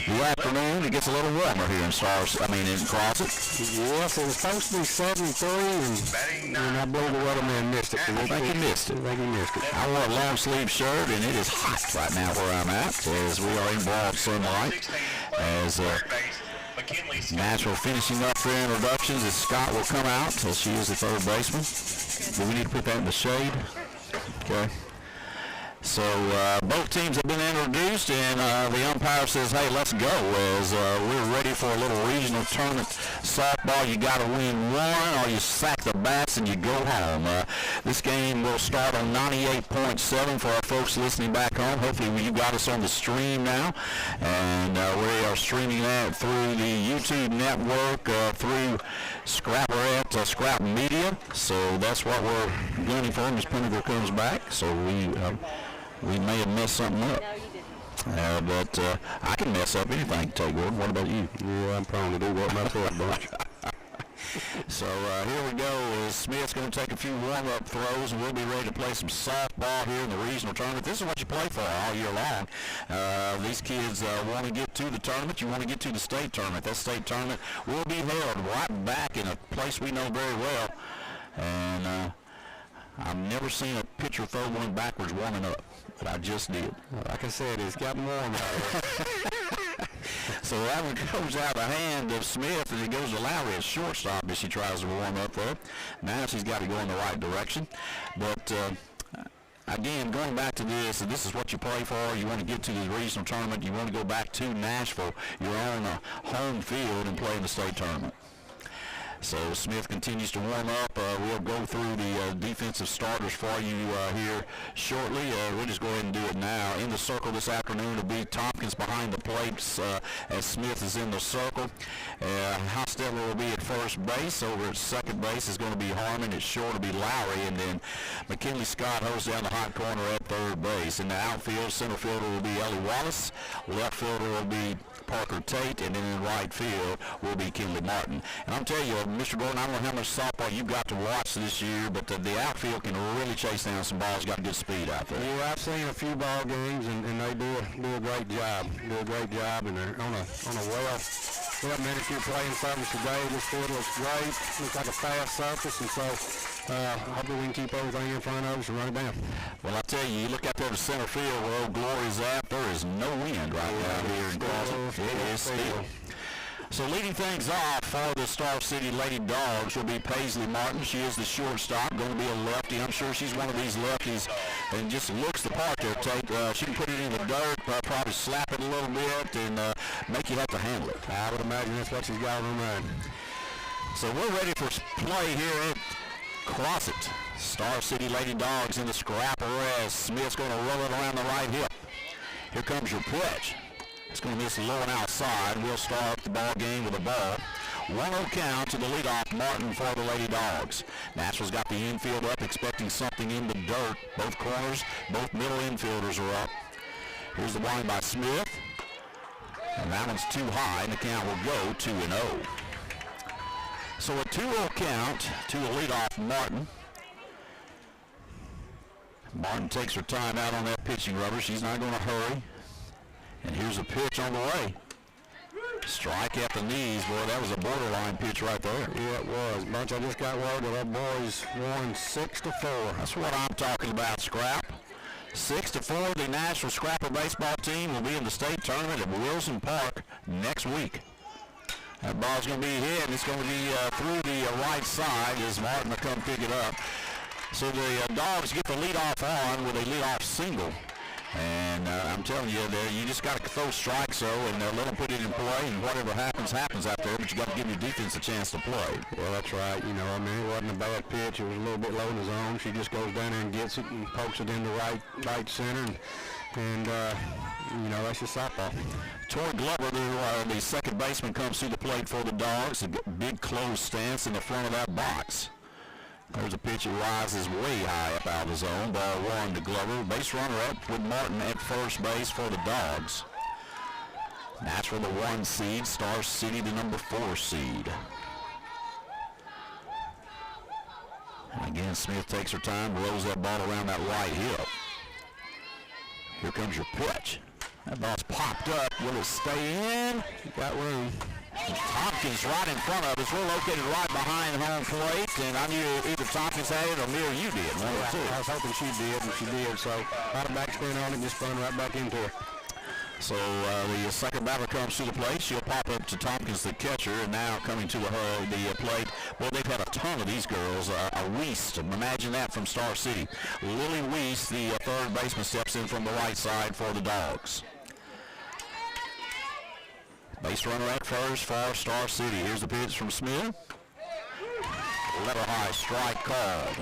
the afternoon. It gets a little warmer here in Crossett. Yes, it was supposed to be 73, and I believe the weatherman missed it. I think he missed it. I wore a long sleeve shirt, and it is hot right now where I'm at, as we are in broad sunlight. As Nashville finishing up their introductions, as Scott will come out, as she is the third baseman. Do we need to put that in the shade? Okay. So both teams have been introduced, and the umpire says, hey, let's go, as we're ready for a little regional tournament softball. You got to win one, or you sack the bats and you go home. This game will start on 98.7 for our folks listening back home. Hopefully you got us on the stream now, and we are streaming that through the YouTube network, through Scrapperette, Scrap Media. So that's what we're gunning for as Pinnacle comes back. So we may have messed something up. But I can mess up anything, Tate Gordon. What about you? Yeah, I'm prone to do what myself, bunch. So here we go. Smith's going to take a few warm-up throws, and we'll be ready to play some softball here in the regional tournament. This is what you play for all year long. These kids want to get to the tournament. You want to get to the state tournament. That state tournament will be held right back in a place we know very well. And I've never seen a pitcher throw one backwards warming up, but I just did. Like I said, it's gotten warm out. So that one goes out of the hand of Smith, and it goes to Lowry as shortstop as she tries to warm up there. Now she's got to go in the right direction. But again, going back to this is what you play for. You want to get to the regional tournament. You want to go back to Nashville. You're on a home field and play in the state tournament. So Smith continues to warm up. We'll go through the defensive starters for you here shortly. We'll just go ahead and do it now. In the circle this afternoon will be Tompkins behind the plates as Smith is in the circle. Hostetler will be at first base. Over at second base is going to be Harmon. At short will be Lowry. And then McKinley Scott holds down the hot corner at third base. In the outfield, center fielder will be Ellie Wallace. Left fielder will be Parker Tate, and then in right field will be Kinley Martin. And I'm telling you, Mr. Gordon, I don't know how much softball you've got to watch this year, but the outfield can really chase down some balls. Got good speed out there. Yeah, I've seen a few ball games, and they do a great job. And they're on a well manicured playing surface today. This field looks great. Looks like a fast surface, and so hopefully we can keep everything in front of us and run it down. Well, I tell you, you look out there to center field where Old Glory's at. There is no wind right now here in Crossett. It is still. So leading things off for the Star City Lady Dogs will be Paisley Martin. She is the shortstop, going to be a lefty. I'm sure she's one of these lefties and just looks the part there, Tate. She can put it in the dirt, probably slap it a little bit, and make you have to handle it. I would imagine that's what she's got on her mind. So we're ready for play here at Crossett. Star City Lady Dogs in the scrapper as Smith's going to roll it around the right hip. Here comes your pitch. It's going to miss low and outside. We'll start the ball game with a ball. 1-0 count to the leadoff Martin for the Lady Dogs. Nashville's got the infield up, expecting something in the dirt. Both corners, both middle infielders are up. Here's the wind by Smith. And that one's too high, and the count will go 2-0. So a 2-0 count to the leadoff Martin. Martin takes her time out on that pitching rubber. She's not going to hurry. And here's a pitch on the way. Strike at the knees. Boy, that was a borderline pitch right there. Yeah, it was. Bunch, I just got word that our boys won 6-4. That's what I'm talking about, Scrap. 6-4. The Nashville Scrapper baseball team will be in the state tournament at Wilson Park next week. That ball's going to be hit, and it's going to be through the right side as Martin will come pick it up. So the Dogs get the leadoff on with a leadoff single. And I'm telling you, you just got to throw strikes, and let them put it in play, and whatever happens out there, but you got to give your defense a chance to play. Well, that's right. You know, I mean, it wasn't a bad pitch. It was a little bit low in the zone. She just goes down there and gets it and pokes it in the right center, and you know, that's your softball. Tori Glover, the second baseman, comes to the plate for the Dogs. A big closed stance in the front of that box. There's a pitch that rises way high up out of the zone. Ball one to Glover. Base runner up with Martin at first base for the Dogs. Nashville the 1 seed. Star City the number 4 seed. And again, Smith takes her time, rolls that ball around that right hip. Here comes your pitch. That ball's popped up. Will it stay in? Got room. Tompkins right in front of us. We're located right behind home plate, and I knew either Tompkins had it or Mir, you did. One or two. I was hoping she did, and she did. So out of backspin on it, just spun right back into her. So the second batter comes to the plate. She'll pop up to Tompkins, the catcher, and now coming to the plate. Well, they've had a ton of these girls. Weiss, imagine that, from Star City. Lily Weiss, the third baseman, steps in from the right side for the Dogs. Base runner at first for Star City. Here's the pitch from Smith. Letter high, strike called.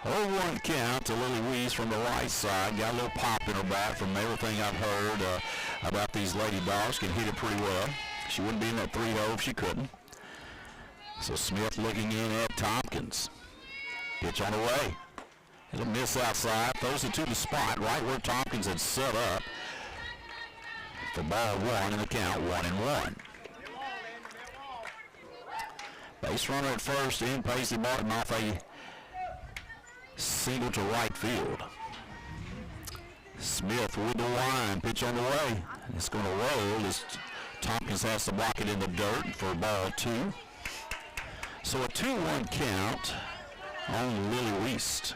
0-1 count to Lily Weiss from the right side. Got a little pop in her bat from everything I've heard about these Lady Dogs. Can hit it pretty well. She wouldn't be in that 3-0 if she couldn't. So Smith looking in at Tompkins. Pitch on the way. It'll miss outside. Throws it to the spot right where Tompkins had set up. For ball one in the count, 1-1. Base runner at first in. Paisley Martin off a single to right field. Smith with the line. Pitch on the way. It's going to roll as Tompkins has to block it in the dirt for ball two. So a 2-1 count on Lily Weiss.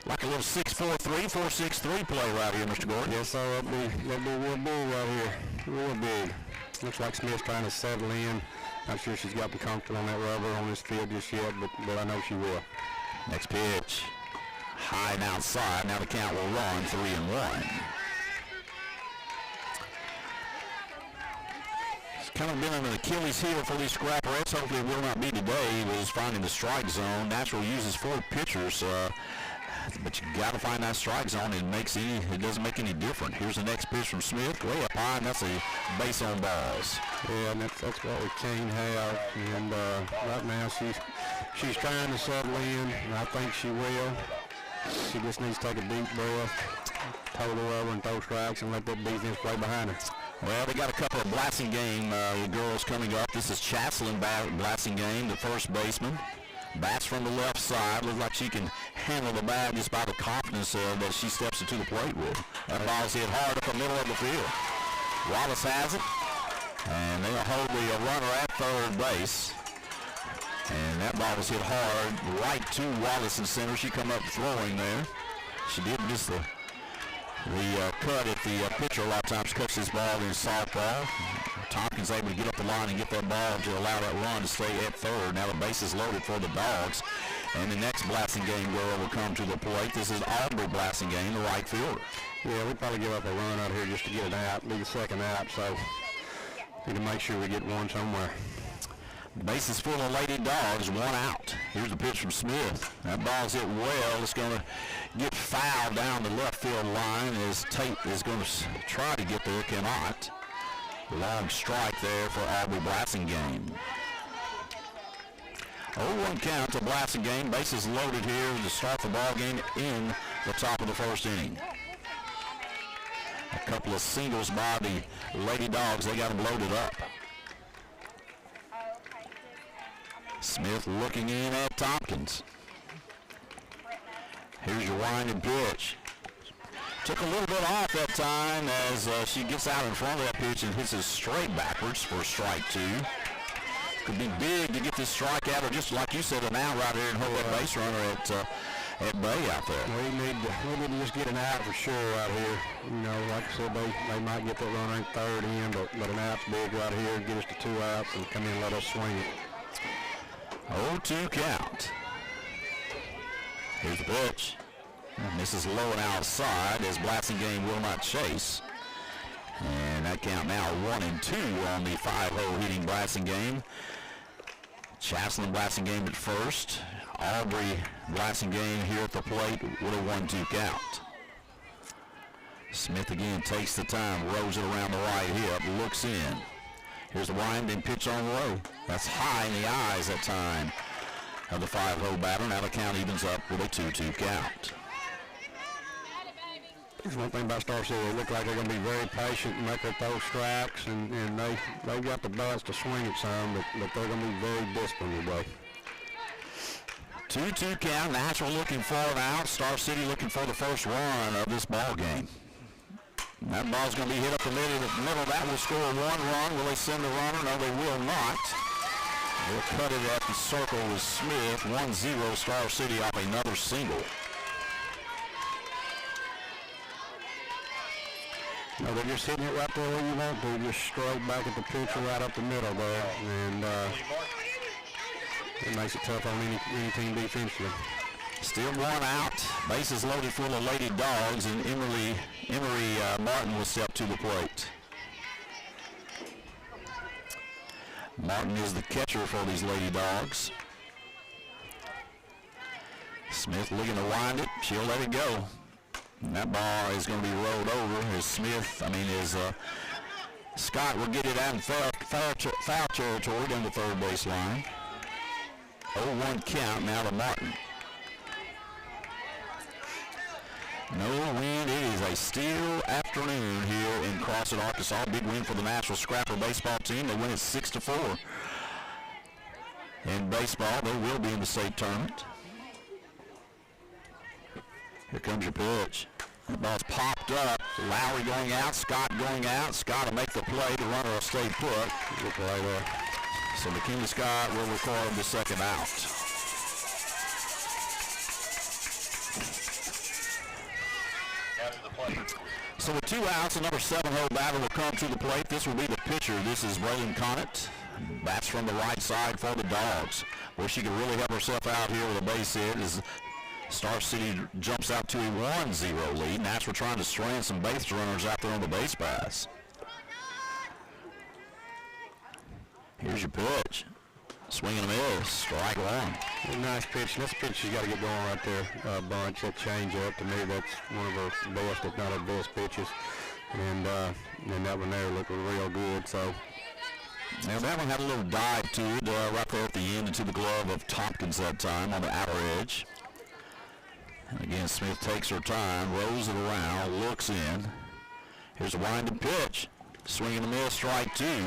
Like a little 6-4-3, 4-6-3 play right here, Mr. Gordon. Yes, sir. That'll be real big right here. Real big. Looks like Smith's trying to settle in. Not sure she's gotten comfortable on that rubber on this field just yet, but I know she will. Next pitch. High and outside. Now the count will run 3-1. It's kind of been an Achilles heel for these Scrapperettes. Hopefully it will not be today. It was finding the strike zone. Natural uses 4 pitchers. But you got to find that strike zone. It doesn't make any difference. Here's the next pitch from Smith, way up high, and that's a base on balls. Yeah, and that's what we can't have. And right now she's trying to settle in, and I think she will. She just needs to take a deep breath, toe the rubber, and throw strikes, and let that defense play behind her. Well, they got a couple of Blassingame girls coming up. This is Chaslin Blassingame, the first baseman. Bats from the left side. Looks like she can handle the bat just by the confidence that she steps into the plate with. That ball's hit hard up the middle of the field. Wallace has it. And they'll hold the runner at third base. And that ball was hit hard right to Wallace in center. She come up throwing there. She did miss the cut at the pitcher. A lot of times cuts this ball in softball. Tompkins able to get up the line and get that ball to allow that run to stay at third. Now the base is loaded for the Dogs. And the next Blassingame girl will come to the plate. This is Aubrey Blassingame, the right fielder. Yeah, we'll probably give up a run out here just to get it out. Be the second out, so need to make sure we get one somewhere. The base is full of Lady Dogs, 1 out. Here's the pitch from Smith. That ball's hit well. It's going to get fouled down the left field line as Tate is going to try to get there, cannot. Long strike there for Aubrey Blassingame. 0-1 count to Blassingame. Bases loaded here to start the ball game in the top of the first inning. A couple of singles by the Lady Dogs. They got them loaded up. Smith looking in at Tompkins. Here's your winding pitch. Took a little bit off that time as she gets out in front of that pitch and hits it straight backwards for strike 2. Could be big to get this strike out, or just like you said, an out right here and hold that base runner at bay out there. We need to just get an out for sure out here. You know, like I said, they might get that runner in third in, but an out's big right here. Get us to 2 outs and come in and let us swing it. 0-2 count. Here's the pitch. And this is low and outside as Blassingame will not chase. And that count now 1-2 on the 5-hole hitting Blassingame. Chaslin Blassingame at first. Aubrey Blassingame here at the plate with a 1-2 count. Smith again takes the time, rolls it around the right hip, looks in. Here's the winding pitch on the way. That's high in the eyes that time of the 5-hole batter. Now the count evens up with a 2-2 count. There's one thing about Star City. They look like they're going to be very patient and make her throw strikes, and they've got the bats to swing it some, but they're going to be very disciplined today. 2-2 count. Nashville looking for an out. Star City looking for the first run of this ball game. That ball's going to be hit up the middle. That will score one run. Will they send the runner? No, they will not. They'll cut it at the circle with Smith. 1-0 Star City off another single. No, they're just hitting it right there where you want to, just straight back at the pitcher right up the middle there, and it makes it tough on any team defensively. Still one out. Bases loaded full of Lady Dogs, and Emery Martin will step to the plate. Martin is the catcher for these Lady Dogs. Smith looking to wind it. She'll let it go. And that ball is going to be rolled over as Scott will get it out in foul territory down the third baseline. 0-1 count now to Martin. No wind. It is a still afternoon here in Crossett, Arkansas. Big win for the Nashville Scrapper baseball team. They win it 6-4. In baseball, they will be in the state tournament. Here comes your pitch. The ball's popped up. Lowry going out. Scott going out. Scott will make the play. The runner will stay put. Good play there. So McKinley Scott will record the second out. So with 2 outs, a number 7-hole batter will come to the plate. This will be the pitcher. This is Braylon Conant. Bats from the right side for the Dogs. Where she can really help herself out here with a base hit is Star City jumps out to a 1-0 lead. Nashville trying to strand some base runners out there on the base pass. Here's your pitch. Swing and a miss. Strike one. A nice pitch. This pitch has got to get going right there, Bunch. That change-up, to me, that's one of our best, if not our best pitches. And that one there looked real good. So now that one had a little dive to it right there at the end into the glove of Tompkins that time on the outer edge. And again, Smith takes her time, rolls it around, looks in. Here's a winding pitch. Swing and a miss, strike two.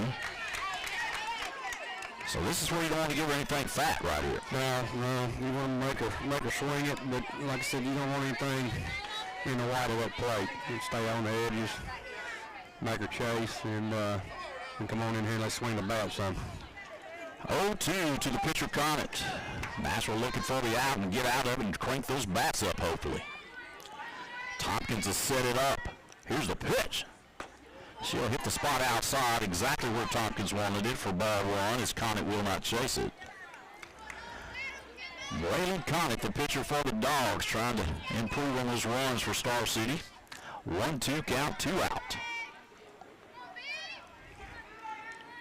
So this is where you don't want to give her anything fat right here. No, you want to make her swing it, but like I said, you don't want anything in the wide of that plate. You stay on the edges, make her chase, and come on in here and let's swing the bat some. 0-2 to the pitcher Conant. Nashville looking for the out and get out of it and crank those bats up, hopefully. Tompkins has set it up. Here's the pitch. She'll hit the spot outside, exactly where Tompkins wanted it for ball one, as Conant will not chase it. Braylon Conant, the pitcher for the Dogs, trying to improve on those runs for Star City. 1-2 count, 2 out.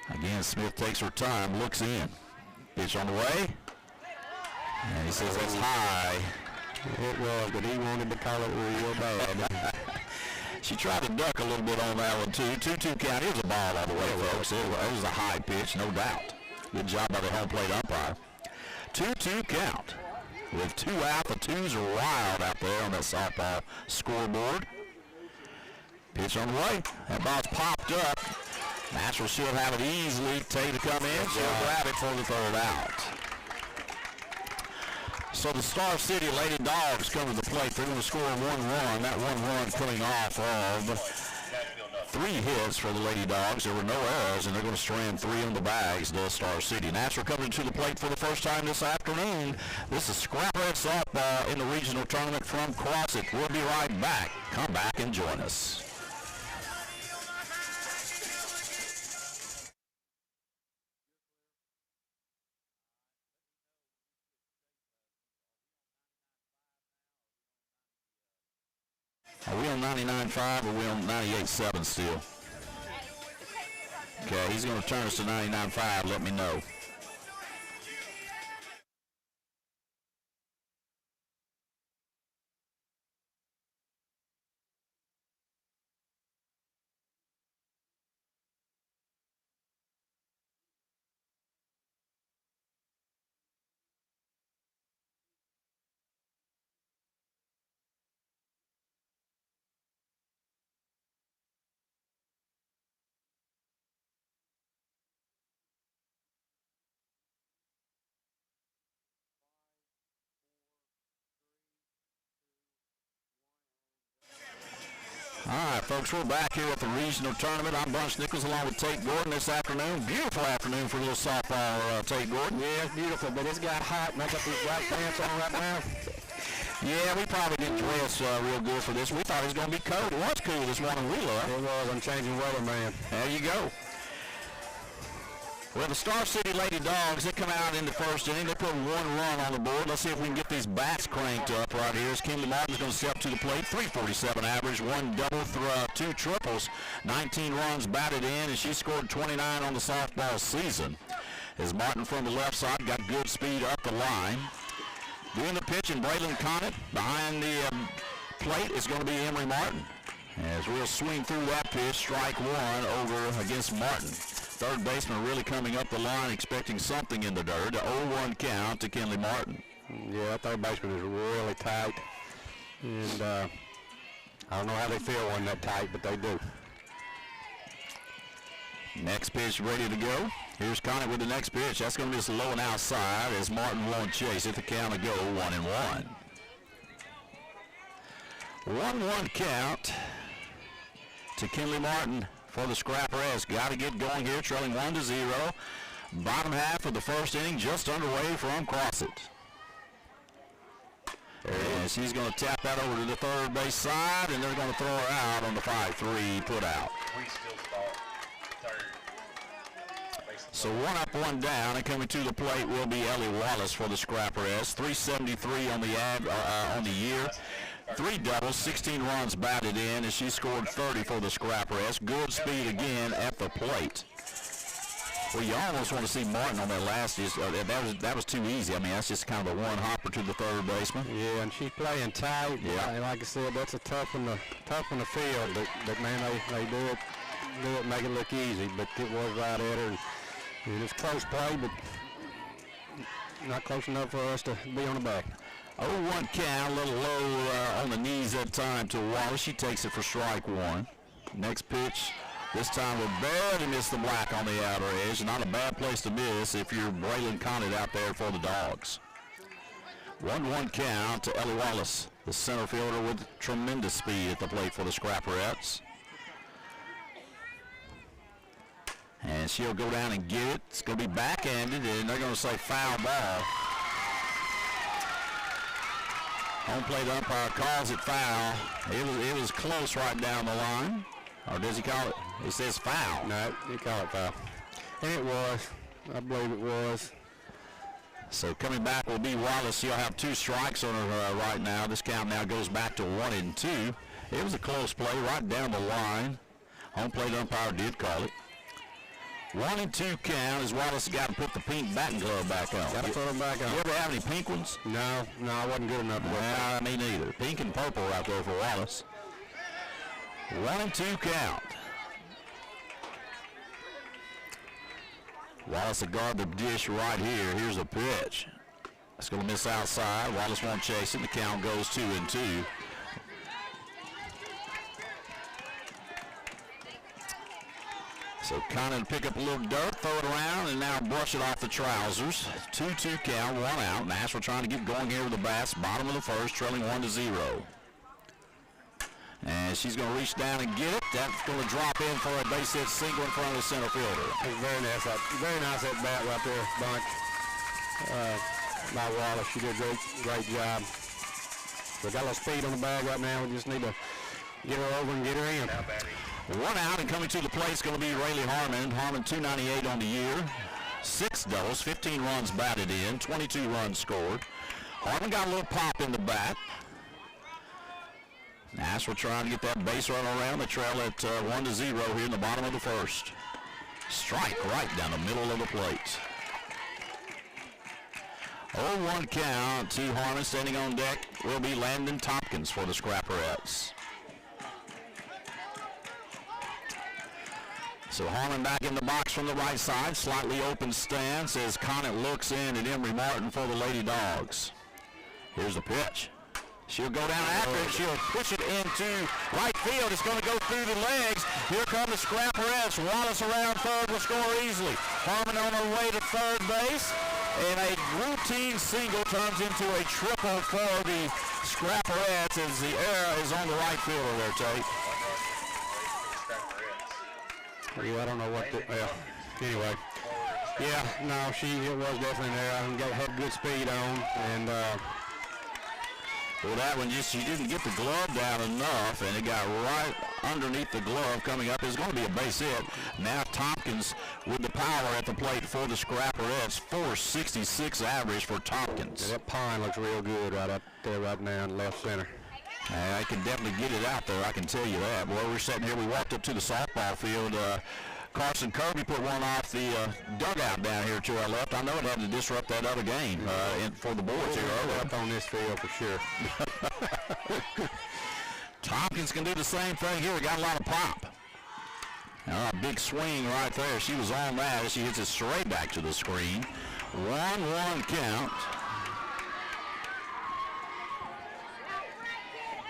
Again, Smith takes her time, looks in. Pitch on the way. And he says that's high. It was, but he wanted to call it real bad. She tried to duck a little bit on that one, too. 2-2 count. Here's a ball all the way, folks. It was a high pitch, no doubt. Good job by the home plate umpire. 2-2 count. With 2 out, the twos are wild out there on that softball scoreboard. Pitch on the way. That ball's popped up. Nashville should have it easily. Tay to come in. She'll grab it for the third out. So the Star City Lady Dogs come to the plate. They're going to score 1 run. That 1 run coming off of 3 hits for the Lady Dogs. There were no errors, and they're going to strand 3 on the bags, the Star City. Nashville coming to the plate for the first time this afternoon. This is Scraphead Softball in the regional tournament from Crossett. We'll be right back. Come back and join us. Are we on 99.5 or are we on 98.7 still? Okay, he's going to turn us to 99.5. Let me know. Folks, we're back here at the regional tournament. I'm Bunch Nichols along with Tate Gordon this afternoon. Beautiful afternoon for a little softball, Tate Gordon. Yeah, it's beautiful, but it's got hot. And I got these black pants on right now. Yeah, we probably didn't dress real good for this. We thought it was going to be cold. It was cool this morning. We love. It was. I'm changing weather, man. There you go. Well, the Star City Lady Dogs, they come out in the first inning. They put 1 run on the board. Let's see if we can get these bats cranked up right here. As Kinley Martin's going to step to the plate. 347 average, 1 double, 2 triples, 19 runs batted in, and she scored 29 on the softball season. As Martin from the left side got good speed up the line. Doing the pitch, and Braylon Conant behind the plate is going to be Emery Martin. As we'll swing through that pitch, strike 1 over against Martin. Third baseman really coming up the line, expecting something in the dirt. 0-1 count to Kinley Martin. Yeah, that third baseman is really tight. And I don't know how they feel when that tight, but they do. Next pitch ready to go. Here's Conant with the next pitch. That's going to be just low and outside as Martin won't chase it. The count to go 1-1. 1-1 count to Kinley Martin for the Scrapperettes. Got to get going here, trailing 1-0. Bottom half of the first inning just underway from Crossett. And she's going to tap that over to the third base side, and they're going to throw her out on the 5-3 put out. So 1 up, 1 down, and coming to the plate will be Ellie Wallace for the Scrapperettes. 373 on the year. 3 doubles, 16 runs batted in, and she scored 30 for the Scrapperettes. Good speed again at the plate. Well, you almost want to see Martin on that last. That was too easy. I mean, that's just kind of a one hopper to the third baseman. Yeah, and she's playing tight. Yeah. And like I said, that's a tough one to field. But man, they do it, make it look easy. But it was right at her. And it's close play, but not close enough for us to be on the back. 0-1 count, a little low on the knees that time to Wallace. She takes it for strike 1. Next pitch, this time will barely miss the black on the outer edge. Not a bad place to miss if you're Braylon Conant out there for the Dogs. 1-1 count to Ellie Wallace, the center fielder with tremendous speed at the plate for the Scrapperettes. And she'll go down and get it. It's going to be backhanded, and they're going to say foul ball. Home plate umpire calls it foul. It was close right down the line. Or does he call it? He says foul. No, he called it foul. And it was. I believe it was. So coming back will be Wallace. She'll have 2 strikes on her right now. This count now goes back to 1-2. It was a close play right down the line. Home plate umpire did call it. 1-2 count as Wallace got to put the pink batting glove back on. Got to put them back on. You ever have any pink ones? No, I wasn't good enough. Well, me neither. Pink and purple right there for Wallace. 1-2 count. Wallace will guard the dish right here. Here's a pitch. It's going to miss outside. Wallace won't chase it. The count goes 2-2. So Conant pick up a little dirt, throw it around, and now brush it off the trousers. 2-2 count, 1 out. Nashville trying to get going here with the bats. Bottom of the first, trailing 1-0. And she's going to reach down and get it. That's going to drop in for a base hit single in front of the center fielder. Very nice at bat right there, Bunch. By Wallace, she did a great job. We got a little speed on the bag right now. We just need to get her over and get her in. 1 out, and coming to the plate is going to be Rayleigh Harmon. Harmon 298 on the year. 6 doubles, 15 runs batted in, 22 runs scored. Harmon got a little pop in the bat. Nashville trying to get that base run around. They trail at 1-0 here in the bottom of the first. Strike right down the middle of the plate. 0-1 count to Harmon. Standing on deck will be Landon Tompkins for the Scrapperettes. So Harmon back in the box from the right side. Slightly open stance as Conant looks in at Emery Martin for the Lady Dogs. Here's the pitch. She'll go down after it. She'll push it into right field. It's going to go through the legs. Here come the Scrapperettes. Wallace around third will score easily. Harmon on her way to third base. And a routine single turns into a triple for the Scrapperettes as the error is on the right fielder there, Tate. Yeah, I don't know what the, well, anyway. Yeah, no, it was definitely there. Had good speed on, and well, that one she didn't get the glove down enough, and it got right underneath the glove coming up. It's going to be a base hit. Now Tompkins with the power at the plate for the Scrapperettes. 466 average for Tompkins. Yeah, that pine looks real good right up there right now in left center. I can definitely get it out there, I can tell you that. Well, we're sitting here, we walked up to the softball field. Carson Kirby put one off the dugout down here to our left. I know it had to disrupt that other game for the boys here earlier. Up on this field for sure. Tompkins can do the same thing here. Got a lot of pop. A big swing right there. She was on that as she hits it straight back to the screen. 1-1 count.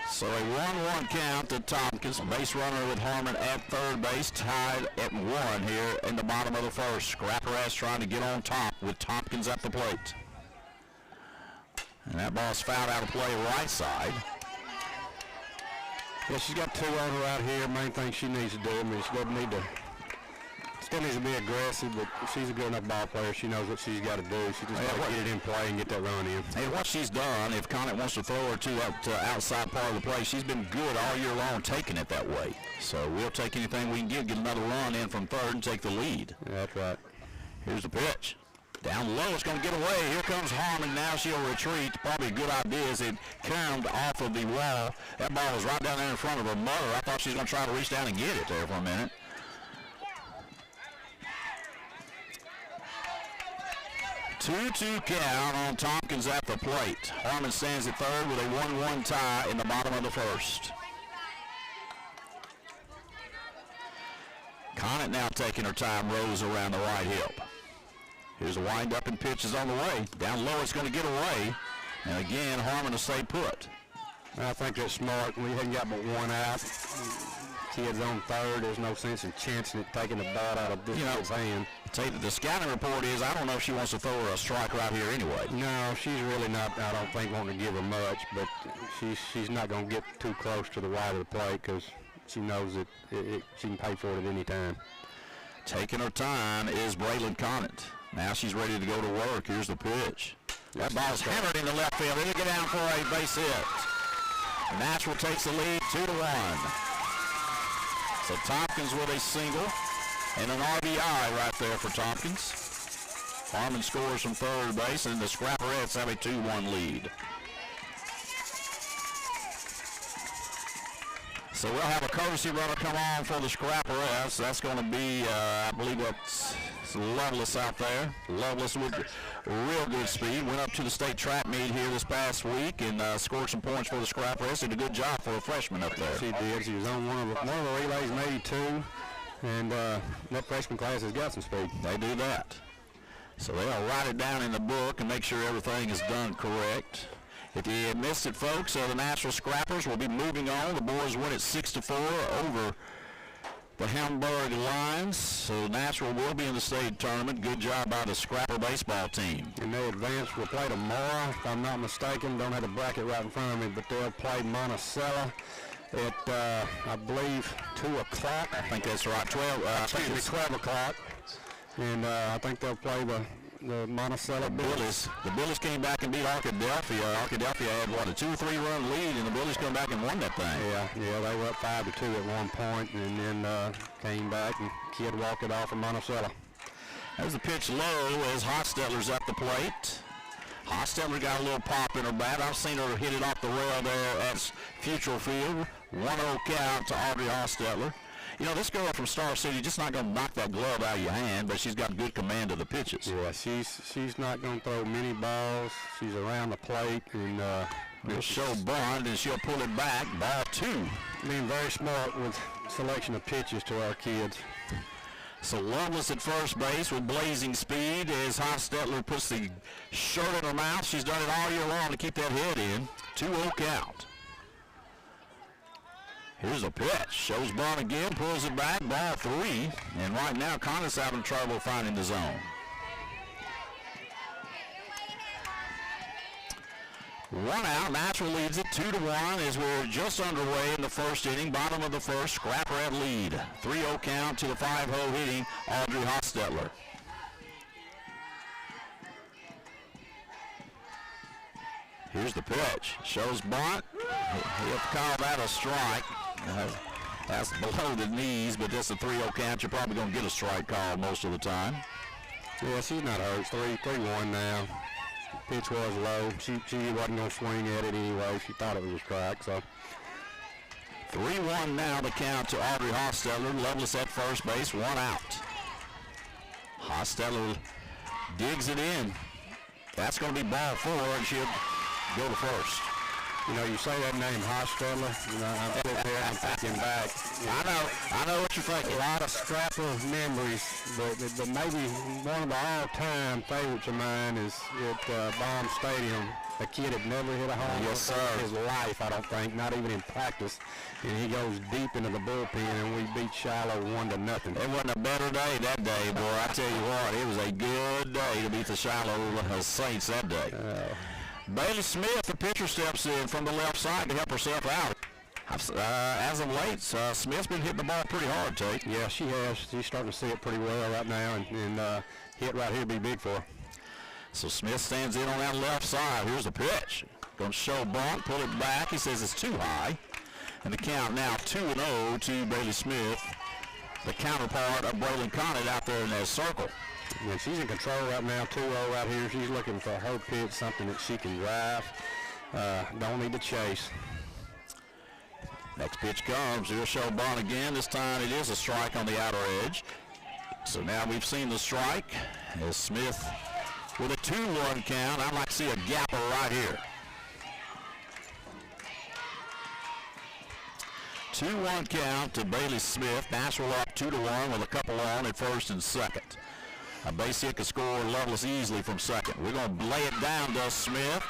So a 1-1 count to Tompkins. Base runner with Harmon at third base, tied at 1 here in the bottom of the first. Scrapperettes trying to get on top with Tompkins at the plate. And that ball's fouled out of play right side. Yeah, she's got 2 on her out here. Main thing she needs to do, I mean, she doesn't need to, still needs to be aggressive, but she's a good enough ball player. She knows what she's got to do. She just got to get it in play and get that run in. Hey, what she's done, if Conant wants to throw her to that outside part of the play, she's been good all year long taking it that way. So we'll take anything we can get another run in from third and take the lead. Yeah, that's right. Here's the pitch. Down low, it's going to get away. Here comes Harmon. Now she'll retreat. Probably a good idea as it caromed off of the wall. That ball was right down there in front of her mother. I thought she was going to try to reach down and get it there for a minute. Two count on Tompkins at the plate. Harmon stands at third with a 1-1 tie in the bottom of the first. Conant now taking her time, Rose around the right hip. Here's a wind-up and pitch is on the way. Down low, it's going to get away. And again, Harmon to stay put. I think that's smart. We hadn't got but 1 out. Kids on third. There's no sense in chancing it, taking the bat out of this kid's hand. Tell you that the scouting report is, I don't know if she wants to throw her a strike right here anyway. No, she's really not, I don't think, wanting to give her much, but she's not going to get too close to the wide of the plate because she knows that she can pay for it at any time. Taking her time is Braylon Conant. Now she's ready to go to work. Here's the pitch. That ball's hammered into left field. It'll get down for a base hit. Nashville takes the lead 2-1. So Tompkins with a single and an RBI right there for Tompkins. Harmon scores from third base, and the Scrapperettes have a 2-1 lead. So we'll have a courtesy runner come on for the Scrapperettes. That's going to be, I believe that's Lovelace out there. Lovelace with real good speed. Went up to the state track meet here this past week and scored some points for the Scrapperettes. Did a good job for a freshman up there. She did. She was on one of the relays in 82. And that freshman class has got some speed. They do that. So they'll write it down in the book and make sure everything is done correct. If you missed it, folks, the Nashville Scrappers will be moving on. The boys win at 6-4 over the Hamburg Lions. So Nashville will be in the state tournament. Good job by the Scrapper baseball team. And they advance. Will play tomorrow, if I'm not mistaken. Don't have the bracket right in front of me, but they'll play Monticello at, I believe, 2 o'clock. I think that's right. 12 o'clock. And I think they'll play the Monticello Billies. The Billies came back and beat Arkadelphia. Arkadelphia had, a 2 or 3 run lead, and the Billies come back and won that thing. Yeah, they were up 5-2 at one point, and then came back and Kid walked it off of Monticello. There's the pitch low as Hostetler's at the plate. Hostetler got a little pop in her bat. I've seen her hit it off the rail there at Futrell Field. 1-0 count to Audrey Hostetler. You know, this girl from Star City just not going to knock that glove out of your hand, but she's got good command of the pitches. Yeah, she's not going to throw many balls. She's around the plate, and she'll show bunt, and she'll pull it back. Ball 2. Being very smart with selection of pitches to our kids. So Lovelace at first base with blazing speed as Hostetler puts the shirt in her mouth. She's done it all year long to keep that head in. 2-0 count. Here's a pitch. Shows bunt again, pulls it back, ball 3. And right now, Conant's having trouble finding the zone. One out. Nashville leads it 2-1 as we're just underway in the first inning. Bottom of the first, Scrap Red lead. 3-0 count to the 5-hole hitting Audrey Hostetler. Here's the pitch. Shows bunt. He'll call that a strike. That's below the knees, but that's a 3-0 count. You're probably going to get a strike call most of the time. Yeah, she's not hurt. 3-1 now. Pitch was low. She wasn't going to swing at it anyway. She thought it was a strike, so. 3-1 now the count to Audrey Hostetler. Loveless at first base, one out. Hostetler digs it in. That's going to be ball 4, and she'll go to first. You know, you say that name, Hostetler, you know, I'm sitting there, I'm thinking back. I know what you're thinking. A lot of Scrapper memories, but maybe one of the all-time favorites of mine is at Baum Stadium. A kid had never hit a home run in his life, I don't think, not even in practice. And he goes deep into the bullpen, and we beat Shiloh 1-0. It wasn't a better day that day, boy. I tell you what, it was a good day to beat the Shiloh Saints that day. Bailey Smith, the pitcher, steps in from the left side to help herself out. As of late, Smith's been hitting the ball pretty hard, Tate. Yeah, she has. She's starting to see it pretty well right now, and hit right here would be big for her. So Smith stands in on that left side. Here's the pitch. Going to show bunt, pull it back. He says it's too high. And the count now 2-0 to Bailey Smith, the counterpart of Braylon Conant out there in that circle. When she's in control right now, 2-0 right here. She's looking for her pitch, something that she can drive. Don't need to chase. Next pitch comes. He'll show bunt again. This time it is a strike on the outer edge. So now we've seen the strike as Smith with a 2-1 count. I'd like to see a gapper right here. 2-1 count to Bailey Smith. Nashville up 2-1 with a couple on at first and second. A base hit could score Loveless easily from second. We're going to lay it down to Smith,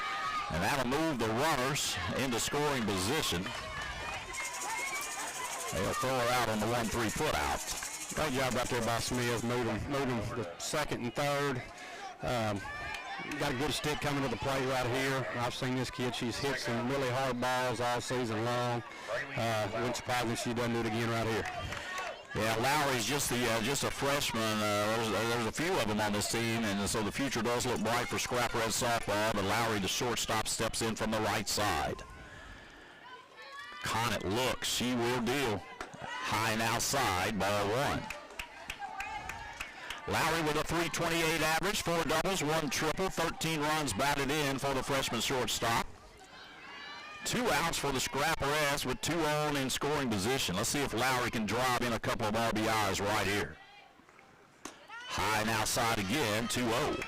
and that'll move the runners into scoring position. They'll throw her out on the 1-3 put out. Great job out there by Smith, moving to second and third. Got a good stick coming to the plate right here. I've seen this kid. She's hit some really hard balls all season long. Wouldn't surprise me if she doesn't do it again right here. Yeah, Lowry's just a freshman. There's a few of them on this team, and so the future does look bright for Scrap Red softball. But Lowry, the shortstop, steps in from the right side. Conant looks. She will deal. High and outside, ball 1. Lowry with a .328 average, 4 doubles, 1 triple, 13 runs batted in for the freshman shortstop. 2 outs for the Scrapperettes with 2 on in scoring position. Let's see if Lowry can drive in a couple of RBIs right here. High and outside again, 2-0.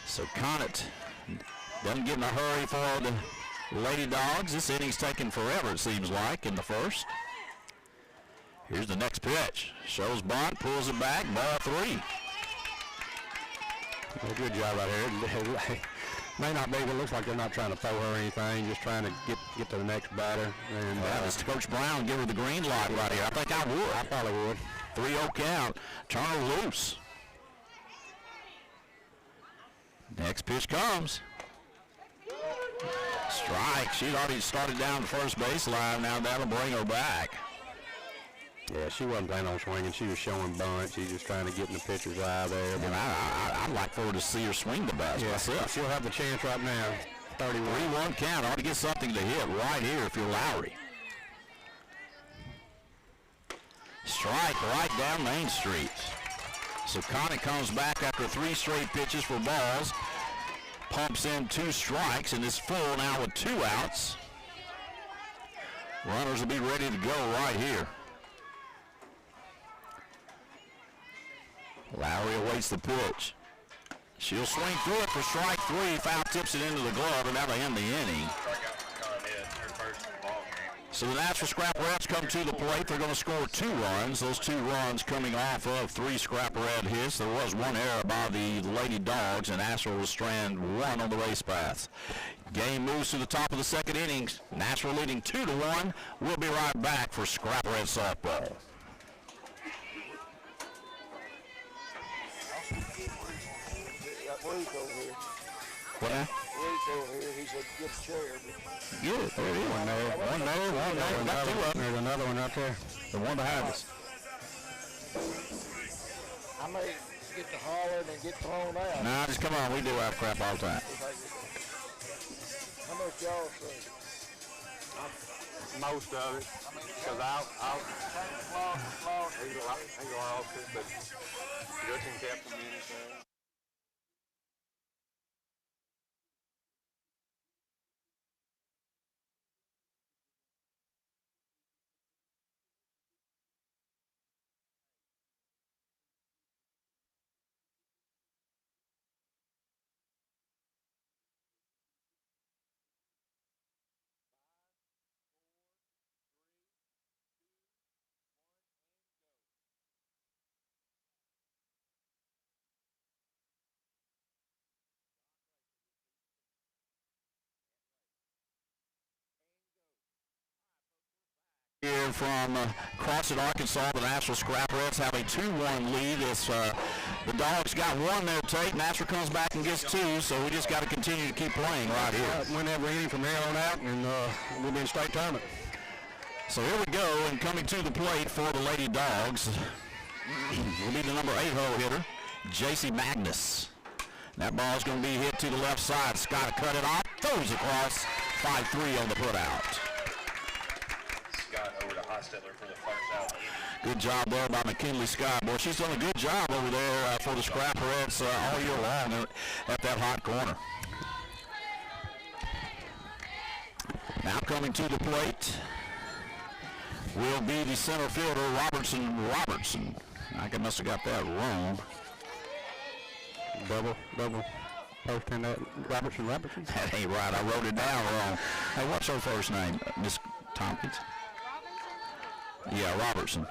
So Conant doesn't get in a hurry for the Lady Dogs. This inning's taking forever, it seems like, in the first. Here's the next pitch. Shows bunt, pulls it back, ball 3. Well, good job right here. May not be, but it looks like they're not trying to throw her or anything, just trying to get to the next batter. And does Coach Brown give her the green light right here? I think I would. I probably would. 3-0 count. Turn her loose. Next pitch comes. Strike. She'd already started down the first baseline. Now that'll bring her back. Yeah, she wasn't planning on swinging. She was showing bunt. She's just trying to get in the pitcher's eye there. And I'd like for her to see her swing the best myself. She'll have the chance right now. 3-1 count. Ought to get something to hit right here if you're Lowry. Strike right down Main Street. So Conant comes back after 3 straight pitches for balls. Pumps in 2 strikes and is full now with 2 outs. Runners will be ready to go right here. Lowry awaits the pitch. She'll swing through it for strike 3. Foul tips it into the glove, and that'll end the inning. So the Nashville Scrapperettes come to the plate. They're going to score 2 runs. Those 2 runs coming off of 3 Scrapperette hits. There was 1 error by the Lady Dogs, and Nashville will strand 1 on the race path. Game moves to the top of the second innings. Nashville leading 2-1. We'll be right back for Scrapperette softball. Ruth over here. What now? Ruth over here, he said get a chair. Good. There it is. One there. Got two of them. There's another one right there. The one behind us. I may get to hollering and get thrown out. Nah, just come on. We do our crap all the time. How much y'all say? Most of it. Because I'll ain't gonna off it, but Justin kept them anything. Here from Crossett, Arkansas, the Nashville Scrap-Reds have a 2-1 lead. It's, the Dogs got one there, Tate. Nashville comes back and gets two, so we just got to continue to keep playing right here. Win every inning from here on out, and we'll be in straight tournament. So here we go, and coming to the plate for the Lady Dogs will be the number 8-hole hitter, J.C. Magnus. That ball's going to be hit to the left side. Scott cut it off, throws across, 5-3 on the putout. Over to Hostetler for the first out. Good job there by McKinley Scott. Boy, she's done a good job over there for the Scrap-Reds all year long at that hot corner. Now coming to the plate will be the center fielder, Robertson. I must have got that wrong. Double. Posting that Robertson. That ain't right. I wrote it down wrong. Hey, what's her first name, Miss Tompkins? Yeah, Robertson.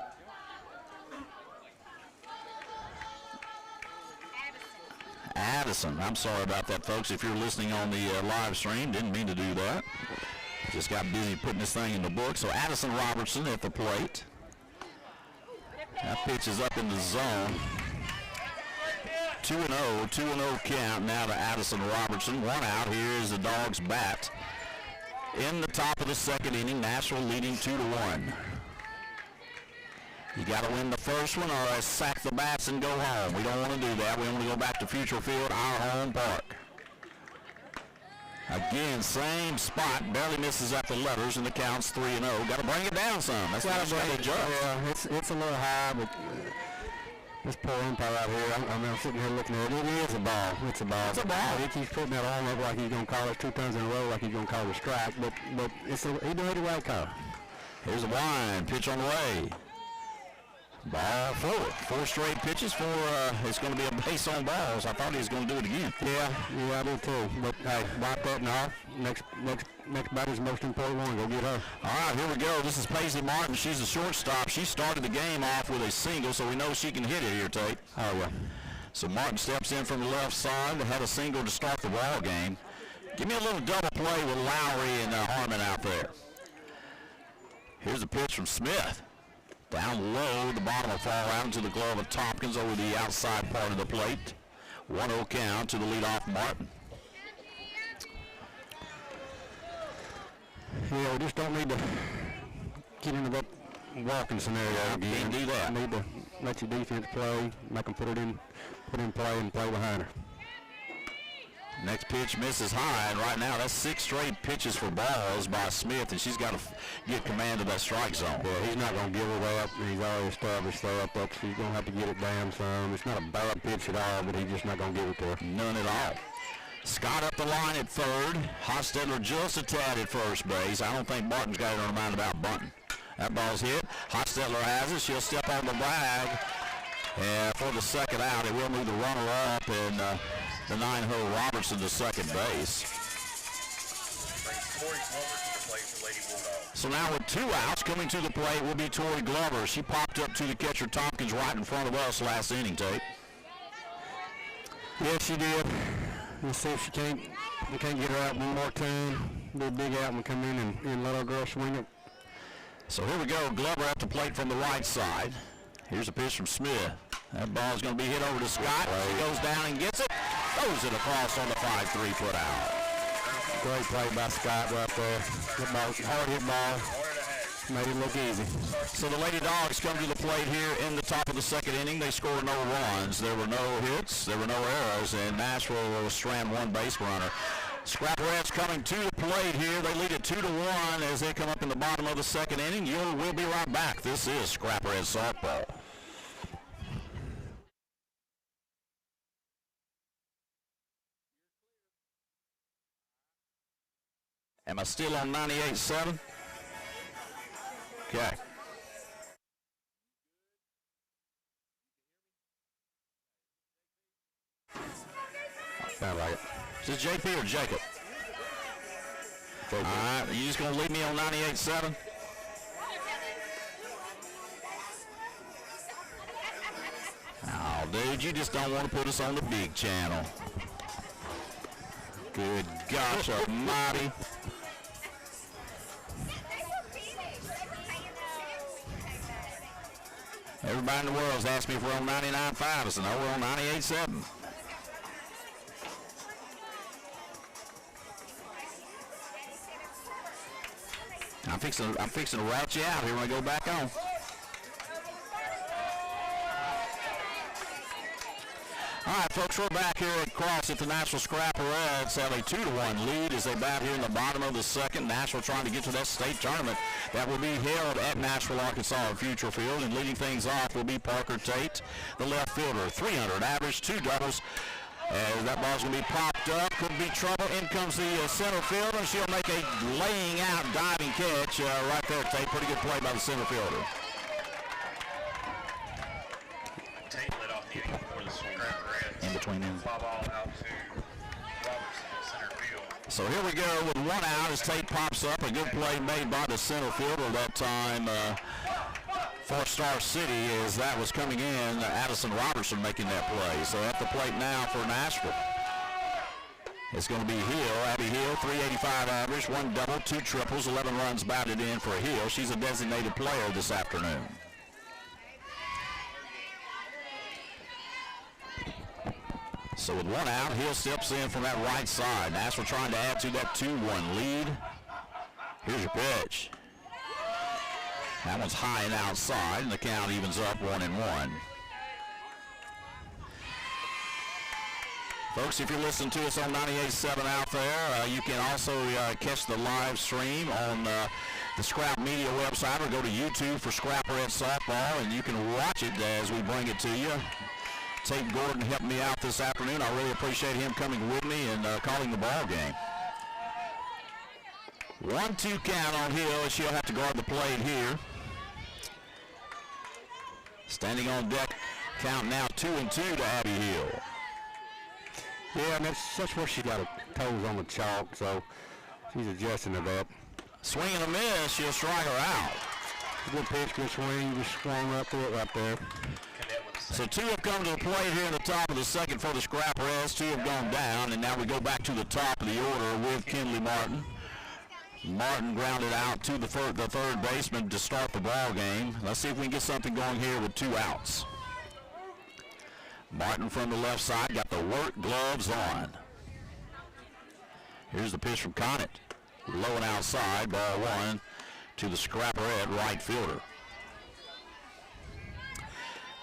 Addison. I'm sorry about that, folks. If you're listening on the live stream, didn't mean to do that. Just got busy putting this thing in the book. So Addison Robertson at the plate. That pitch is up in the zone. 2-0 count now to Addison Robertson. One out. Here is the Dogs' bat. In the top of the second inning, Nashville leading 2-1. You got to win the first one or sack the bats and go home. We don't want to do that. We want to go back to Future Field, our home park. Again, same spot. Barely misses at the letters, and the count's 3-0. Got to bring it down some. That's got to be job. Yeah, it's a little high, but this poor umpire out here, I'm sitting here looking at it. It is a ball. It's a ball. It's a ball. He keeps putting that arm up like he's going to call it 2 times in a row, like he's going to call it a strike, but he doing the right call. Here's a wind. Pitch on the way. Ball forward. 4 straight pitches for, it's going to be a base on balls. I thought he was going to do it again. Yeah, I do too. But hey, wipe that and off. Next batter's the most important one. Go get her. All right, here we go. This is Paisley Martin. She's a shortstop. She started the game off with a single, so we know she can hit it here, Tate. Oh, yeah. So Martin steps in from the left side. Had a single to start the ball game. Give me a little double play with Lowry and Harmon out there. Here's a pitch from Smith. Down low, the bottom will fall out into the glove of Tompkins over the outside part of the plate. 1-0 count to the leadoff Martin. Yeah, we just don't need to get into that walking scenario again. Can't do that. Need to let your defense play, make them put in play and play behind her. Next pitch misses high, and right now that's 6 straight pitches for balls by Smith, and she's got to get command of that strike zone. Yeah, he's not going to give her that. He's already established that. She's going to have to get it down some. It's not a bad pitch at all, but he's just not going to give it to her. None at all. Scott up the line at third. Hostetler just a tad at first base. I don't think Martin's got it on her mind about bunting. That ball's hit. Hostetler has it. She'll step on the bag. And for the second out, it will move the runner up, and the 9-hole Robertson to second base. So now with 2 outs, coming to the plate will be Tori Glover. She popped up to the catcher Tompkins right in front of us last inning, Tate. Yes, she did. Let's see if we can't get her out one more time. Do a big out and come in and let our girl swing it. So here we go. Glover at the plate from the right side. Here's a pitch from Smith. That ball's going to be hit over to Scott. She goes down and gets it. throws it across on the 5-3 put out. Great play by Scott right there. Good ball, hard hit ball. Made it look easy. So the Lady Dogs come to the plate here in the top of the second inning. They scored no runs. There were no hits. There were no errors, and Nashville will strand one base runner. Scrapper Reds coming to the plate here. They lead it 2-1 as they come up in the bottom of the second inning. We'll be right back. This is Scrapper Reds softball. Am I still on 98.7? Okay. Sound like it. Is this JP or Jacob? All right, you just gonna leave me on 98.7? Oh, dude, you just don't want to put us on the big channel. Good gosh almighty. Everybody in the world's asked me if we're on 99.5. I said, no, we're on 98.7. I'm fixing to rat you out here when I go back on. All right, folks, we're back here at Cross at the Nashville Scrapper Reds have a 2-1 lead as they bat here in the bottom of the second. Nashville trying to get to that state tournament that will be held at Nashville, Arkansas at Future Field. And leading things off will be Parker Tate, the left fielder. 300 average, 2 doubles. As that ball's going to be popped up, could be trouble. In comes the center fielder, and she'll make a laying out diving catch right there, Tate. Pretty good play by the center fielder. Tate led off the inning for the Scrapper Reds. In between them. Fly ball out to Robertson in center field. So here we go with 1 out as Tate pops up. A good play made by the center fielder that time for Star City as that was coming in. Addison Robertson making that play. So at the plate now for Nashville. It's going to be Hill, Abby Hill, 385 average, 1 double, 2 triples, 11 runs batted in for Hill. She's a designated player this afternoon. So with 1 out, Hill steps in from that right side. Nashville trying to add to that 2-1 lead. Here's your pitch. That one's high and outside, and the count evens up 1-1. Folks, if you're listening to us on 98.7 out there, you can also catch the live stream on the Scrap Media website, or go to YouTube for Scrapper Reds Softball, and you can watch it as we bring it to you. Tate Gordon helped me out this afternoon. I really appreciate him coming with me and calling the ball game. 1-2 count on Hill. She'll have to guard the plate here. Standing on deck, count now 2-2 to Abby Hill. Yeah, and that's where she got her toes on the chalk, so she's adjusting to that. Swing and a miss, she'll strike her out. Good pitch, good swing, you just swung up to it right there. So 2 have come to the plate here in the top of the second for the Scrapper Reds. 2 have gone down, and now we go back to the top of the order with Kinley Martin. Martin grounded out to the third baseman to start the ball game. Let's see if we can get something going here with 2 outs. Martin from the left side got the work gloves on. Here's the pitch from Conant. Low and outside, ball 1 to the Scrapper Red right fielder.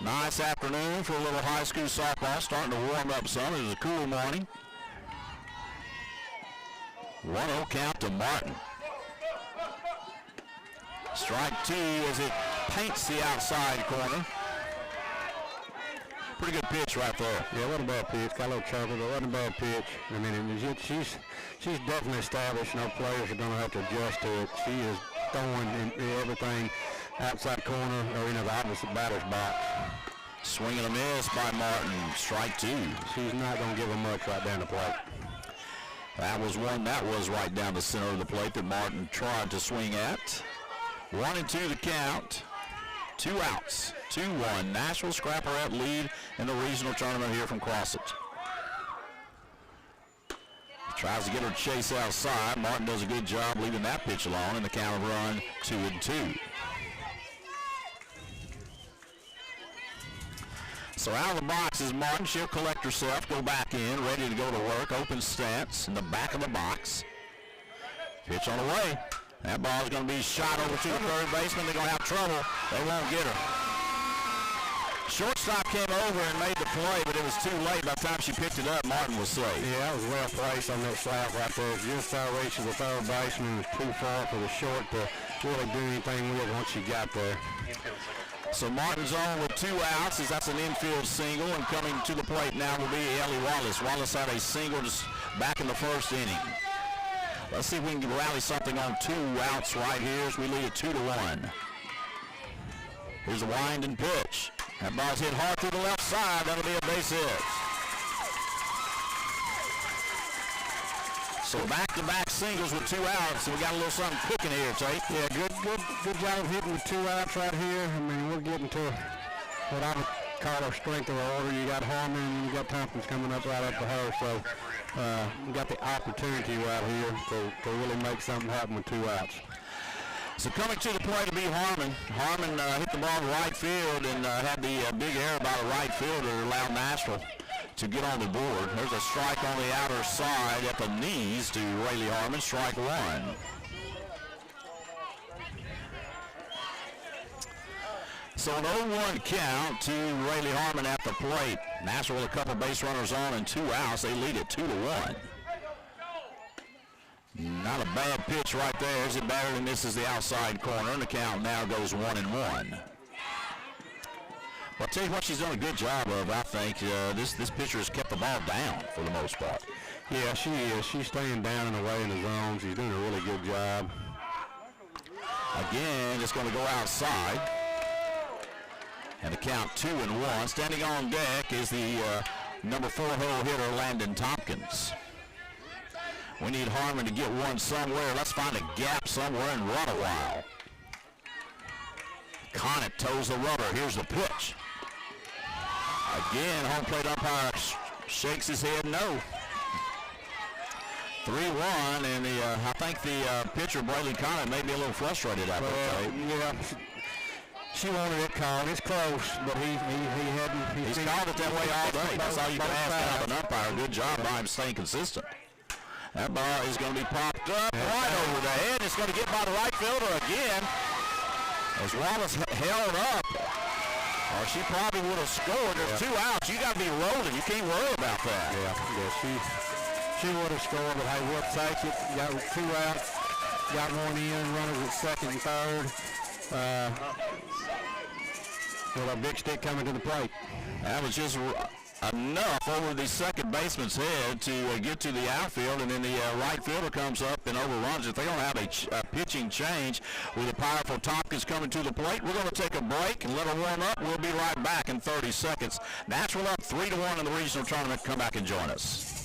Nice afternoon for a little high school softball, starting to warm up some. It was a cool morning. 1-0 count to Martin. Strike 2 as it paints the outside corner. Pretty good pitch right there. Yeah, wasn't a bad pitch. Got a little trouble, but wasn't a bad pitch. I mean, she's definitely established. No players are going to have to adjust to it. She is throwing everything outside corner or in the opposite batter's box. Swing and a miss by Martin. Strike 2. She's not going to give her much right down the plate. That was one that was right down the center of the plate that Martin tried to swing at. 1-2 the count. 2 outs. 2-1. Nashville Scrapper Red lead in the regional tournament here from Crossett. Tries to get her to chase outside. Martin does a good job leaving that pitch alone, and the count run 2-2. So out of the box is Martin. She'll collect herself, go back in, ready to go to work. Open stance in the back of the box. Pitch on the way. That ball is going to be shot over to the third baseman. They're going to have trouble. They won't get her. Shortstop came over and made the play, but it was too late. By the time she picked it up, Martin was safe. Yeah, that was well placed on that slap right there. Just out of reach of the third baseman. It was too far for the short to really do anything with it once she got there. So Martin's on with 2 outs as that's an infield single, and coming to the plate now will be Ellie Wallace. Wallace had a single just back in the first inning. Let's see if we can rally something on 2 outs right here as we lead it 2-1. Here's a wind and pitch. That ball's hit hard through the left side. That'll be a base hit. So back-to-back singles with 2 outs, and we got a little something cooking here, Tate. Yeah, good job of hitting with 2 outs right here. I mean, we're getting to what I would call our strength of our order. You got Harmon and you got Tompkins coming up right after her, so we got the opportunity right here to really make something happen with 2 outs. So coming to the plate to be Harmon. Harmon hit the ball to right field and had the big error by the right fielder that allowed Nashville to get on the board. There's a strike on the outer side at the knees to Rayleigh Harmon, strike 1. So an 0-1 count to Rayleigh Harmon at the plate. Nashville with a couple base runners on and 2 outs. They lead it 2-1. Not a bad pitch right there as it barely misses the outside corner, and the count now goes 1-1. Well, I'll tell you what she's done a good job of, I think. This pitcher has kept the ball down for the most part. Yeah, she is. She's staying down and away in the zone. She's doing a really good job. Again, it's going to go outside. And the count 2-1. Standing on deck is the number 4-hole hitter, Landon Tompkins. We need Harmon to get one somewhere. Let's find a gap somewhere and run a while. Conant toes the rubber. Here's the pitch. Again, home plate umpire shakes his head no. 3-1, and I think the pitcher, Braylon Conant, may be a little frustrated out there. Yeah, she wanted it called. It's close, but he hadn't. He's called it that way all day. That's all you can ask out of an umpire. Good job by him staying consistent. That ball is going to be popped up right over the head. It's going to get by the right fielder again. As Wallace held up, or she probably would have scored. There's 2 outs. You got to be rolling. You can't worry about that. Yeah, she would have scored, but hey, we'll take it. Got 2 outs. Got 1 in. Runners at second and third. With a big stick coming to the plate. That was just enough over the second baseman's head to get to the outfield, and then the right fielder comes up and overruns it. They don't have a pitching change with a powerful Tompkins coming to the plate. We're going to take a break and let her warm up. We'll be right back in 30 seconds. Nashville up 3-1 in the regional tournament. Come back and join us.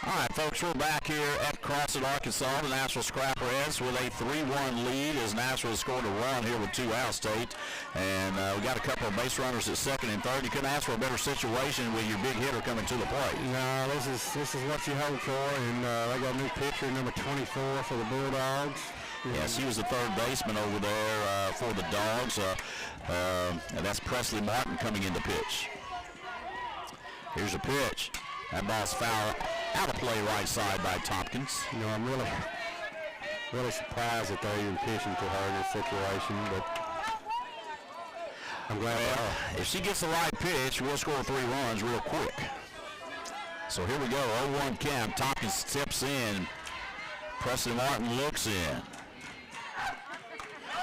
All right, folks, we're back here at Crossett, Arkansas. The Nashville Scrapper Reds with a 3-1 lead as Nashville scored a run here with 2 outs, Tate. And we got a couple of base runners at second and third. You couldn't ask for a better situation with your big hitter coming to the plate. No, this is what you hope for, and they got a new pitcher, number 24 for the Bulldogs. Yes, he was the third baseman over there for the Dogs. And that's Presley Martin coming in to pitch. Here's a pitch. That ball's foul out of play right side by Tompkins. You know, I'm really surprised that they're even pitching to her in this situation, but I'm glad they are. If she gets the right pitch, we'll score 3 runs real quick. So here we go, 0-1 count. Tompkins steps in. Presley Martin looks in.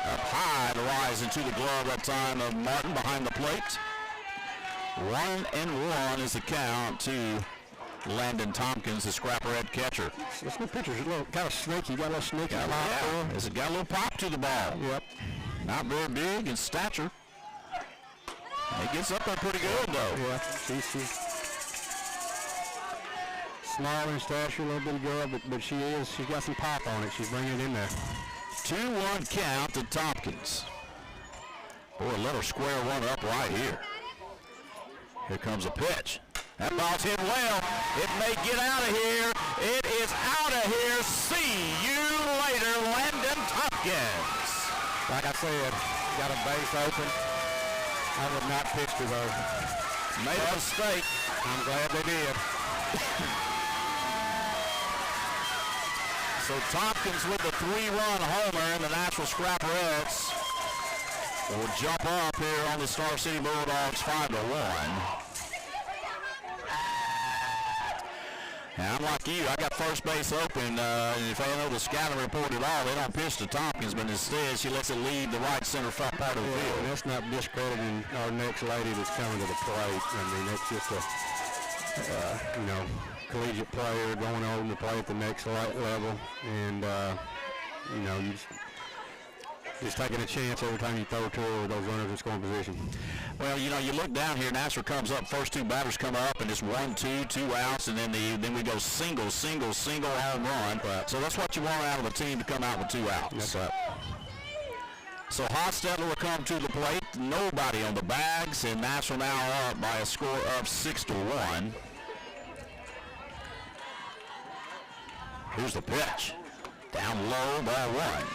Up high to rise into the glove that time of Martin behind the plate. 1-1 is the count to Landon Tompkins, the Scrapper Red catcher. This new pitcher's a little kind of sneaky. Got a little sneaky pop. Has it got a little pop to the ball? Yep. Not very big in stature. He gets up there pretty good, though. Yeah, she's small in stature, a little bit of girl, but she's got some pop on it. She's bringing it in there. 2-1 count to Tompkins. Boy, let her square one up right here. Here comes a pitch. That ball's hit well. It may get out of here. It is out of here. See you later, Landon Tompkins. Like I said, got a base open. I would not pitch to her. Made a mistake. I'm glad they did. So Tompkins with the 3-run homer, and the Nashville Scrapperettes will jump up here on the Star City Bulldogs 5-1. Now, I'm like you. I got first base open, and if I know the scouting report at all, they don't pitch to Tompkins, but instead she lets it leave the right center part of the field. And that's not discrediting our next lady that's coming to the plate. I mean, that's just a, collegiate player going on to play at the next level, and, you just taking a chance every time you throw to her with those runners in scoring position. Well, you look down here, Nashville comes up, first two batters come up, and it's 1-2, 2 outs, and then we go single home run. Right. So that's what you want out of a team to come out with 2 outs. That's right. So Hostetler will come to the plate, nobody on the bags, and Nashville now up by a score of 6-1. Here's the pitch. Down low, ball 1.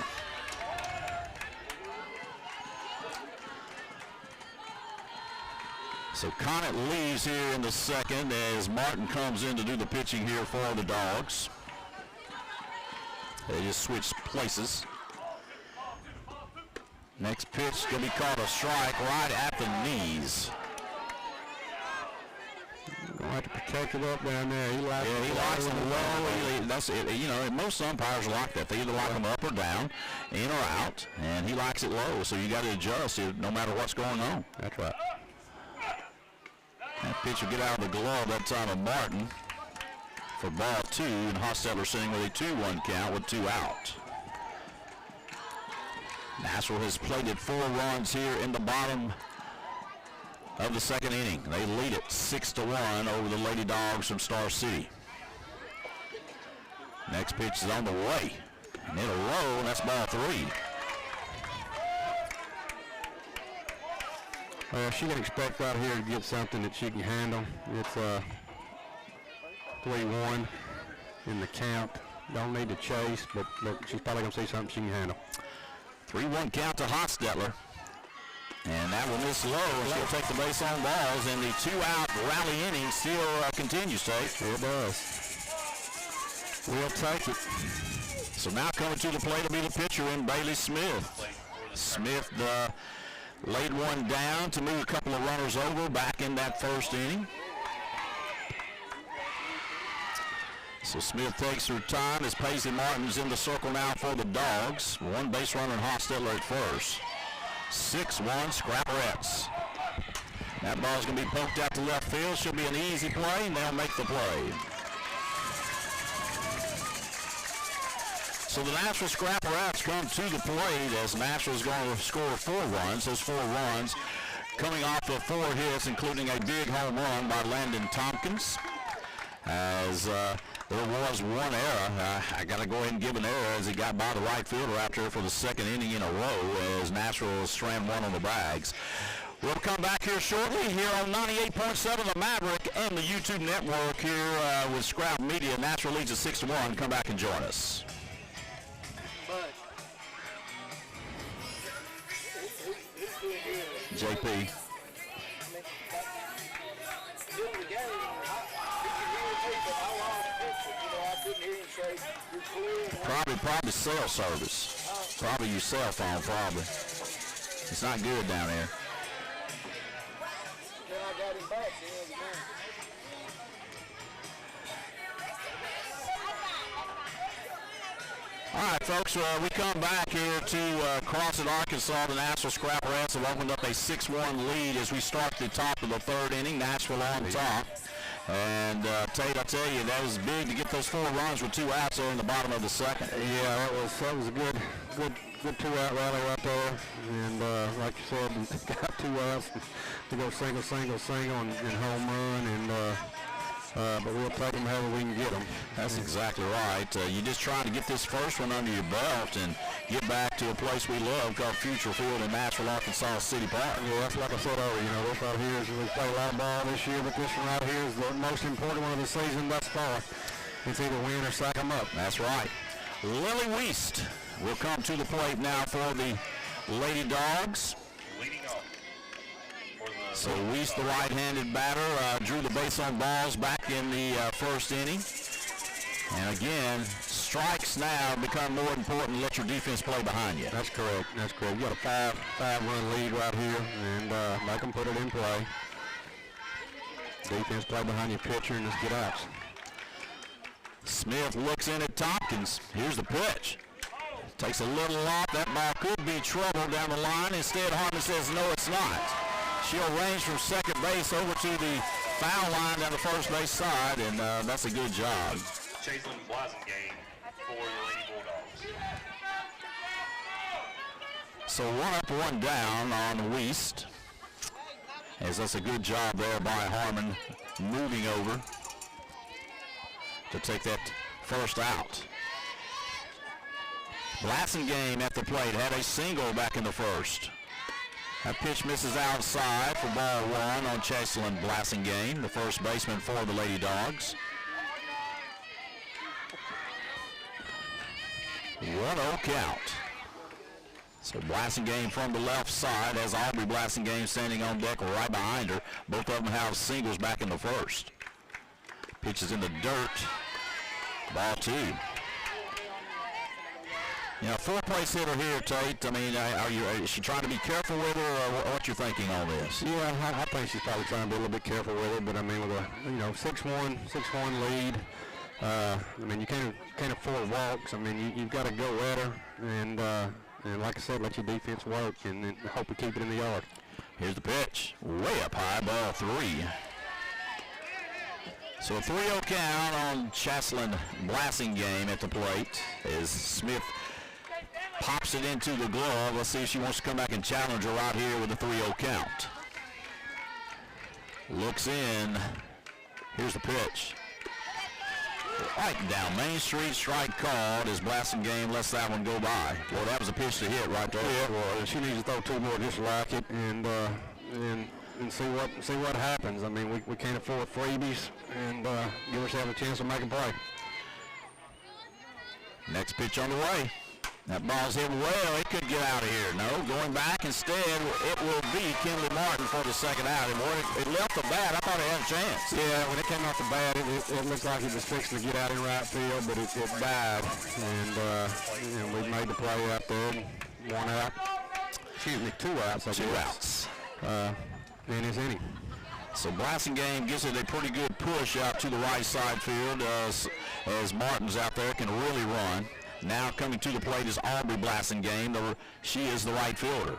So Conant leaves here in the second as Martin comes in to do the pitching here for the Dogs. They just switch places. Next pitch going to be called a strike right at the knees. Going to have to protect it up down there. He likes them low. That's it. Most umpires like that. They either like them up or down, in or out, and he likes it low. So you got to adjust it no matter what's going on. That's right. That pitch will get out of the glove that time of Martin for ball 2, and Hostetler sitting with a 2-1 count with 2 out. Nashville has plated 4 runs here in the bottom of the second inning. They lead it 6-1 over the Lady Dogs from Star City. Next pitch is on the way, and it'll roll, and that's ball 3. Well, she can expect out here to get something that she can handle. It's 3-1 in the count. Don't need to chase, but she's probably going to see something she can handle. 3-1 count to Hostetler. And that will miss low, and she'll take the base on balls, and the 2-out rally inning still continues, Tate. It does. We'll take it. So now coming to the plate will be the pitcher in Bailey Smith. Smith laid one down to move a couple of runners over back in that first inning. So Smith takes her time as Paisley Martin's in the circle now for the Dogs. 1 base runner and Hostetler at first. 6-1 Scrapperettes. That ball's going to be poked out to left field. Should be an easy play, and they'll make the play. So the Nashville Scrapperettes come to the plate as Nashville's going to score 4 runs. Those 4 runs coming off of 4 hits, including a big home run by Landon Tompkins. As there was one error. I got to go ahead and give an error as he got by the right fielder out there for the second inning in a row as Nashville strand one on the bags. We'll come back here shortly here on 98.7 The Maverick and the YouTube network here with Scrap Media. Nashville leads at 6-1. Come back and join us. JP. Probably cell service. Probably your cell phone, probably. It's not good down there. All right, folks, we come back here to Crossett, Arkansas. The Nashville Scrapperettes have opened up a 6-1 lead as we start the top of the third inning. Nashville on top. And Tate, I tell you, that was big to get those 4 runs with 2 outs there in the bottom of the second. Yeah, that was a good good two-out rally right there. And like you said, got 2 outs to go single, and home run. And but we'll take them however we can get them. That's exactly right. You're just trying to get this first one under your belt and get back to a place we love called Future Field in Nashville, Arkansas City Park. Yeah, that's like I said earlier. This right here is we played a lot of ball this year, but this one right here is the most important one of the season thus far. It's either win or sack them up. That's right. Lily Weist will come to the plate now for the Lady Dogs. Leading off. So Weist, the right-handed batter, drew the base on balls back in the first inning. And again, strikes now become more important. Let your defense play behind you. That's correct. You got a five-run lead right here, and make them put it in play. Defense play behind your pitcher and just get outs. Smith looks in at Tompkins. Here's the pitch. Takes a little off. That ball could be trouble down the line. Instead, Hartman says, no, it's not. She'll range from second base over to the foul line down the first base side, and that's a good job. Chaselyn Blasingame for the Lady Bulldogs. So 1 up, 1 down on Weist. As that's a good job there by Harmon moving over to take that first out. Blasingame at the plate had a single back in the first. That pitch misses outside for ball 1 on Chaselyn Blasingame, the first baseman for the Lady Dogs. 1-0 count. So Blasingame from the left side has Aubrey Blasingame standing on deck right behind her. Both of them have singles back in the first. Pitch is in the dirt. Ball 2. You know, 4-place hitter here, Tate. I mean, is she trying to be careful with her, or what you're thinking on this? Yeah, I think she's probably trying to be a little bit careful with it. But I mean, with a 6-1 lead, I mean, you can't afford walks. I mean, you've got to go at her, and like I said, let your defense work, and then hope we keep it in the yard. Here's the pitch, way up high, ball 3. So a 3-0 count on Chaselyn Blasingame at the plate as Smith pops it into the glove. Let's see if she wants to come back and challenge her right here with a 3-0 count. Looks in. Here's the pitch. Right down Main Street, strike called as Blasingame lets that one go by. Well, that was a pitch to hit right there. Yeah, well, she needs to throw 2 more just like it, and see what happens. I mean, we can't afford freebies, and give ourselves a chance to make a play. Next pitch on the way. That ball's hit well. It could get out of here. No, going back instead, it will be Kinley Martin for the second out. And when it left the bat, I thought it had a chance. Yeah, when it came off the bat, it looked like it was fixing to get out in right field, but it died. And we made the play out there. 1 out. Excuse me, 2 outs. 2 outs. In his inning. So Blasingame gives it a pretty good push out to the right side field as Martin's out there can really run. Now coming to the plate is Aubrey Blasingame. She is the right fielder.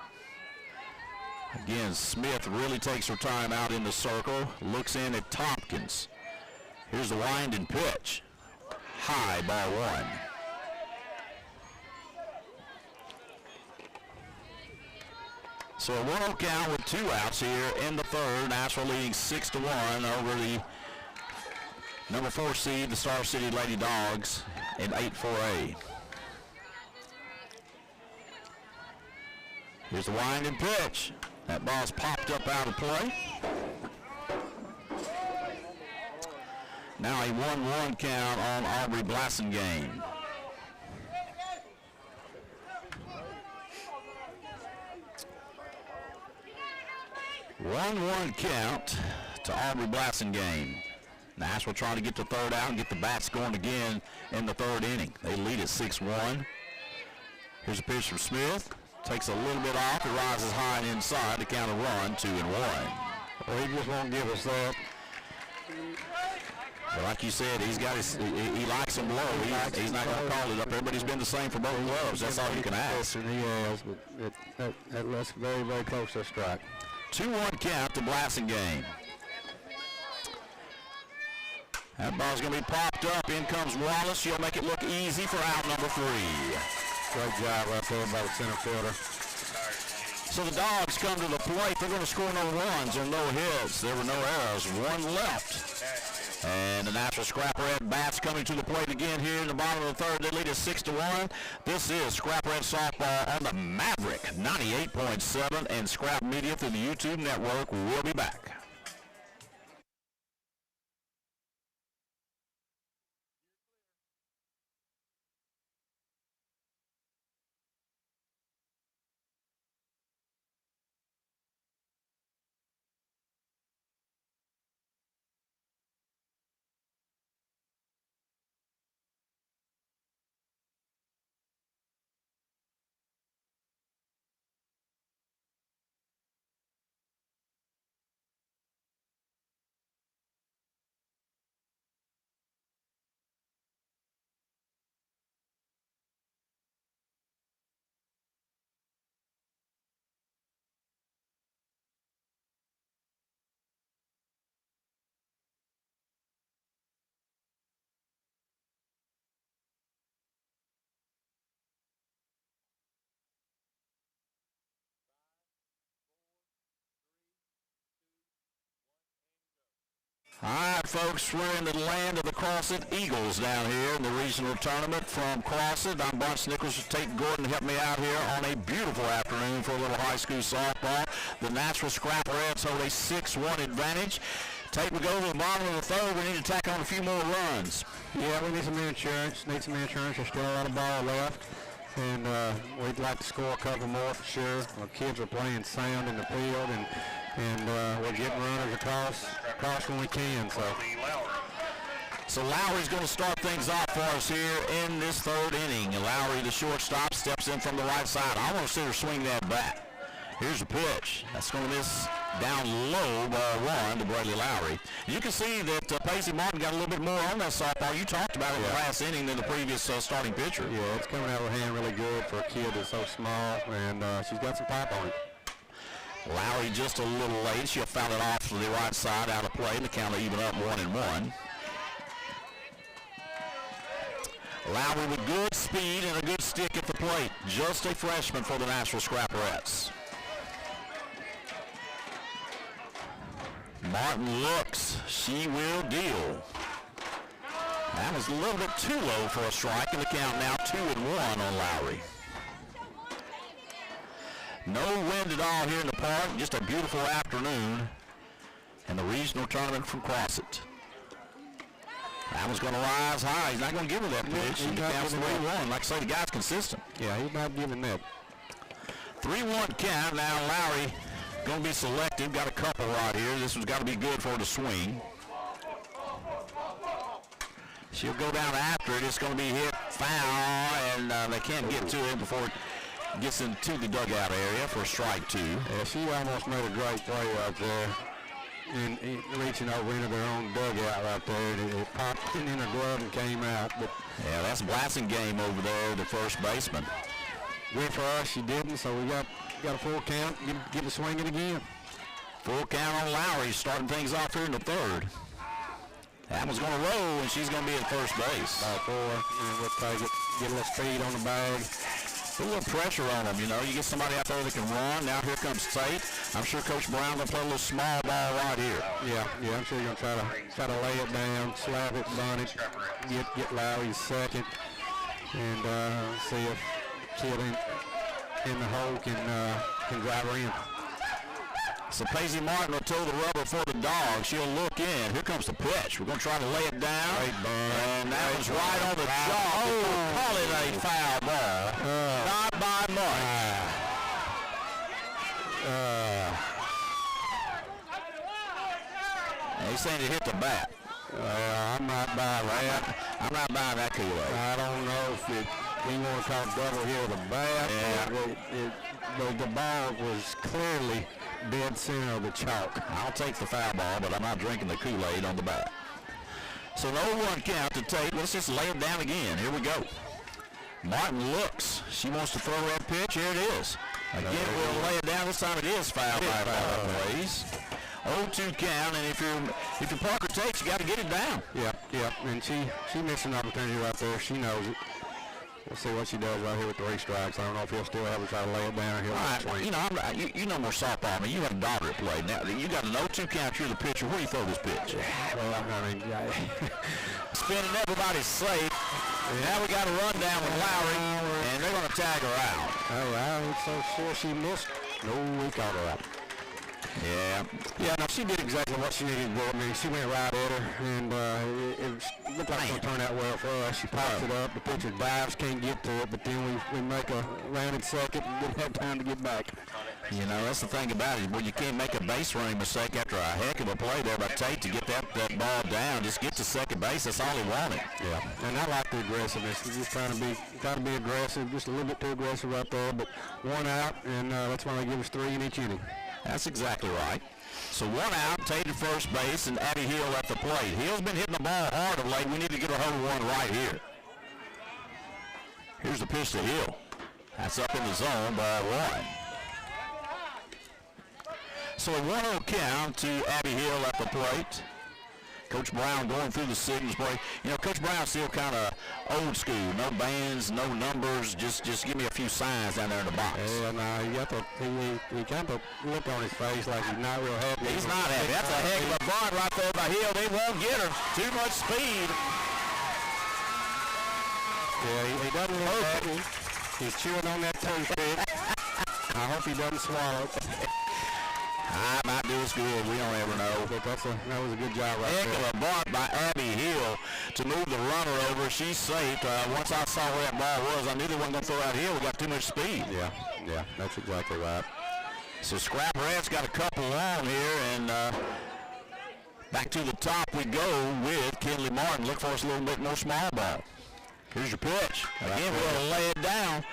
Again, Smith really takes her time out in the circle. Looks in at Tompkins. Here's the winding pitch. High, ball 1. So a 1-0 count with 2 outs here in the third. Nashville leading 6-1 over the number 4 seed, the Star City Lady Dogs, in 8-4A. Here's the winding pitch. That ball's popped up out of play. Now a 1-1 count on Aubrey Blasingame. One count to Aubrey Blasingame. Nashville trying to get the third out and get the bats going again in the third inning. They lead at 6-1. Here's a pitch from Smith. Takes a little bit off. It rises high and inside to count a run, 2-1. Well, he just won't give us that. But like you said, he likes him low. He's not going to call it up there, but he's been the same for both gloves. That's all you can ask. And he has, but that's very, very close to a strike. 2-1 count to Blasingame. That ball's going to be popped up. In comes Wallace. She'll make it look easy for out number 3. Great job right there by the center fielder. So the Dogs come to the plate. They're going to score no runs or no hits. There were no errors. One left. And the Nashville Scrap Red bats coming to the plate again here in the bottom of the third. They lead us 6-1. This is Scrap Red Softball on the Maverick 98.7 and Scrap Media through the YouTube network. We'll be back. All right, folks, we're in the land of the Crossett Eagles down here in the regional tournament from Crossett. I'm Bunch Nichols with Tate Gordon to help me out here on a beautiful afternoon for a little high school softball. The Nashville Scrap Reds hold a 6-1 advantage. Tate, we go to the bottom of the third. We need to tack on a few more runs. Yeah, we need some insurance. There's still a lot of ball left. And we'd like to score a couple more for sure. Our kids are playing sound in the field, and we're getting runners across when we can. So Lowry's going to start things off for us here in this third inning. Lowry, the shortstop, steps in from the right side. I want to see her swing that bat. Here's a pitch. That's going to miss down low, ball one to Bradley Lowry. You can see that Paisley Martin got a little bit more on that softball. You talked about it in the last inning than the previous starting pitcher. Yeah, it's coming out of her hand really good for a kid that's so small, and she's got some pop on it. Lowry just a little late. She'll foul it off to the right side, out of play, and the count will even up 1-1. Lowry with good speed and a good stick at the plate. Just a freshman for the Nashville Scrap Reds. Martin looks. She will deal. That was a little bit too low for a strike, and the count now 2-1 on Lowry. No wind at all here in the park. Just a beautiful afternoon in the regional tournament from Crossett. That one's going to rise high. He's not going to give her that pitch. He counts 3-1. Like I say, the guy's consistent. Yeah, he's not giving that. 3-1 count. Now Lowry going to be selective. Got a couple right here. This one's got to be good for her to swing. She'll go down after it. It's going to be hit foul, and they can't get to it before it gets into the dugout area for strike two. Yeah, she almost made a great play right there. And reaching over into their own dugout right there. It popped in her glove and came out. But yeah, that's Blassingame over there, the first baseman. Good for us, she didn't, so we got a full count. Get to swinging again. Full count on Lowry, starting things off here in the third. That one's going to roll, and she's going to be at first base. By 4, and we'll take it. Get a little speed on the bag. Put a little pressure on them, you know. You get somebody out there that can run. Now here comes Tate. I'm sure Coach Brown will play a little small ball right here. Yeah, I'm sure you're going to try to lay it down, slap it, bunt it, get Lowry second, and see if kid in the hole can drive her in. So Paisley Martin will toe the rubber for the Dogs. She'll look in. Here comes the pitch. We're going to try to lay it down. And that was right on the jaw. Oh, call it a foul ball. Not by much. He's saying it hit the bat. I'm not buying that. I'm not buying that Kool-Aid. I don't know if we want to talk double here with a bat. Yeah. The ball was clearly dead center of the chalk. I'll take the foul ball, but I'm not drinking the Kool-Aid on the bat. So no 1 count to take. Let's just lay it down again. Here we go. Martin looks. She wants to throw that pitch. Here it is. Again, we'll lay it down. This time it is foul by plays. 0-2 count, and if you're Parker Tate, you got to get it down. Yep. And she missed an opportunity right there. She knows it. We'll see what she does right here with 3 strikes. I don't know if he'll still have her try to lay it down or he'll All swing. right, you know, you know more softball. I mean, you have a daughter at play. Now, you got an 0-2 count. You're the pitcher. Where do you throw this pitch? Well, I mean, Spinning, everybody's safe. Now we got a run down with Lowry, and they're going to tag her out. oh, I'm so sure she missed. No, we caught her out. Yeah. No, she did exactly what she needed to do. I mean, she went right at her, and it looked like it's going to turn out well for us. She pops it up. The pitcher dives, can't get to it, but then we make a rounded second and didn't have time to get back. You know, that's the thing about it. Well, you can't make a base running mistake after a heck of a play there by Tate to get that ball down. Just get to second base. That's all he wanted. Yeah, and I like the aggressiveness. He's just trying to be aggressive, just a little bit too aggressive right there. But 1 out, and that's why they give us 3 in each inning. That's exactly right. So 1 out, Tate at first base, and Abby Hill at the plate. Hill's been hitting the ball hard of late. We need to get a hold of one right here. Here's the pitch to Hill. That's up in the zone by 1. So a 1-0 count to Abby Hill at the plate. Coach Brown going through the signals play. You know, Coach Brown's still kind of old school. No bands, no numbers. Just give me a few signs down there in the box. Yeah, no, he kind of look on his face like he's not real happy. He's not happy. That's a heck of a bunt right there by Hill. They won't get her. Too much speed. Yeah, he doesn't look happy. He's chewing on that toothpick. I hope he doesn't swallow. I might do us good. We don't ever know. But that was a good job right Heck there. of a bunt by Abby Hill to move the runner over. She's safe. Once I saw where that ball was, I knew they weren't going to throw out Hill. We got too much speed. Yeah, that's exactly right. So Scrap Rat's got a couple on here, and back to the top we go with Kinley Martin. Look for us a little bit more small ball. Here's your pitch. Again, we're going to lay it down.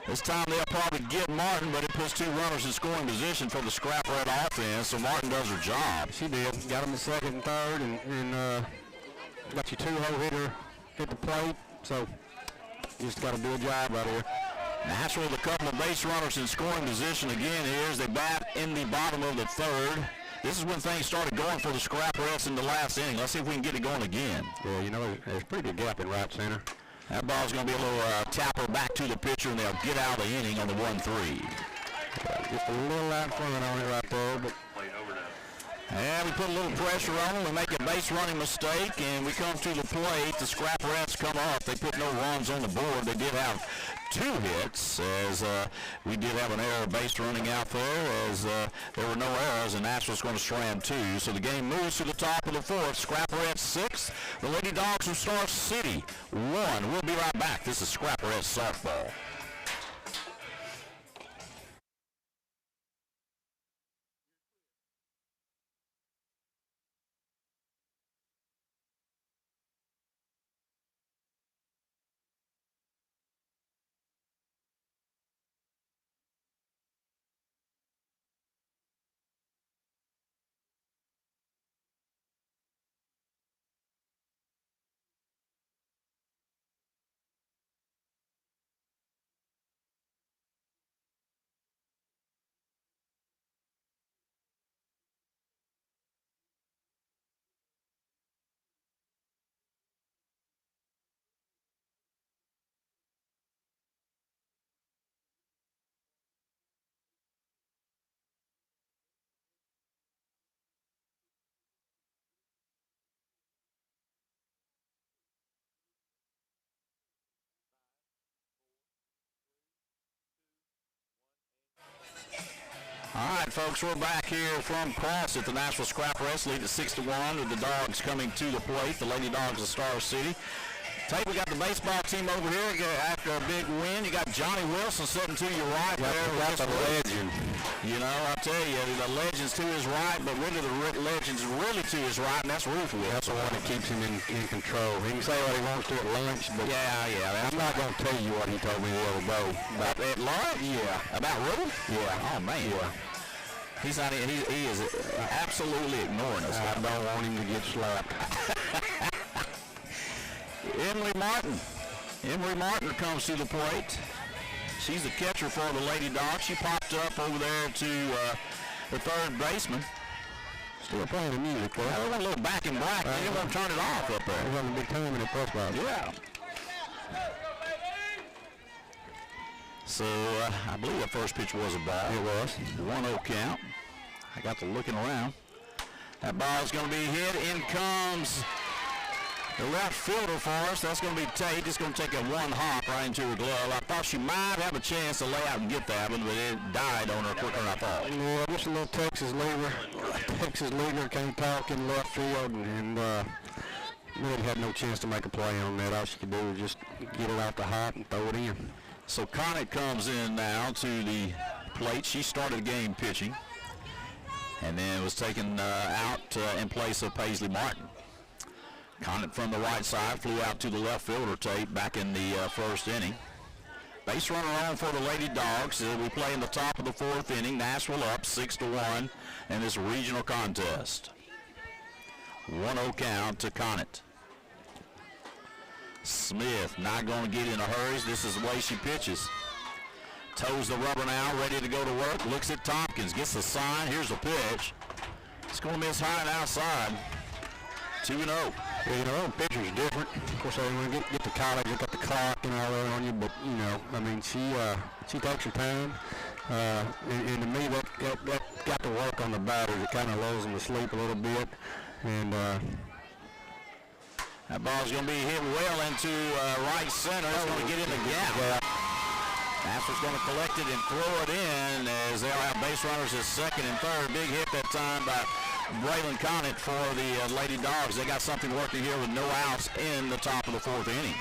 This time they'll probably get Martin, but it puts 2 runners in scoring position for the Scrap Rat offense, so Martin does her job. She did. Got him the second and third, and got your 2-hole hitter hit the plate, so you just got to do a job right here. Nashville with a couple of base runners in scoring position again here as they bat in the bottom of the 3rd. This is when things started going for the Scrap Rats in the last inning. Let's see if we can get it going again. Yeah, you know, there's a pretty good gap in right center. That ball's going to be a little tapper back to the pitcher, and they'll get out of the inning on the 1-3. Just a little out in front on it right there, but and we put a little pressure on them. We make a base running mistake, and we come to the plate. The Scrap Rats come off. They put no runs on the board. They did have 2 hits, as we did have an error base running out there, as there were no errors, and Nashville's going to strand 2. So the game moves to the top of the 4th. Scrap Rats 6, the Lady Dogs from Star City 1. We'll be right back. This is Scrap Rats softball. All right, folks, we're back here from Cross at the Nashville Scrap Rats, lead at 6-1 with the Dogs coming to the plate. The Lady Dogs of Star City. Tate, we got the baseball team over here after a big win. You got Johnny Wilson sitting to your right there. That's a legend. You know, I tell you, the legend's to his right, but really the legend's really to his right, and that's Ruth Wilson. That's the one that keeps him in control. He can say what he wants to at lunch, but yeah. I'm not going to tell you what he told me the other day. About at lunch? Yeah. About Ruth? Yeah. Oh, man. Yeah. He's not. He is absolutely ignoring us. I don't want him to get slapped. Emily Martin comes to the plate. She's the catcher for the Lady Dogs. She popped up over there to the 3rd baseman. Still playing the music, though. We're going a little back and black. They didn't want to turn it off up there. They're having a big time in the press box. Yeah. So I believe the first pitch was a ball. It was. 1-0 count. I got to looking around. That ball's going to be hit. In comes the left fielder for us. That's going to be Tate. It's going to take a one hop right into her glove. I thought she might have a chance to lay out and get that one, but it died on her quicker than I thought. Yeah, just a little Texas leader came talking left field and really had no chance to make a play on that. All she could do was just get it out the hop and throw it in. So Conant comes in now to the plate. She started the game pitching and then was taken out in place of Paisley Martin. Conant from the right side flew out to the left fielder, Tate, back in the first inning. Base runner on for the Lady Dogs. We play in the top of the fourth inning. Nashville up 6-1 in this regional contest. 1-0 count to Conant. Smith not going to get in a hurry. This is the way she pitches. Toes the rubber now, ready to go to work. Looks at Tompkins, gets the sign. Here's the pitch. It's going to miss high and outside. 2-0. Yeah, you know, pitcher's different. Of course, when you get to college, you got the clock and all that on you, but, you know, I mean, she takes her time. And to me, that got to work on the batters. It kind of lulls them to sleep a little bit. And that ball's going to be hit well into right center. It's going to get in the gap. yeah, Masters going to collect it and throw it in as they'll have base runners at second and third. Big hit that time by Braylon Conant for the Lady Dogs. They got something working here with no outs in the top of the fourth inning.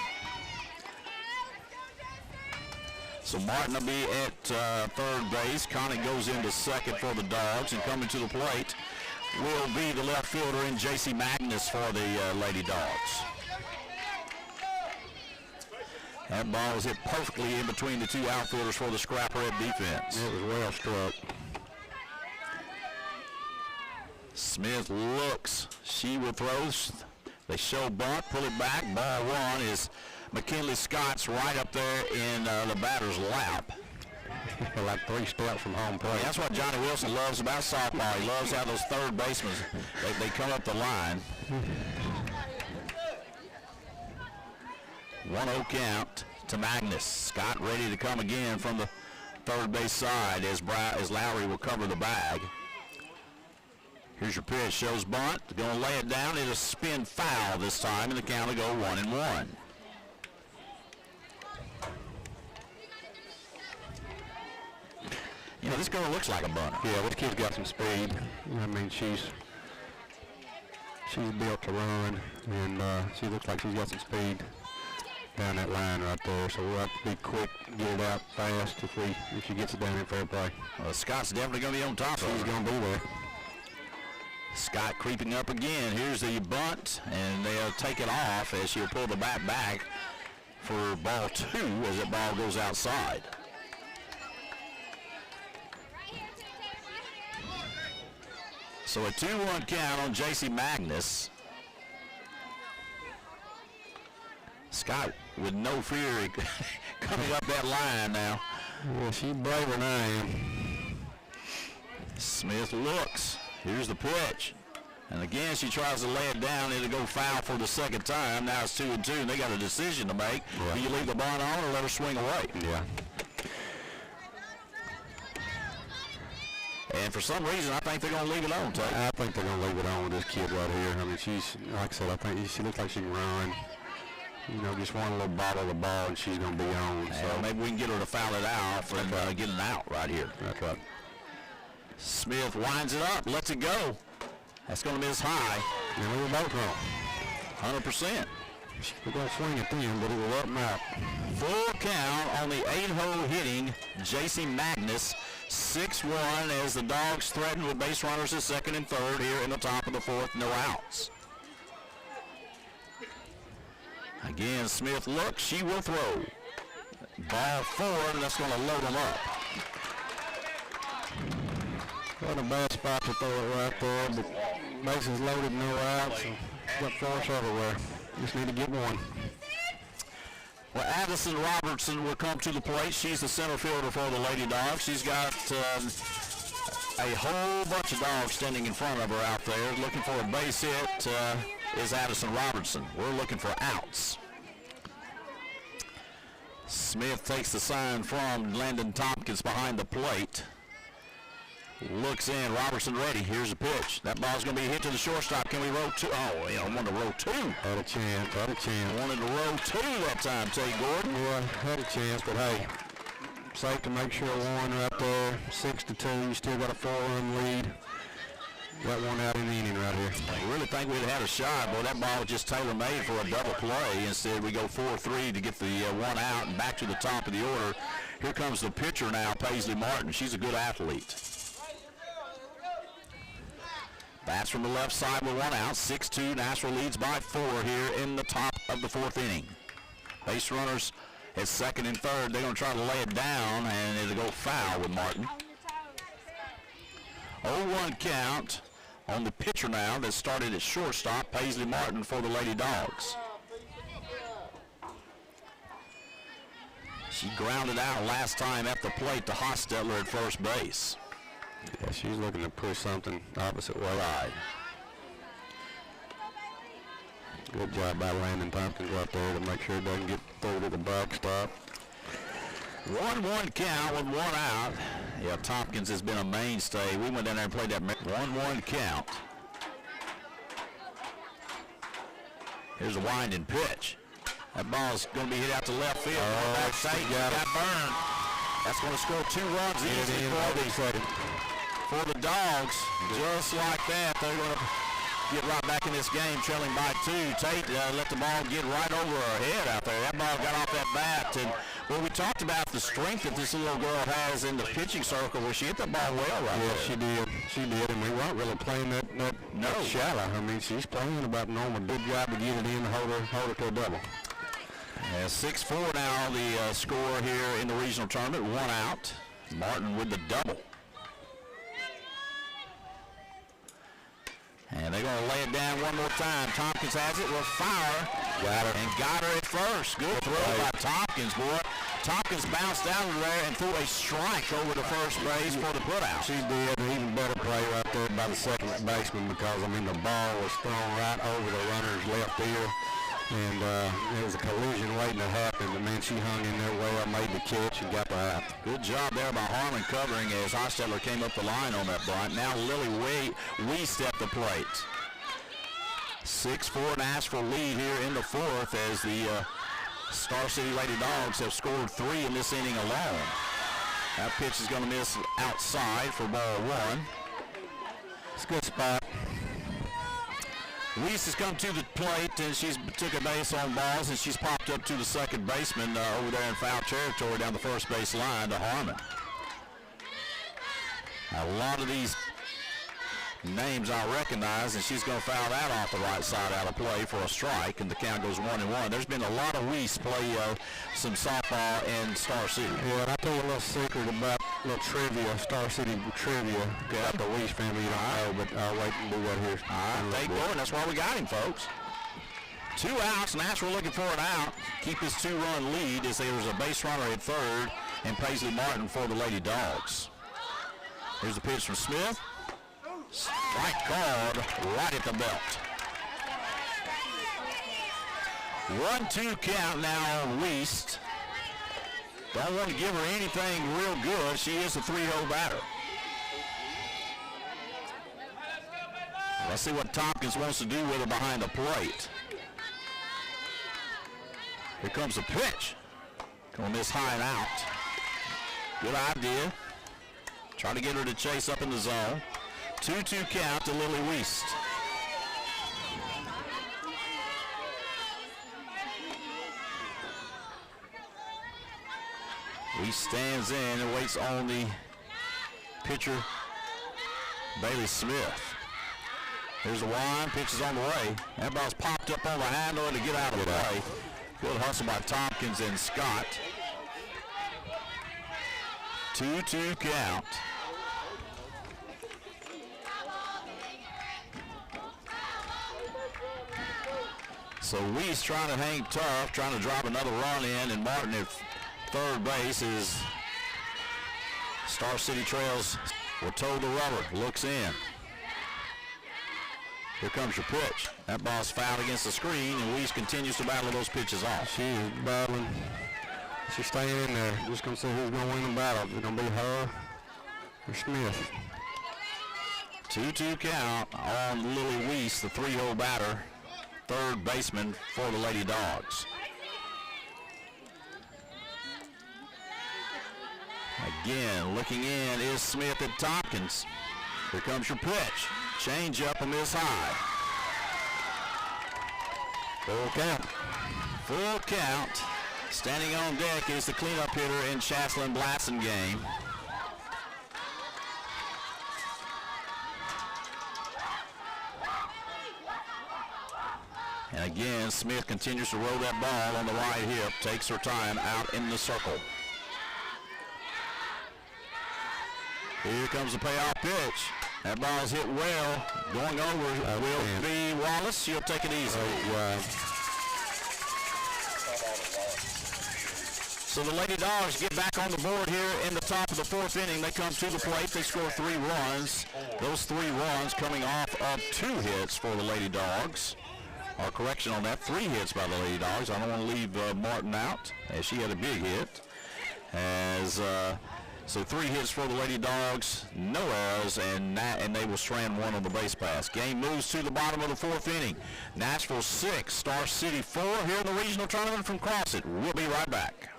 So Martin will be at third base. Conant goes into second for the Dogs, and coming to the plate will be the left fielder in J.C. Magnus for the Lady Dogs. That ball was hit perfectly in between the two outfielders for the Scrap Red defense. it was well struck. Smith looks. She will throw. They show bunt, pull it back. Ball one is McKinley Scott's right up there in the batter's lap. Like 3 steps from home plate. Yeah, that's what Johnny Wilson loves about softball. He loves how those third basemen, they come up the line. 1-0 count to Magnus. Scott ready to come again from the third base side as Lowry will cover the bag. Here's your pitch. Shows bunt. Going to lay it down. It'll spin foul this time, and the count will go 1-1. You know, this girl looks like a bunter. Yeah, this kid's got some speed. I mean, she's built to run, and she looks like she's got some speed down that line right there. So we'll have to be quick, get it out fast if she gets it down in fair play. Well, Scott's definitely going to be on top of her. She's going to be there. Scott creeping up again. Here's the bunt, and they'll take it off as she'll pull the bat back for ball 2 as that ball goes outside. So a 2-1 count on J.C. Magnus. Scott with no fear coming up that line now. Yeah, she's braver than I am. Smith looks. Here's the pitch. And again, she tries to lay it down. It'll go foul for the second time. Now it's 2-2, and they got a decision to make. Yeah. Do you leave the bunt on or let her swing away? Yeah. And for some reason, I think they're going to leave it on, Tate. I think they're going to leave it on with this kid right here. I mean, she's, like I said, I think she looks like she can run. You know, just one little bottle of the ball, and she's going to be on. So So maybe we can get her to foul it out and get an out right here. that's right. Smith winds it up, lets it go. That's going to miss high, And we were both wrong. 100%. We're going to swing it then, but it will up and out. Full count on the 8-hole hitting J.C. Magnus. 6-1 as the Dogs threaten with base runners at second and third here in the top of the fourth, no outs. Again, Smith looks, she will throw. Ball forward, and that's going to load them up. What a bad spot to throw it right there, but bases loaded, no outs, and got force everywhere. Just need to get one. Well, Addison Robertson will come to the plate. She's the center fielder for the Lady Dogs. She's got a whole bunch of dogs standing in front of her out there. Looking for a base hit is Addison Robertson. We're looking for outs. Smith takes the sign from Landon Tompkins behind the plate. Looks in. Robertson ready. Here's the pitch. That ball's going to be hit to the shortstop. Can we roll two? Oh, yeah, I wanted to roll two. Had a chance. Had a chance. Wanted to roll two that time, Tate Gordon. Yeah, had a chance, but hey, safe to make sure one right there. 6-2. You still got a 4-run lead. Got one out in the inning right here. I really think we'd had a shot. Boy, that ball was just tailor-made for a double play. Instead, we go 4-3 to get the one out and back to the top of the order. Here comes the pitcher now, Paisley Martin. She's a good athlete. Bats from the left side with one out. 6-2. Nashville leads by 4 here in the top of the 4th inning. Base runners at second and third. They're going to try to lay it down, and it'll go foul with Martin. 0-1 count on the pitcher now that started at shortstop, Paisley Martin for the Lady Dogs. She grounded out last time at the plate to Hostetler at first base. Yeah, she's looking to push something opposite way. Right. Good job by Landon Tompkins right there to make sure it doesn't get through to the backstop. 1-1 count with one out. Yeah, Tompkins has been a mainstay. We went down there and played that 1-1 count. Here's a winding pitch. That ball's going to be hit out to left field. Back Tate got burned. That's going to score 2 runs easy for the Dogs. Just like that, they're going to get right back in this game, trailing by 2. Tate let the ball get right over her head out there. That ball got off that bat. And well, we talked about the strength that this little girl has in the pitching circle. Well, she hit the ball well right there. She did. She did. And we weren't really playing that shallow. I mean, she's playing about normal. Good job to get it in, hold her to a double. 6-4 now the score here in the regional tournament. 1 out. Martin with the double. And they're going to lay it down one more time. Tompkins has it with fire. Got her. And got her at first. Good throw by Tompkins, boy. Tompkins bounced down there and threw a strike over to first base for the putout. She did an even better play right there by the second baseman because, I mean, the ball was thrown right over the runner's left ear. And there was a collision waiting to happen, and then she hung in there well, made the catch, and got the out. Good job there by Harmon covering as Hostetler came up the line on that bunt. Now Lily Weist at the plate. 6-4 Nashville lead here in the 4th as the Star City Lady Dogs have scored 3 in this inning alone. That pitch is going to miss outside for ball 1. It's a good spot. Weist has come to the plate, and she's took a base on balls, and she's popped up to the second baseman over there in foul territory down the first base line to Harmon. A lot of these names I recognize, and she's going to foul that off the right side out of play for a strike, and the count goes 1-1. There's been a lot of Weist play some softball in Star City. Yeah, and I'll tell you a little secret about a little trivia, Star City trivia about the Weist family. You don't know, but I'll wait and do that here. All right, Tate Gordon, that's why we got him, folks. 2 outs. Nashville looking for an out. Keep his 2-run lead as there's a base runner at third, and Paisley Martin for the Lady Dogs. Here's the pitch from Smith. Strike called right at the belt. 1-2 count now on Weist. Don't want to give her anything real good. She is a 3-hole batter. Let's see what Tompkins wants to do with her behind the plate. Here comes the pitch. Going to miss high and out. Good idea. Try to get her to chase up in the zone. 2-2 count to Lily Weist. Weist stands in and waits on the pitcher, Bailey Smith. Here's the wind, pitch is on the way. That ball's popped up on the handle to get out of play. Good hustle by Tompkins and Scott. 2-2 count. So Weist trying to hang tough, trying to drop another run in, and Martin at third base is Star City Trails will toe the rubber, looks in. Here comes your pitch. That ball's fouled against the screen, and Weist continues to battle those pitches off. She is battling. She's staying in there. Just going to see who's going to win the battle. Is it going to be her or Smith? 2-2 count on Lily Weiss, the 3-hole batter, third baseman for the Lady Dogs. Again, looking in is Smith at Tompkins. Here comes your pitch. Change up and miss high. Full count. Full count. Standing on deck is the cleanup hitter in Chaslyn Blassingame. And again, Smith continues to roll that ball on the right hip, takes her time out in the circle. Here comes the payoff pitch. That ball's hit well. Going over will be Wallace. She'll take it easy. So the Lady Dogs get back on the board here in the top of the fourth inning. They come to the plate. They score 3 runs. Those 3 runs coming off of 2 hits for the Lady Dogs. Or correction on that, 3 hits by the Lady Dogs. I don't want to leave Martin out, as she had a big hit. So 3 hits for the Lady Dogs, no errors, and they will strand 1 on the base pass. Game moves to the bottom of the 4th inning. Nashville 6, Star City 4 here in the regional tournament from Crossett. We'll be right back.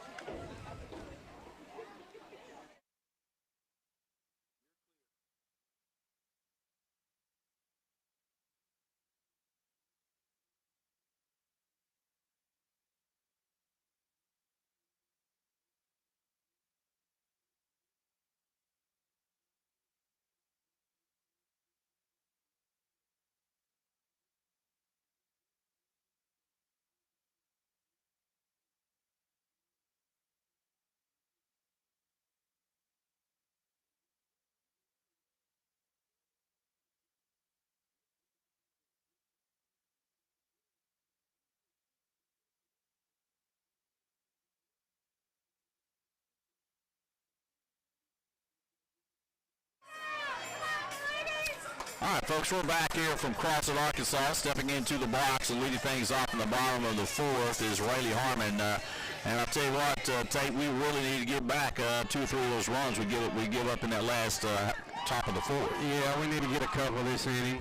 All right, folks, we're back here from Crossett, Arkansas. Stepping into the box and leading things off in the bottom of the 4th is Rayleigh Harmon. And I'll tell you what, Tate, we really need to get back 2 or 3 of those runs we give up in that last top of the 4th. Yeah, we need to get a couple this inning.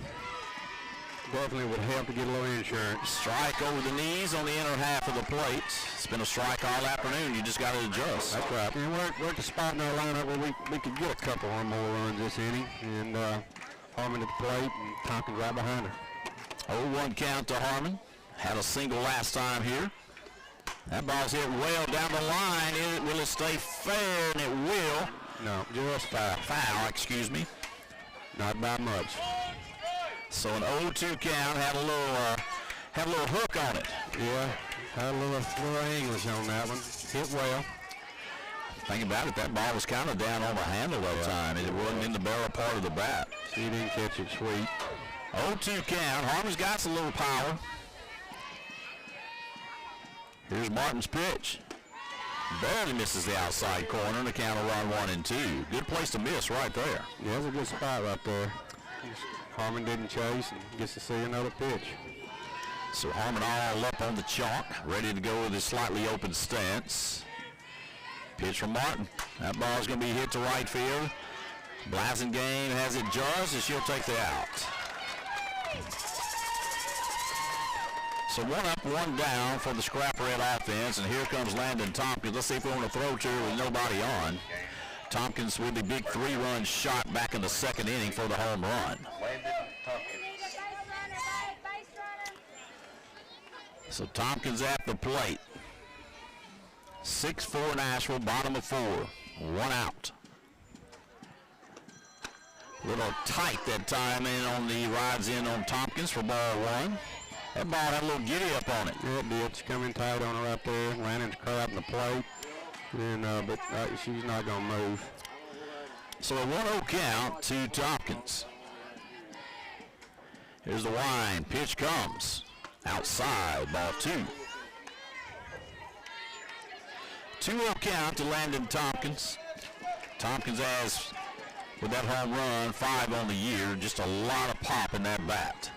Definitely would help to get a little insurance. Strike over the knees on the inner half of the plate. It's been a strike all afternoon. You just got to adjust. That's right. And we're at the spot in our lineup where we could get a couple or more runs this inning. And Harmon at the plate and Tompkins right behind her. 0-1 count to Harmon. Had a single last time here. That ball's hit well down the line. Will it stay fair? And it will. No, just foul. Foul, excuse me. Not by much. So an 0-2 count, had a little hook on it. Yeah, had a little English on that one. Hit well. Think about it, that ball was kind of down on the handle that time. It wasn't in the barrel part of the bat. She didn't catch it sweet. 0-2 count. Harmon's got some little power. Here's Martin's pitch. Barely misses the outside corner, and the count will run 1-2. Good place to miss right there. Yeah, that's a good spot right there. Harmon didn't chase and gets to see another pitch. So Harmon all up on the chalk, ready to go with his slightly open stance. Pitch from Martin. That ball's going to be hit to right field. Blassingame has it judged, and she'll take the out. So 1 up, 1 down for the Scrap Red offense, and here comes Landon Tompkins. Let's see if we want to throw to her with nobody on. Tompkins with the big 3-run shot back in the 2nd inning for the home run. So Tompkins at the plate. 6-4 Nashville, bottom of 4. 1 out. A little tight that time in on the rides in on Tompkins for ball 1. That ball had a little giddy up on it. Yeah, it did. It's coming tight on her right there. Landon's caught in the plate. And, but she's not going to move. So a 1-0 count to Tompkins. Here's the wind. Pitch comes. Outside, ball 2. 2-0 count to Landon Tompkins. Tompkins has, with that home run, 5 on the year. Just a lot of pop in that bat.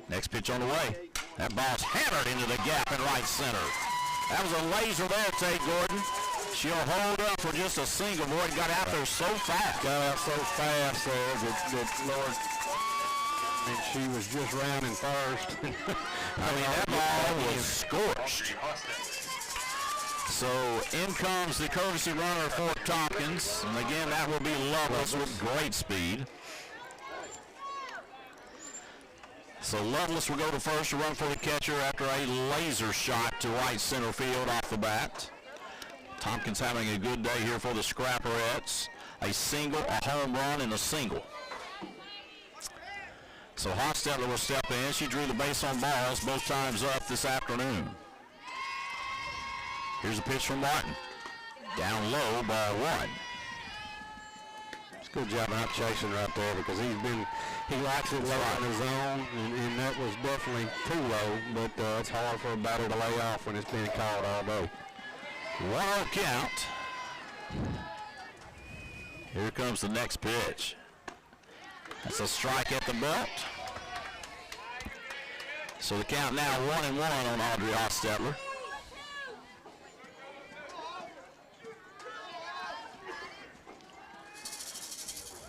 Next pitch on the way. That ball's hammered into the gap in right center. That was a laser there, Tate Gordon. She'll hold up for just a single. Boy, it got out there so fast. Got out so fast there that Lord, I mean, she was just rounding first. I mean, that ball was scorched. So in comes the courtesy runner for Tompkins. And again, that will be Lovelace with great speed. So Lovelace will go to first to run for the catcher after a laser shot to right center field off the bat. Tompkins having a good day here for the Scrapperettes. A single, a home run, and a single. So Hostetler will step in. She drew the base on balls both times up this afternoon. Here's a pitch from Martin. Down low, ball one. It's a good job not chasing right there because he likes it low in the zone, and that was definitely too low, but it's hard for a batter to lay off when it's being called all day. 1-0 count. Here comes the next pitch. That's a strike at the belt. So the count now 1-1 on Audrey Hostetler.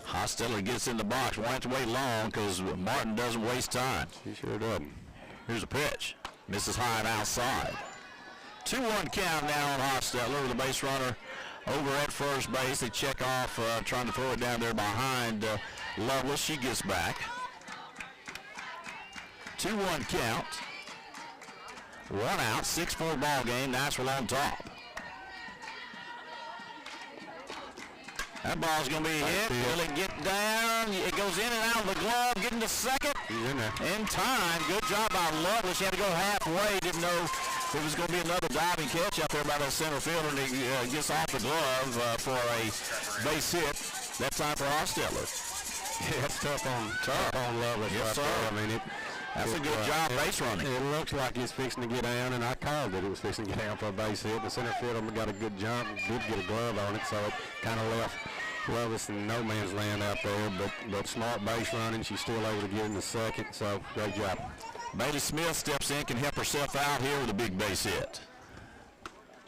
Hostetler gets in the box. Won't have to wait long because Martin doesn't waste time. He sure doesn't. Here's a pitch. Misses high and outside. 2-1 count now on Hostetler with the base runner over at first base. They check off trying to throw it down there behind Lovelace. She gets back. 2-1 count. 1 out, 6-4 ball game. Nashville on top. That ball's going to be hit. Will it get down? It goes in and out of the glove. Getting to second. He's in there. In time. Good job by Lovelace. She had to go halfway. Didn't know if it was going to be another diving catch out there by the center fielder. And he gets off the glove for a base hit. That time for Hostetler. Yeah, it's tough on Lovelace. Yes, right sir. there. I mean, That's a good job base running. It looks like he's fixing to get down, and I called that it was fixing to get down for a base hit. The center fielder got a good jump, did get a glove on it, so it kind of left Lovelace in no man's land out there, but smart base running. She's still able to get in the second, so great job. Bailey Smith steps in, can help herself out here with a big base hit.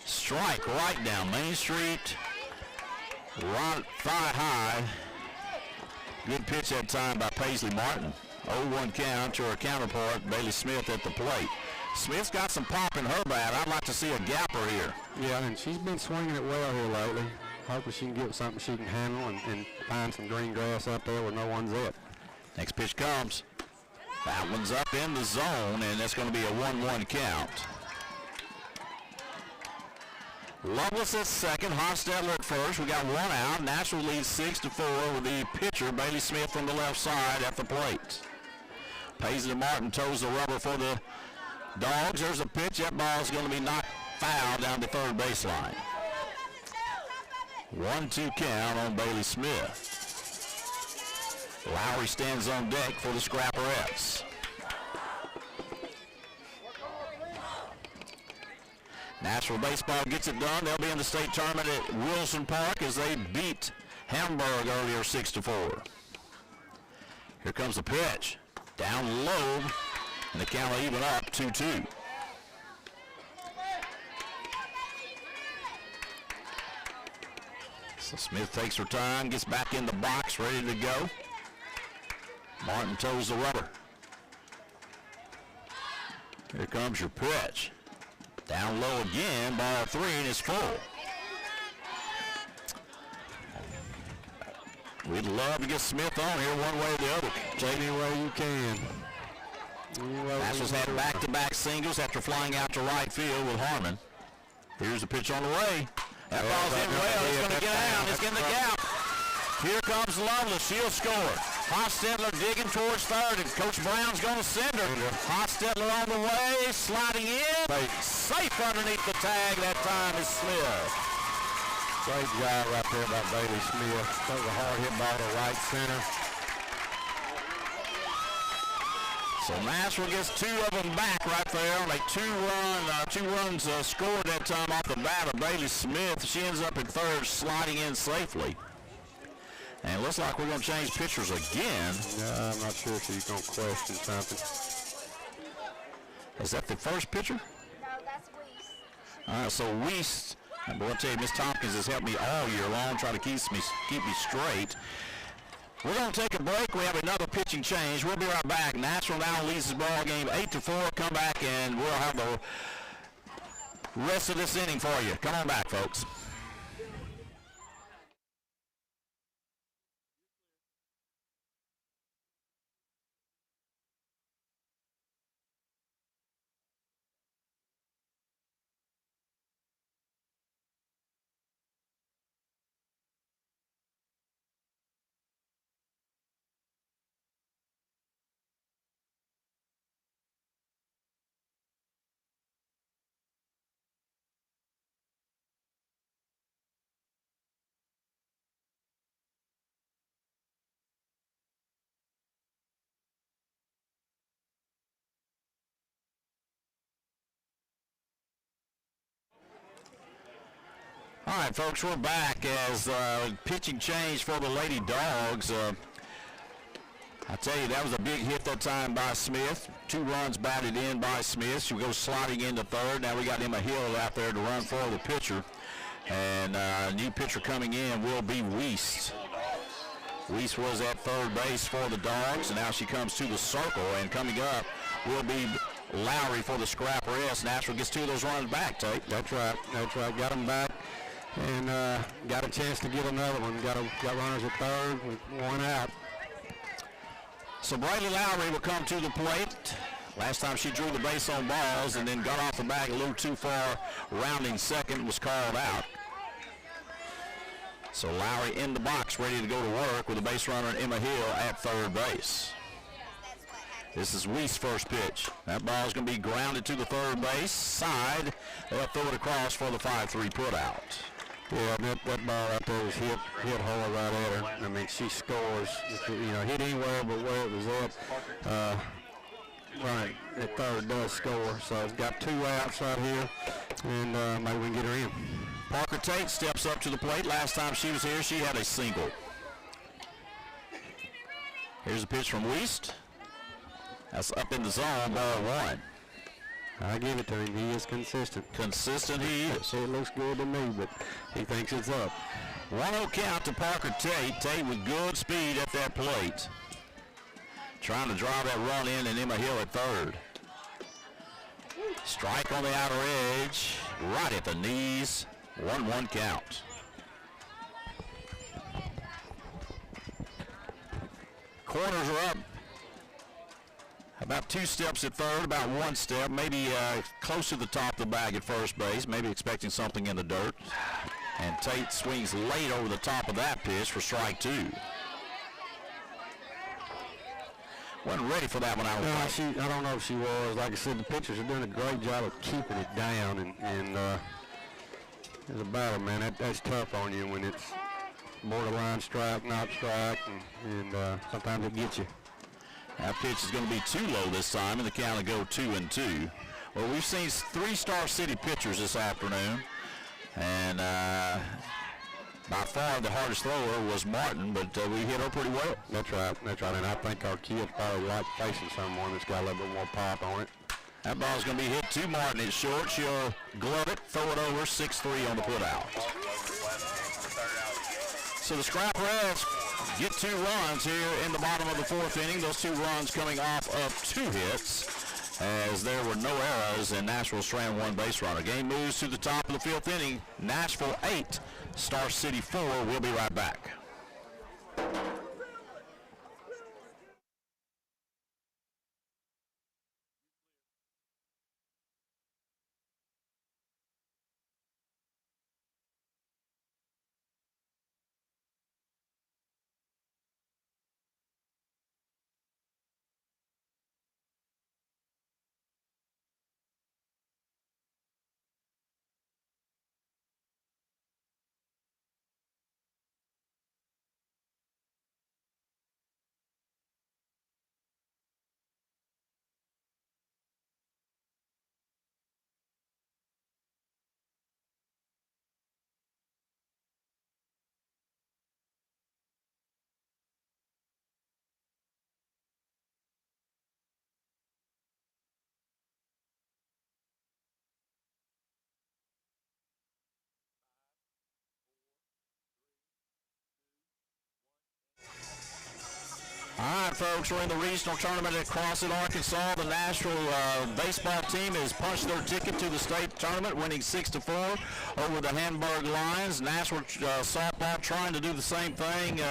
Strike right down Main Street, right thigh high. Good pitch that time by Paisley Martin. 0-1 count to her counterpart, Bailey Smith at the plate. Smith's got some pop in her bat. I'd like to see a gapper here. Yeah, and she's been swinging it well here lately. Hoping she can get something she can handle and find some green grass out there where no one's at. Next pitch comes. That one's up in the zone, and that's going to be a 1-1 count. Lovelace at second, Hostetler at first. We got 1 out. Nashville leads 6-4 with the pitcher, Bailey Smith, from the left side at the plate. Paisley Martin toes the rubber for the Dogs. There's a pitch. That ball's going to be knocked foul down the third baseline. 1-2 count on Bailey Smith. Lowry stands on deck for the Scrapperettes. Nashville baseball gets it done. They'll be in the state tournament at Wilson Park as they beat Hamburg earlier 6-4. Here comes the pitch. Down low, and the count will even up 2-2. So Smith takes her time, gets back in the box, ready to go. Martin toes the rubber. Here comes your pitch. Down low again, ball 3, and it's full. We'd love to get Smith on here one way or the other. Take any way you can. Nashville's had back-to-back singles after flying out to right field with Harmon. Here's the pitch on the way. That ball's in well. It's going to get out. It's in the gap. Here comes Lovelace. She'll score. Hostetler digging towards third, and Coach Brown's going to send her. Hostetler on the way, sliding in. Safe underneath the tag. That time is Smith. Great job right there by Bailey Smith. That was a hard hit ball to right center. So Nashville gets 2 of them back right there on a 2 runs scored that time off the bat of Bailey Smith. She ends up at third, sliding in safely. And it looks like we're going to change pitchers again. Yeah, I'm not sure if you're going to question something. Is that the first pitcher? No, that's Weiss. All right, so Weiss, boy, I tell you, Miss Tompkins has helped me all year long, trying to keep me straight. We're going to take a break. We have another pitching change. We'll be right back. Nashville now leads this ball game 8-4. Come back and we'll have the rest of this inning for you. Come on back, folks. All right, folks, we're back as pitching change for the Lady Dogs. I tell you, that was a big hit that time by Smith. 2 runs batted in by Smith. She goes sliding into third. Now we got Emma Hill out there to run for the pitcher. And a new pitcher coming in will be Weiss. Weiss was at third base for the Dogs, and now she comes to the circle. And coming up will be Lowry for the scrap rest. Nashville gets 2 of those runs back, Tate. That's right. Got them back. And got a chance to get another one. Got runners at third with 1 out. So Braylee Lowry will come to the plate. Last time she drew the base on balls and then got off the bag a little too far. Rounding second was called out. So Lowry in the box, ready to go to work with the base runner Emma Hill at third base. This is Weiss' first pitch. That ball is going to be grounded to the third base side. They'll throw it across for the 5-3 put out. Yeah, that ball out there was hit hard right at her. I mean, she scores. Hit anywhere but where it was at. Right at third does score. So it's got 2 outs right here, and maybe we can get her in. Parker Tate steps up to the plate. Last time she was here, she had a single. Here's a pitch from Weiss. That's up in the zone, ball 1. I give it to him. He is consistent. Consistent he is. It looks good to me, but he thinks it's up. 1-0 count to Parker Tate. Tate with good speed at that plate. Trying to drive that run in, and Emma Hill at third. Strike on the outer edge, right at the knees. 1-1 count. Corners are up. About 2 steps at third, about 1 step, maybe close to the top of the bag at first base, maybe expecting something in the dirt. And Tate swings late over the top of that pitch for strike 2. Wasn't ready for that one, I don't think. I don't know if she was. Like I said, the pitchers are doing a great job of keeping it down, and it's a battle, man. That's tough on you when it's borderline strike, not strike, and sometimes it gets you. That pitch is going to be too low this time, and the count will go 2-2. Well, we've seen 3 Star City pitchers this afternoon, and by far the hardest thrower was Martin, but we hit her pretty well. That's right, and I think our kids probably like facing someone that's got a little bit more pop on it. That ball's going to be hit to Martin. It's short. She'll glove it, throw it over, 6-3 on the put out. So the Scrap Reds get 2 runs here in the bottom of the 4th inning. Those 2 runs coming off of 2 hits, as there were no errors, and Nashville stranded 1 base runner. Game moves to the top of the 5th inning. Nashville 8, Star City 4. We'll be right back. folks. We're in the regional tournament at Crossett, Arkansas. The Nashville baseball team has punched their ticket to the state tournament, winning 6-4 over the Hamburg Lions. Nashville softball trying to do the same thing.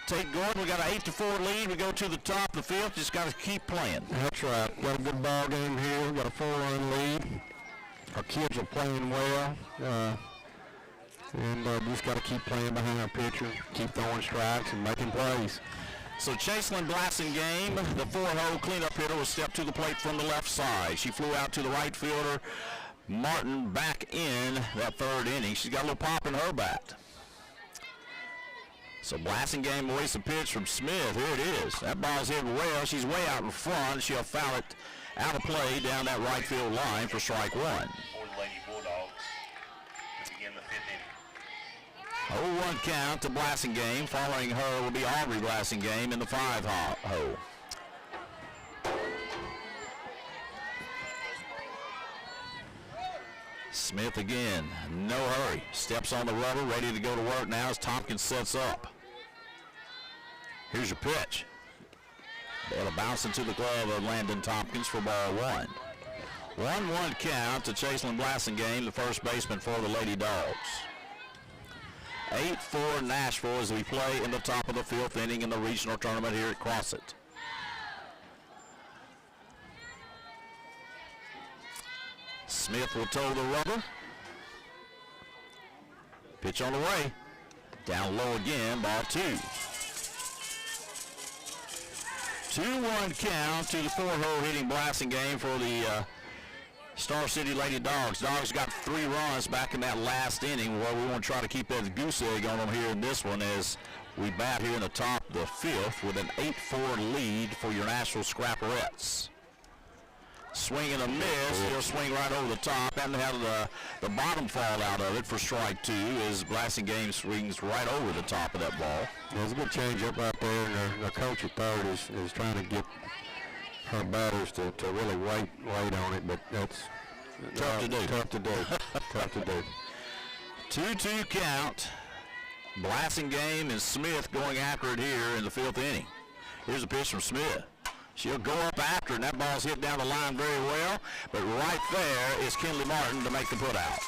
Tate Gordon, we got an 8-4 lead. We go to the top of the field. Just got to keep playing. That's right. Got a good ball game here. We got a 4-run lead. Our kids are playing well. And just got to keep playing behind our pitcher, keep throwing strikes and making plays. So Chaselyn Blassingame, the 4-hole cleanup hitter, will step to the plate from the left side. She flew out to the right fielder, Martin, back in that third inning. She's got a little pop in her bat. So Blassingame awaits a pitch from Smith. Here it is. That ball's hit well. She's way out in front. She'll foul it out of play down that right field line for strike one. For the Lady Bulldogs to begin the fifth inning. 0-1 count to Blassingame. Following her will be Aubrey Blassingame in the 5-hole. Smith again, no hurry. Steps on the rubber, ready to go to work now as Tompkins sets up. Here's your pitch. It'll bounce into the glove of Landon Tompkins for ball one. 1-1 count to Chaselyn Blassingame, the first baseman for the Lady Dogs. 8-4 Nashville as we play in the top of the 5th inning in the regional tournament here at Crossett. Smith will toe the rubber. Pitch on the way. Down low again, ball 2. 2-1 count to the 4-hole hitting Blassingame for the Star City Lady Dogs. Dogs got 3 runs back in that last inning. Well, we want to try to keep that goose egg on them here in this one as we bat here in the top of the 5th with an 8-4 lead for your Nashville Scrapperettes. Swing and a miss. He'll swing right over the top. Haven't had the bottom fall out of it for strike 2 as Blassingame swings right over the top of that ball. There's a good change up out there, and the coach at third is trying to get her batters to really wait on it, but that's Tough to do. Tough to do. Tough to do. 2-2 count. Blassingame and Smith going after it here in the 5th inning. Here's a pitch from Smith. She'll go up after, and that ball's hit down the line very well. But right there is Kinley Martin to make the put out.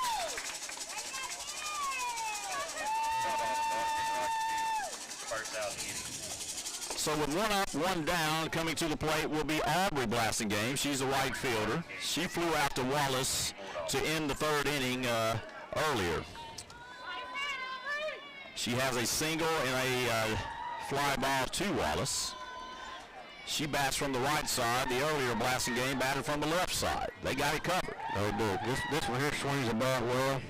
First out of the inning. So with 1 up, 1 down, coming to the plate will be Aubrey Blassingame. She's a right fielder. She flew out to Wallace to end the 3rd inning earlier. She has a single and a fly ball to Wallace. She bats from the right side. The earlier Blassingame batted from the left side. They got it covered. They do. This one here swings the bat well.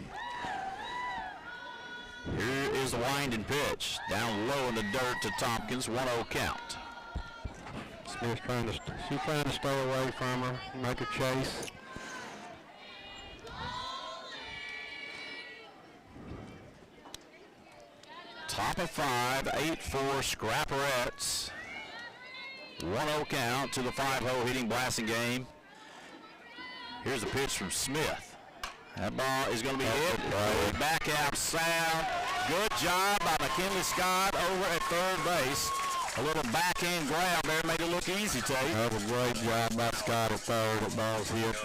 Here is the winding pitch. Down low in the dirt to Tompkins. 1-0 count. Smith's trying to stay away from her, make a chase. Top of 5, 8-4 Scrapperettes. 1-0 count to the 5-hole hitting Blassingame. Here's a pitch from Smith. That ball is going to be hit. Back out sound. Good job by McKinley Scott over at third base. A little backhand grab there made it look easy, Tate. That was a great job by Scott at third. That ball's hit.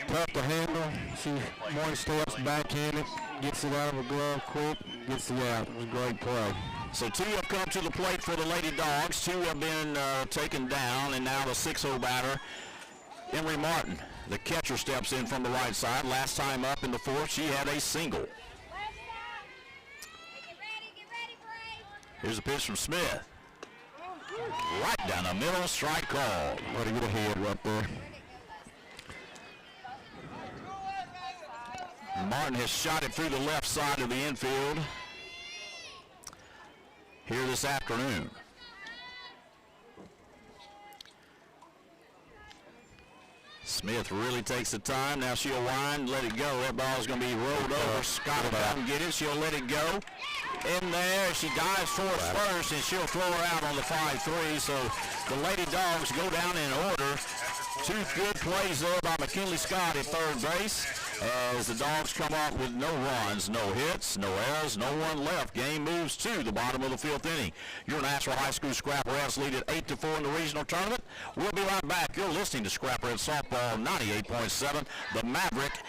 Tough to handle. She one steps backhanded, gets it out of her glove quick, gets it out. It was a great play. So 2 have come to the plate for the Lady Dogs. 2 have been taken down, and now the 6-0 batter, Emery Martin. The catcher steps in from the right side. Last time up in the 4th, she had a single. Here's a pitch from Smith. Right down the middle, strike called. Way to get ahead right there. Martin has shot it through the left side of the infield here this afternoon. Smith really takes the time. Now she'll wind, let it go. That ball's going to be rolled over. Scott will come get it. She'll let it go. In there, she dives towards first, and she'll throw her out on the 5-3. So the Lady Dogs go down in order. 2 good plays there by McKinley Scott at third base. as the Dogs come up with no runs, no hits, no errors, no one left. Game moves to the bottom of the 5th inning. Your Nashville High School Scrap Reds lead at 8-4 in the regional tournament. We'll be right back. You're listening to Scrap Red Softball 98.7, the Maverick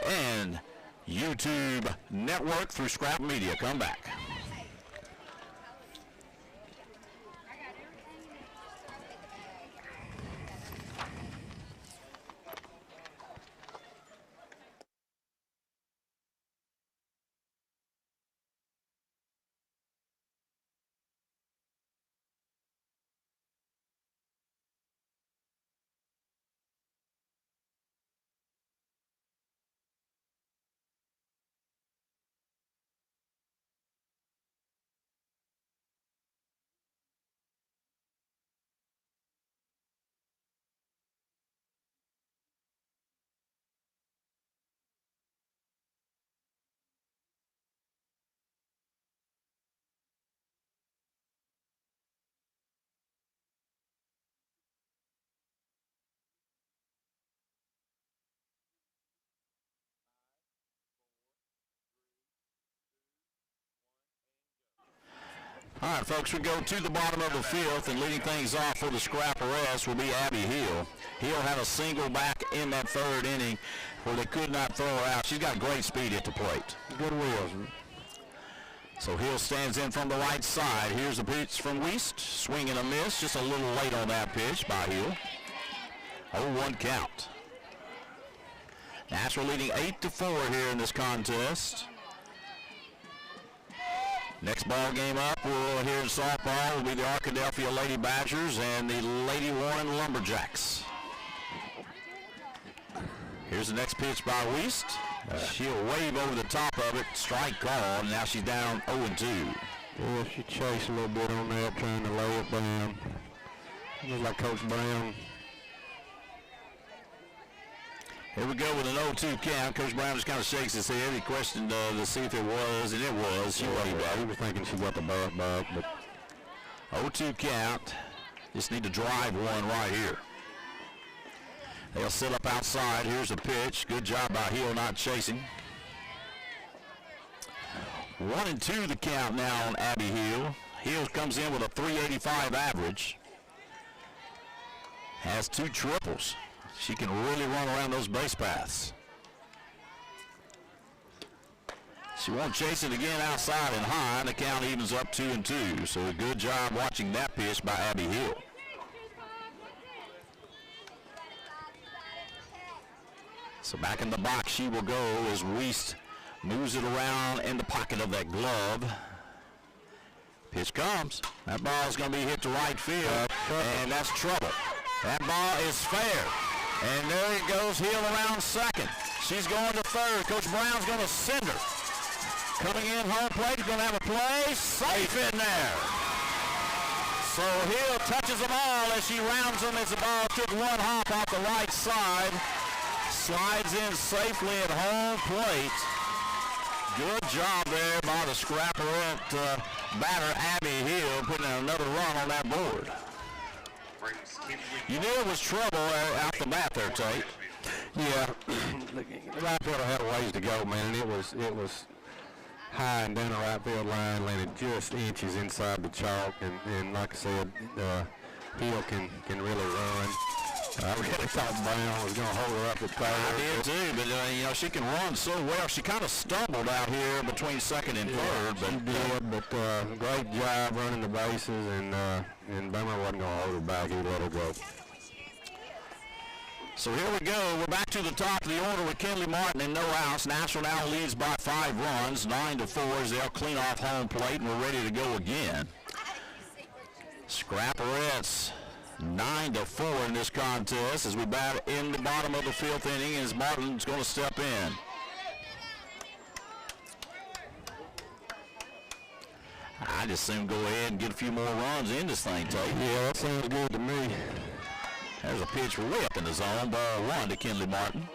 and YouTube network through Scrap Media. Come back. All right, folks, we go to the bottom of the 5th, and leading things off for the Scrap Reds will be Abby Hill. Hill had a single back in that 3rd inning where they could not throw her out. She's got great speed at the plate. Good wheels. So Hill stands in from the right side. Here's a pitch from Weist. Swing and a miss. Just a little late on that pitch by Hill. 0-1 count. Nashville leading 8-4 here in this contest. Next ball game up, we'll here in softball will be the Arkadelphia Lady Badgers and the Lady Warren Lumberjacks. Here's the next pitch by Weist. She'll wave over the top of it. Strike call. Now she's down 0-2. Yeah, she chased a little bit on that, trying to lay it down. Looks like Coach Brown. Here we go with an 0-2 count. Coach Brown just kind of shakes his head. He questioned to see if it was, and it was. She waved at He it. was thinking she got the bat back, but 0-2 count. Just need to drive one right here. They'll sit up outside. Here's a pitch. Good job by Hill not chasing. 1-2 the count now on Abby Hill. Hill comes in with a .385 average. Has 2 triples. She can really run around those base paths. She won't chase it again outside and high, and the count evens up 2-2. So a good job watching that pitch by Abby Hill. So back in the box she will go as Weist moves it around in the pocket of that glove. Pitch comes. That ball is going to be hit to right field, and that's trouble. That ball is fair. And there it goes, Hill around second. She's going to third. Coach Brown's going to send her. Coming in home plate, going to have a play. Safe in there. So Hill touches them all as she rounds them as the ball took one hop off the right side. Slides in safely at home plate. Good job there by the Scrapperette batter, Abby Hill, putting another run on that board. You knew it was trouble out the bat there, Tate. yeah, the right fielder had a ways to go, man, and it was high and down the right field line, landed just inches inside the chalk, and like I said, Hill can really run. I really thought Brown was going to hold her up at third. I did too, but you know, she can run so well. She kind of stumbled out here between second and third, but she did, but great job running the bases, and Boomer wasn't going to hold her back. He let her go. so here we go. We're back to the top of the order with Kinley Martin and no outs. Nashville now leads by 5 runs, 9-4 as they'll clean off home plate, and we're ready to go again. Scrapperettes 9-4 in this contest as we bat in the bottom of the 5th inning as Martin's going to step in. I just assume go ahead and get a few more runs in this thing, Tate. Yeah, that sounds good to me. There's a pitch way up in the zone, ball 1 to Kinley Martin.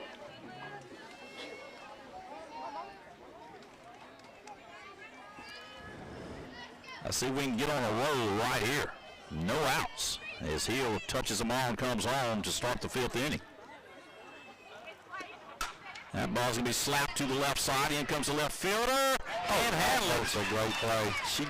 Let's see if we can get on a roll right here. No outs as Hill touches them all and comes home to start the 5th inning. That ball's going to be slapped to the left side. In comes the left fielder. And handled. That's a great play. She's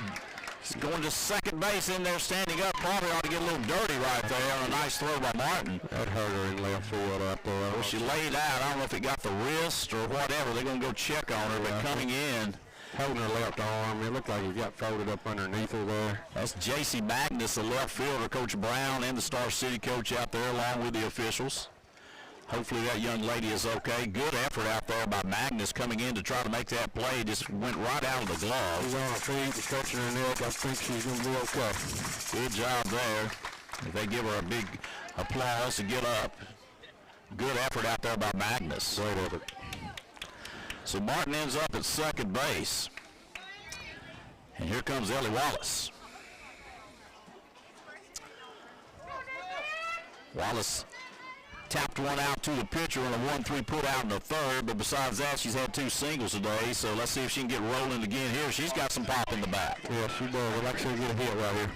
going to second base in there, standing up. Probably ought to get a little dirty right there on a nice throw by Martin. That hurt her in left field up there. Well, she laid out. I don't know if it got the wrist or whatever. They're going to go check on her, but coming in. Holding her left arm. It looked like it got folded up underneath her there. That's J.C. Magnus, the left fielder, Coach Brown, and the Star City coach out there along with the officials. Hopefully that young lady is okay. Good effort out there by Magnus coming in to try to make that play. Just went right out of the glove. She's on her feet, stretching her neck. I think she's going to be okay. Good job there. If they give her a big applause to get up. Good effort out there by Magnus. Great effort. So Martin ends up at second base. And here comes Ellie Wallace. Wallace tapped one out to the pitcher on a 1-3 put out in the third, but besides that, she's had 2 singles today, so let's see if she can get rolling again here. She's got some pop in the back. Yeah, she does. I'd like to see her get a hit right here.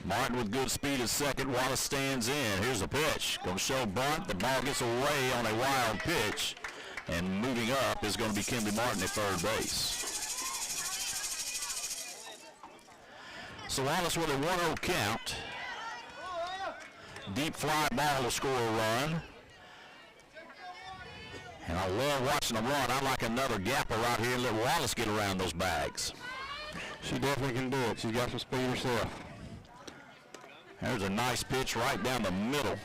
Martin with good speed at second. Wallace stands in. Here's the pitch. Going to show bunt. The ball gets away on a wild pitch. And moving up is going to be Kinley Martin at third base. So Wallace with a 1-0 count. Deep fly ball to score a run. And I love watching them run. I like another gapper right here and let Wallace get around those bags. She definitely can do it. She's got some speed herself. There's a nice pitch right down the middle.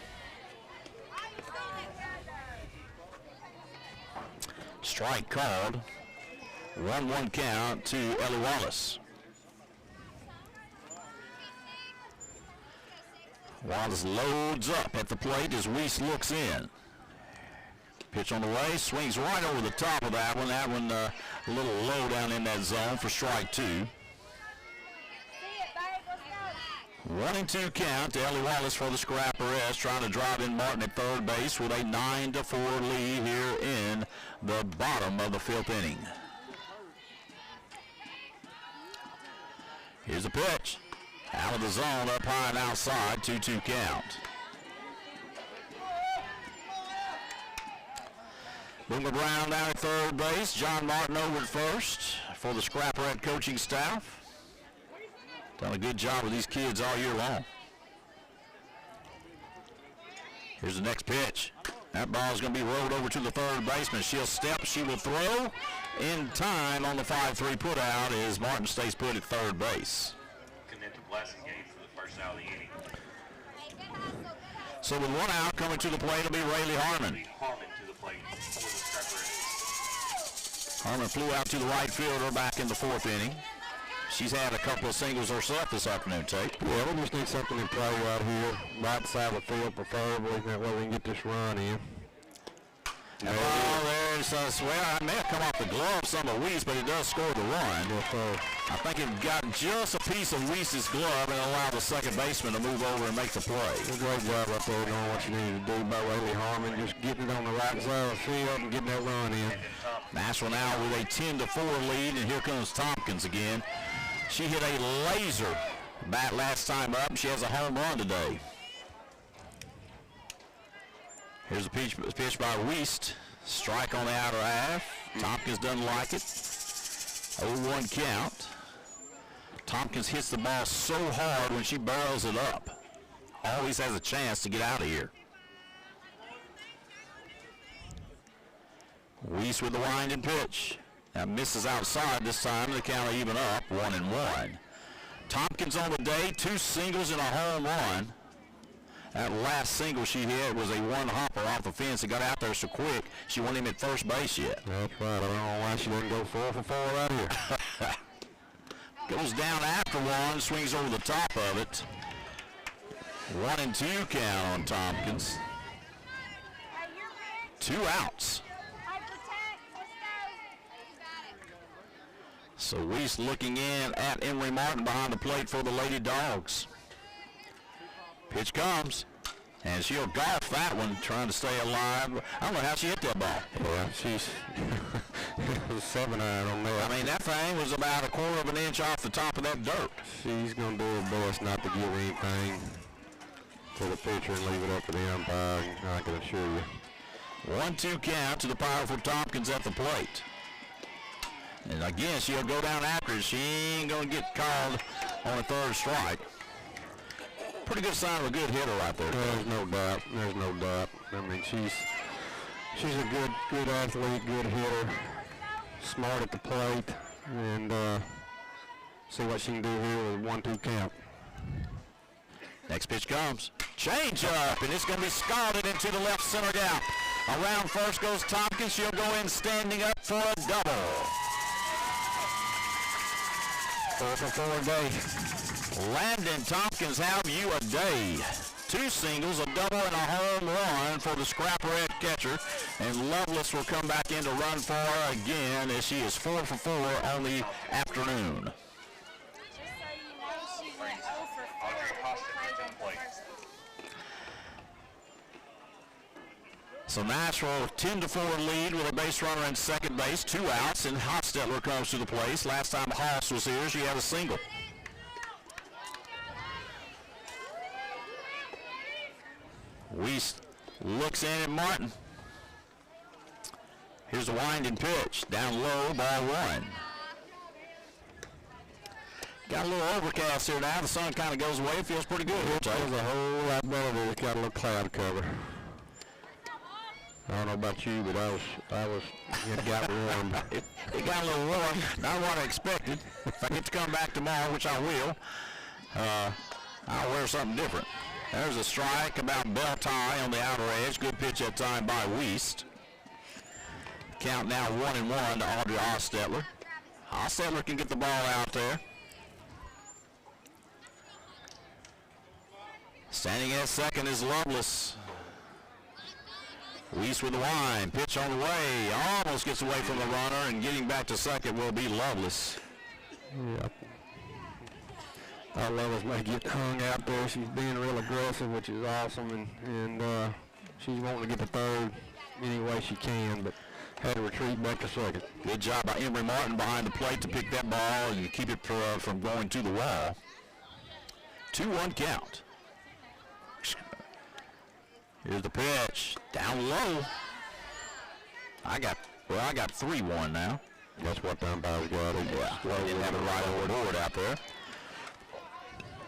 Strike called. 1-1 count to Ellie Wallace. Wallace loads up at the plate as Weiss looks in. Pitch on the way, swings right over the top of that one. That one a little low down in that zone for strike 2. 1-2 count to Ellie Wallace for the Scrapperettes, trying to drive in Martin at third base with a 9-4 lead here in the bottom of the 5th inning. Here's a pitch. Out of the zone, up high and outside, 2-2 count. Boomer Brown down at third base. John Martin over at first for the Scrapperette coaching staff. Done a good job with these kids all year long. Here's the next pitch. That ball is going to be rolled over to the third baseman. She'll step, she will throw in time on the 5-3 put out as Martin stays put at third base. Connected blessing game for the first out of the inning. So with one out, coming to the plate will be Rayleigh Harmon. Harmon to the plate for the Scrapperettes. Harmon flew out to the right fielder back in the 4th inning. She's had a couple of singles herself this afternoon, Tate. Yeah, we just need something in play right here. Right side of the field, preferably. That way we can get this run in. Oh, there's well, it may have come off the glove some of Weiss, but it does score the run. Yes, sir. I think it got just a piece of Weiss's glove and allowed the second baseman to move over and make the play. A great job up there doing what you needed to do by Rayleigh Harmon, just getting it on the right side of the field and getting that run in. Nashville now with a 10-4 lead, and here comes Tompkins again. She hit a laser bat last time up, and she has a home run today. Here's a pitch by Weiss. Strike on the outer half. Tompkins doesn't like it. 0-1 count. Tompkins hits the ball so hard when she barrels it up. Always has a chance to get out of here. Weiss with the winding pitch. That misses outside this time. The count even up, 1-1. Tompkins on the day, 2 singles and a home run. That last single she hit was a one-hopper off the fence. It got out there so quick, she wasn't even at first base yet. That's right. I don't know why she didn't go 4 for 4 right here. Goes down after one, swings over the top of it. 1-2 count on Tompkins. 2 outs. So Weiss looking in at Emery Martin behind the plate for the Lady Dogs. Pitch comes, and she'll golf that one, trying to stay alive. I don't know how she hit that ball. Yeah, she's 7-iron on that. I mean, that thing was about a 1/4 of an inch off the top of that dirt. She's going to do her best not to give anything to the pitcher and leave it up to the umpire, I can assure you. 1-2 count to the powerful Tompkins at the plate. And again, she'll go down after it. She ain't going to get called on a third strike. Pretty good sign of a good hitter right there. There's no doubt. There's no doubt. I mean, she's a good athlete, good hitter, smart at the plate, and see what she can do here with a 1-2 count. Next pitch comes. Change up, and it's going to be scalded into the left center gap. Around first goes Tompkins. She'll go in standing up for a double. 4 for 4 a day. Landon Tompkins, have you a day. 2 singles, a double, and a home run for the Scrapper-Ed catcher. And Lovelace will come back in to run for her again as she is 4 for 4 on the afternoon. So Nashville 10-4 lead with a base runner in second base, 2 outs, and Hostetler comes to the place. Last time Hoss was here, she had a single. Weiss looks in at Martin. Here's a winding pitch, down low, ball 1. Got a little overcast here now. The sun kind of goes away. It feels pretty good here, It feels a whole lot better. It's got a little cloud cover. I don't know about you, but it got warm. It got a little warm. Not what I expected. If I get to come back tomorrow, which I will, I'll wear something different. There's a strike about bell tie on the outer edge. Good pitch that time by Weiss. Count now 1-1 to Audrey Hostetler. Hostetler can get the ball out there. Standing at second is Lovelace. Weiss with the wind. Pitch on the way. Almost gets away from the runner, and getting back to second will be Lovelace. Yeah. Our Lovelace may get hung out there. She's being real aggressive, which is awesome, and she's wanting to get to third any way she can, but had to retreat back to second. Good job by Emery Martin behind the plate to pick that ball and keep it from going to the wall. 2-1 count. Here's the pitch. Down low. I got 3-1 now. That's what the umpires got. Yeah, they didn't have it right over the out there.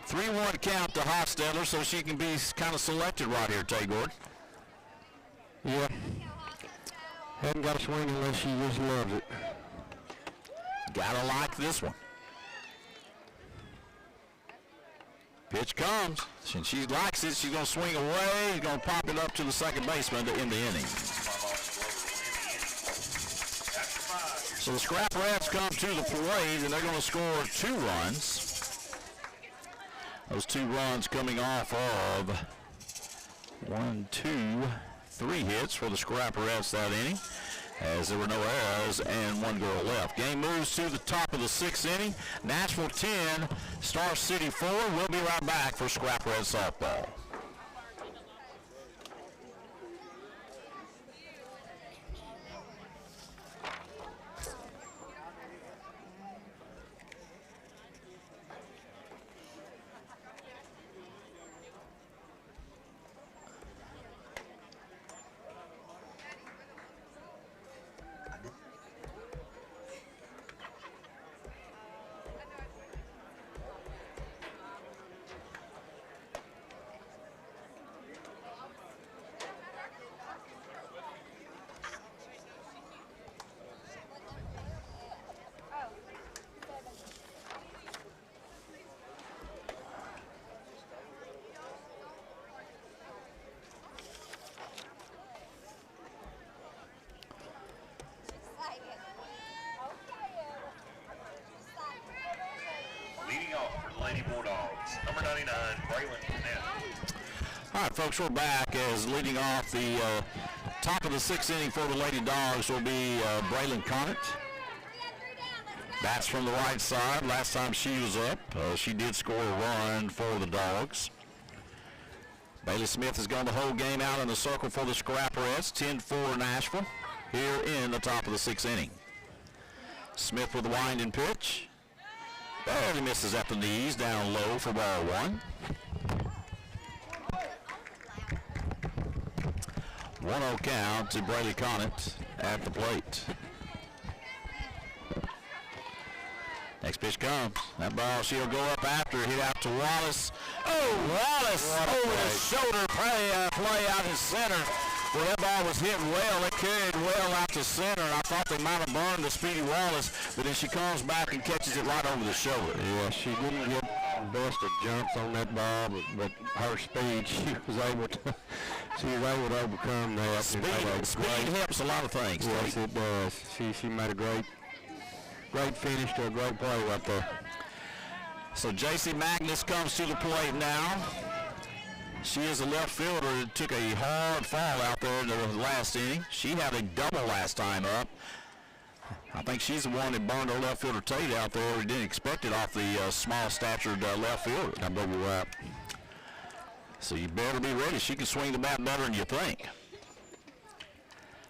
3-1 count to Hostetler, so she can be kind of selected right here, Tagord. Yeah. Hadn't got a swing unless she just loves it. Gotta like this one. Pitch comes. And she likes it. She's going to swing away. She's going to pop it up to the second baseman to end the inning. So the Scrapper-Eds come to the plate, and they're going to score 2 runs. Those 2 runs coming off of 3 hits for the Scrapper-Eds that inning, as there were no errors and 1 girl left. Game moves to the top of the 6th inning. Nashville 10, Star City 4. We'll be right back for Scrapper-Ed softball. Leading off for the Lady Bulldogs, number 99, Braylon Connett. All right, folks, we're back as leading off the top of the 6th inning for the Lady Dogs will be Braylon Connett. Bats from the right side. Last time she was up, she did score a run for the Dogs. Bailey Smith has gone the whole game out in the circle for the Scrapper-Eds. 10-4 Nashville here in the top of the 6th inning. Smith with the winding pitch. Barely misses at the knees, down low for ball 1. 1-0 count to Braylee Conant at the plate. Next pitch comes. That ball, she'll go up after, hit out to Wallace. Oh, Wallace over the shoulder play out in center. Well, that ball was hit well. It carried well out to center. I thought they might have burned the Speedy Wallace, but then she comes back and catches it right over the shoulder. Yeah, she didn't get the best of jumps on that ball, but her speed, she was able to overcome that. Speed helps a lot of things. Yes, it does. She made a great finish to a great play right there. So J.C. Magnus comes to the plate now. She is a left fielder that took a hard fall out there in the last inning. She had a double last time up. I think she's the one that burned her left fielder Tate out there. We didn't expect it off the small-statured left fielder. I believe you're right. So you better be ready. She can swing the bat better than you think.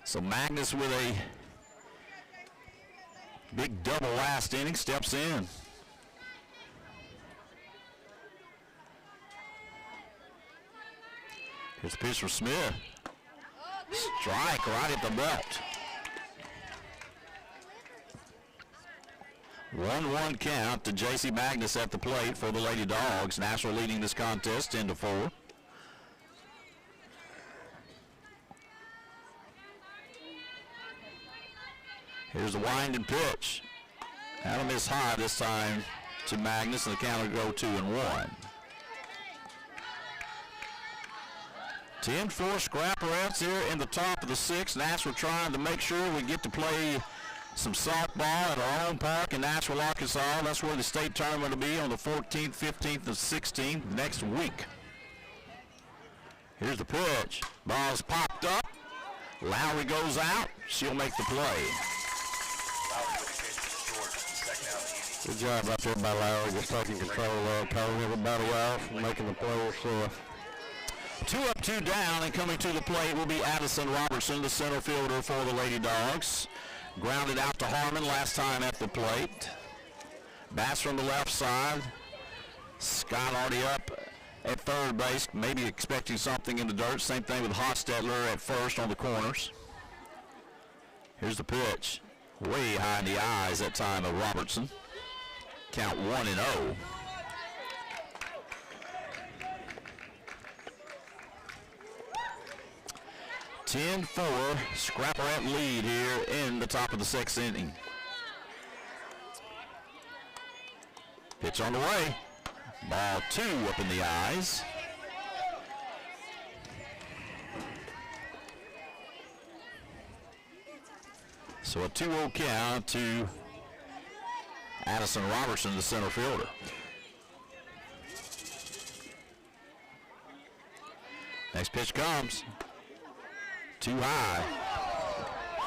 So Magnus with a big double last inning steps in. Here's the pitch from Smith. Strike right at the belt. 1-1 count to J.C. Magnus at the plate for the Lady Dogs. Nashville leading this contest 10-4. Here's the winding pitch. That'll miss high this time to Magnus, and the count will go 2-1. 10-4 Scrapperettes here in the top of the sixth. Nashville trying to make sure we get to play some softball at our own park in Nashville, Arkansas. That's where the state tournament will be on the 14th, 15th, and 16th next week. Here's the pitch. Ball's popped up. Lowry goes out. She'll make the play. Good job out there by Lowry, just taking control of calling everybody off and making the players 2 up, 2 down, and coming to the plate will be Addison Robertson, the center fielder for the Lady Dogs. Grounded out to Harmon last time at the plate. Bass from the left side. Scott already up at third base, maybe expecting something in the dirt. Same thing with Hostetler at first on the corners. Here's the pitch. Way high in the eyes that time of Robertson. Count 1-0. (10-4) Scrapperette lead here in the top of the sixth inning. Pitch on the way. Ball 2 up in the eyes. So a 2-0 count to Addison Robertson, the center fielder. Next pitch comes. Too high.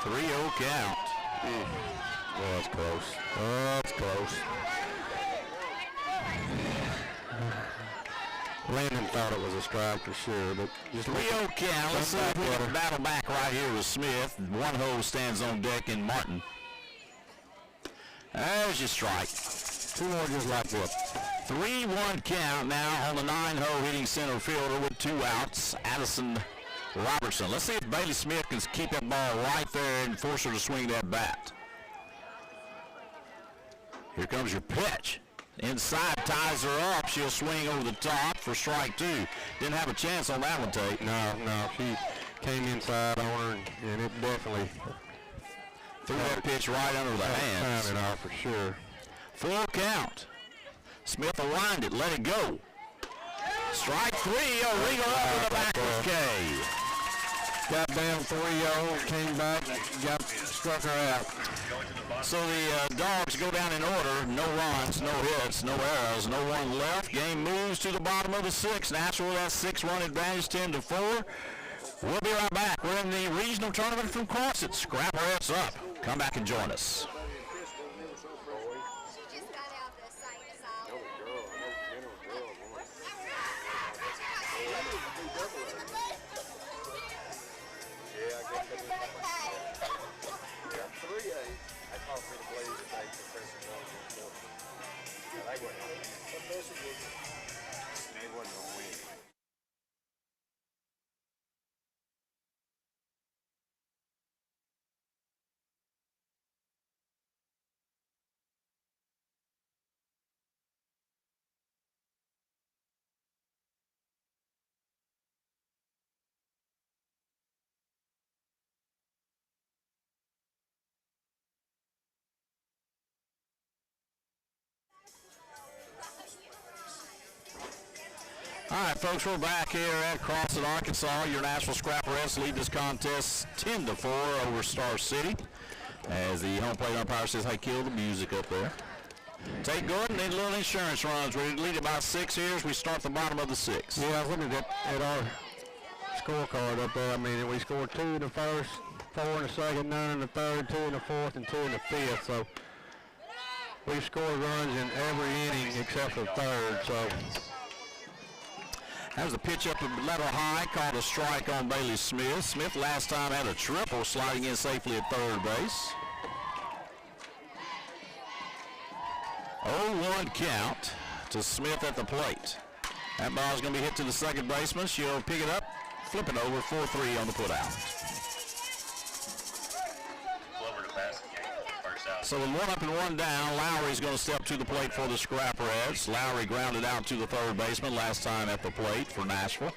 3-0 count. Oh, that's close. Oh, that's close. Landon thought it was a strike for sure, but just 3-0 count. Let's see if we can battle back right here with Smith. One hole stands on deck in Martin. There's your strike. 2 more just like that. 3-1 count now on the 9-hole hitting center fielder with 2 outs. Addison Robertson. Let's see if Bailey Smith can keep that ball right there and force her to swing that bat. Here comes your pitch. Inside ties her up. She'll swing over the top for strike 2. Didn't have a chance on that one, Tate. No. She came inside on her, and it definitely threw that pitch right under the hands. Found it off for sure. 4 count. Smith will wind it. Let it go. Strike 3. Ringer up with a backwards K. Got down 3-0, came back, struck her out. So the Dogs go down in order. No runs, no hits, no errors, no one left. Game moves to the bottom of the 6th. Nashville has 6-run advantage, 10-4. We'll be right back. We're in the regional tournament from Quonset. Scrapperettes up. Come back and join us. All right, folks, we're back here at Crossett, Arkansas. Your Nashville Scrapper Reds lead this contest 10-4 over Star City. As the home plate umpire says, hey, kill the music up there. Tate Gordon, need a little insurance runs. We lead about 6 here as we start the bottom of the 6. Yeah, I was looking at our scorecard up there. I mean, we scored 2 in the first, 4 in the second, 9 in the third, 2 in the fourth, and 2 in the fifth. So we've scored runs in every inning except for the third. So that was a pitch up the letter high, called a strike on Bailey Smith. Smith last time had a triple, sliding in safely at third base. 0-1 count to Smith at the plate. That ball's going to be hit to the second baseman. She'll pick it up, flip it over, 4-3 on the putout. Glover to pass the game. First out. So with 1 up and 1 down, Lowry's going to step to the plate for the Scrapper Reds. Lowry grounded out to the third baseman last time at the plate for Nashville.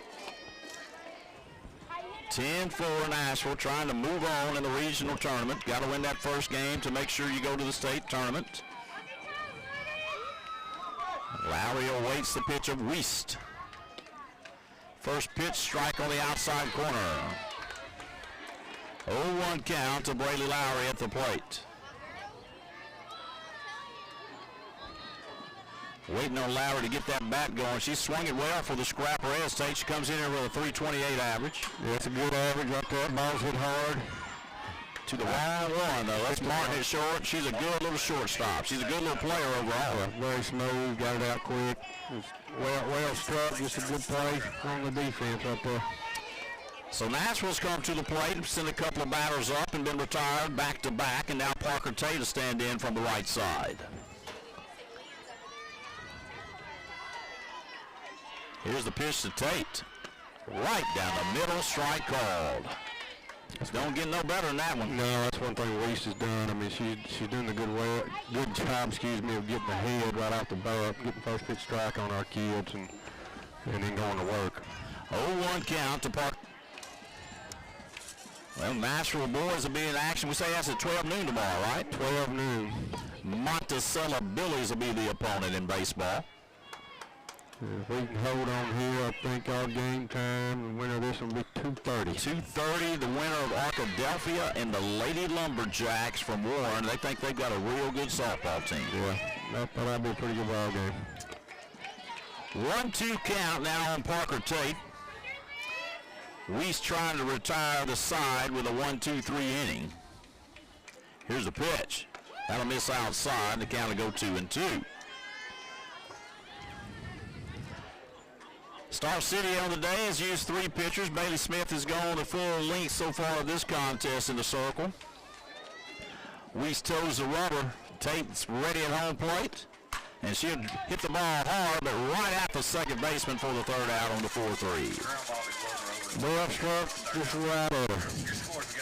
10-4 Nashville, trying to move on in the regional tournament. Got to win that first game to make sure you go to the state tournament. Lowry awaits the pitch of Wiest. First pitch, strike on the outside corner. 0-1 count to Brayley Lowry at the plate. Waiting on Lowry to get that bat going. She's swinging well for the Scrapper Reds. She comes in here with a 328 average. yeah, it's a good average right there. Ball's hit hard. To the wild one, though. Let's mark it short. She's a good little shortstop. She's a good little player overall. Yeah, very smooth, got it out quick. It's well struck, just a good play on the defense right there. So Nashville's come to the plate and sent a couple of batters up and been retired back to back, and now Parker Tate to stand in from the right side. Here's the pitch to Tate. Right down the middle, strike called. Don't get no better than that one. No, that's one thing Wiest has done. I mean, she's doing a good job, of getting ahead right off the bat, getting first pitch strike on our kids, and then going to work. 0-1 count to Park. Well, Nashville boys will be in action. We say that's at 12 noon tomorrow, right? 12 noon. Monticello Billies will be the opponent in baseball. If we can hold on here, I think our game time, the winner of this will be 2:30. 2:30, the winner of Arkadelphia and the Lady Lumberjacks from Warren. They think they've got a real good softball team. Yeah, I thought that'd be a pretty good ball game. 1-2 count now on Parker Tate. Wiest trying to retire the side with a 1-2-3 inning. Here's the pitch. That'll miss outside. The count will go 2-2. Star City on the day has used 3 pitchers. Bailey Smith has gone the full length so far of this contest in the circle. Wiest toes the rubber. Tate's ready at home plate. And she'll hit the ball hard, but right at the second baseman for the third out on the 4-3. Well struck, just right there.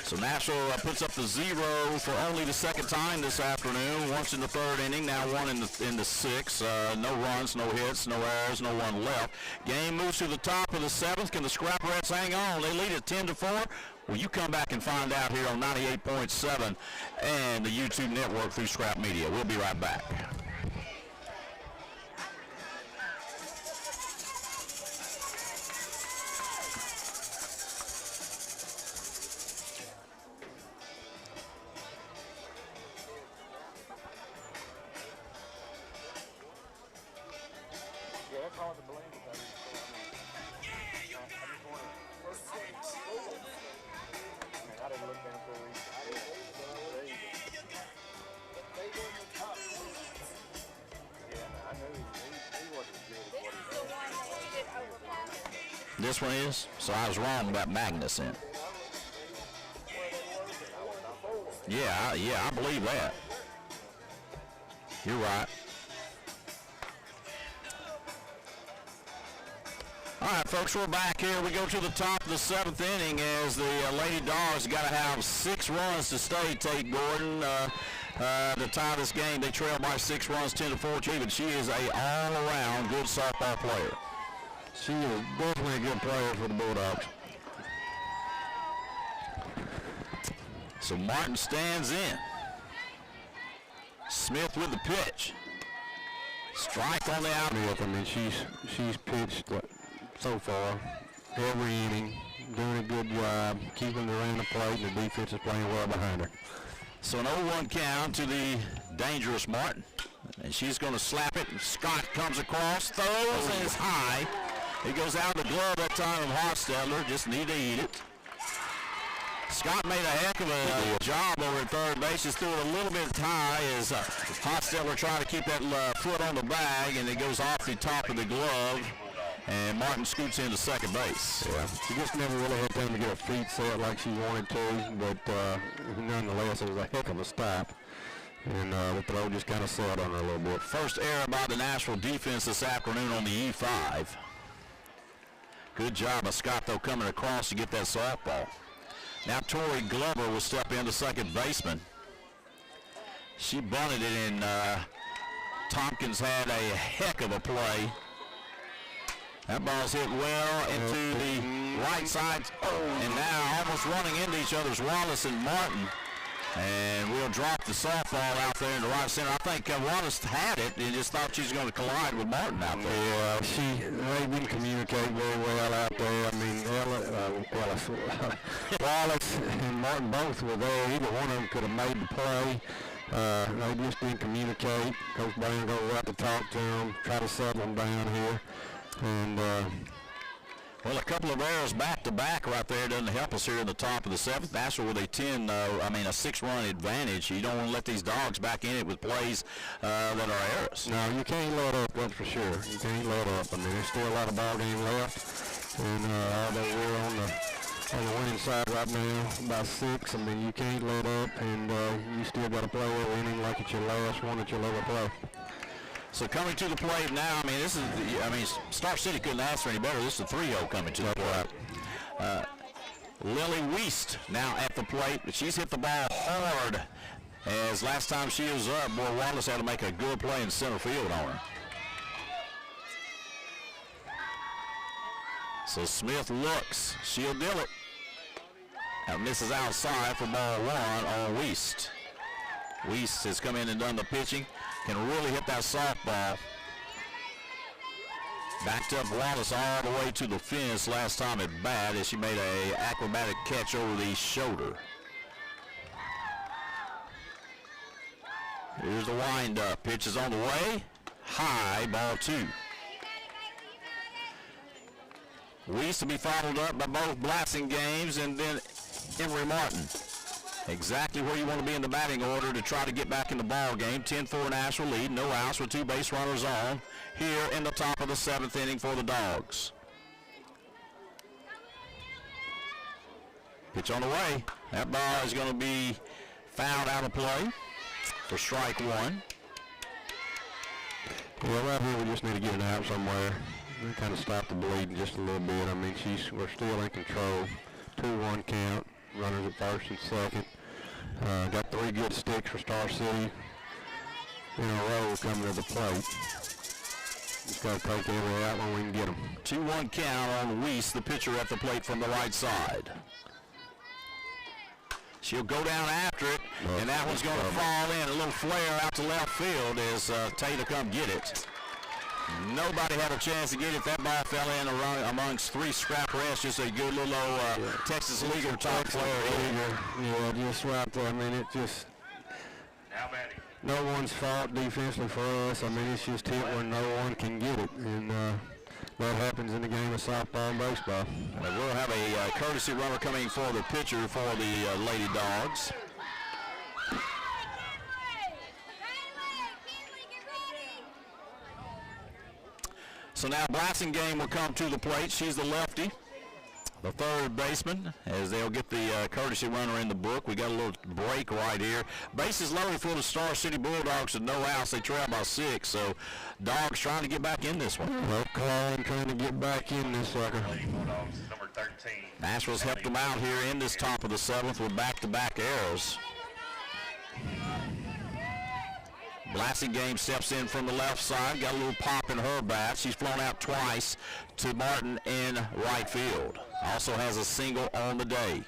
So Nashville puts up the 0 for only the second time this afternoon. Once in the third inning, now one in the sixth. No runs, no hits, no errors, no one left. Game moves to the top of the 7th. Can the Scrapper Reds hang on? They lead it 10-4. Well, you come back and find out here on 98.7 and the YouTube network through Scrap Media. We'll be right back. This one is? So I was wrong about Magnuson. Yeah, I believe that. You're right. All right, folks, we're back here. We go to the top of the 7th inning as the Lady Dogs got to have 6 runs to stay. Tate Gordon to tie this game. They trail by 6 runs, 10-4. But she is a all-around good softball player. She is definitely a good player for the Bulldogs. So Martin stands in. Smith with the pitch. Strike on the out. I mean, she's pitched what, so far, every inning, doing a good job, keeping her around the plate, and the defense is playing well behind her. So an 0-1 count to the dangerous Martin. And she's going to slap it. Scott comes across, throws, and it's high. It goes out of the glove that time of Hostetler. Just need to eat it. Scott made a heck of a job over at third base. Just threw it a little bit high as Hostetler trying to keep that foot on the bag, and it goes off the top of the glove. And Martin scoots into second base. Yeah, she just never really had time to get her feet set like she wanted to, but nonetheless, it was a heck of a stop. And the throw just kind of sat on her a little bit. First error by the Nashville defense this afternoon on the E5. Good job of Scott, though, coming across to get that softball. Now Tori Glover will step into second baseman. She bunted it, and Tompkins had a heck of a play. That ball's hit well into the right side. And now almost running into each other's Wallace and Martin. And we'll drop the softball out there in the right center. I think Wallace had it and just thought she was going to collide with Martin out there. Yeah, they didn't communicate very well out there. I mean, Wallace and Martin both were there. Either one of them could have made the play. They just didn't communicate. Coach Brown goes out to talk to them, try to settle them down here. And well, a couple of errors back-to-back right there doesn't help us here in the top of the seventh. Nashville with a 6-run advantage. You don't want to let these dogs back in it with plays that are errors. No, you can't let up, that's for sure. You can't let up. I mean, there's still a lot of ball game left. And although we're on the winning side right now by 6, I mean, you can't let up, and you still got to play every inning like it's your last one that you'll ever play. So coming to the plate now, Star City couldn't ask for any better. This is a 3-0 coming to the plate. Lily Wiest now at the plate, but she's hit the ball hard. As last time she was up, boy, Wallace had to make a good play in center field on her. So Smith looks, she'll deal it. Now misses outside for ball 1 on Wiest. Wiest has come in and done the pitching. Can really hit that softball. Backed up Wallace all the way to the fence last time at bat as she made a acrobatic catch over the shoulder. Here's the windup. Pitch is on the way. High, ball 2. Wiest to be followed up by both Blasingame and then Emory Martin. Exactly where you want to be in the batting order to try to get back in the ball game. 10-4 Nashville lead, no outs with 2 base runners on here in the top of the 7th inning for the Dogs. Pitch on the way. That ball is going to be fouled out of play for strike 1. Well, right here we just need to get it out somewhere. We kind of stop the bleeding just a little bit. I mean, we're still in control. 2-1 count. Runners at first and second. Got 3 good sticks for Star City in a row coming to the plate. Just got to take every out when we can get them. 2-1 count on Wiest, the pitcher at the plate from the right side. She'll go down after it, and that one's going to fall in. A little flare out to left field as Taylor come get it. Nobody had a chance to get it. That ball fell in amongst 3 scrapperettes. Just a good little Texas Leaguer top flare. Yeah, just right there. I mean, it just no one's fault defensively for us. I mean, it's just hit where no one can get it, and that happens in the game of softball and baseball. We'll have a courtesy runner coming for the pitcher for the Lady Dogs. So now Blasingame will come to the plate. She's the lefty, the third baseman, as they'll get the courtesy runner in the book. We got a little break right here. Bases loaded for the Star City Bulldogs with no outs. They trail by 6, so Dogs trying to get back in this one. Well, Colin trying to get back in this sucker. Bulldogs, number 13. Nashville's helped them out here in this top of the 7th with back-to-back errors. Blasingame steps in from the left side, got a little pop in her bat. She's flown out twice to Martin in right field. Also has a single on the day.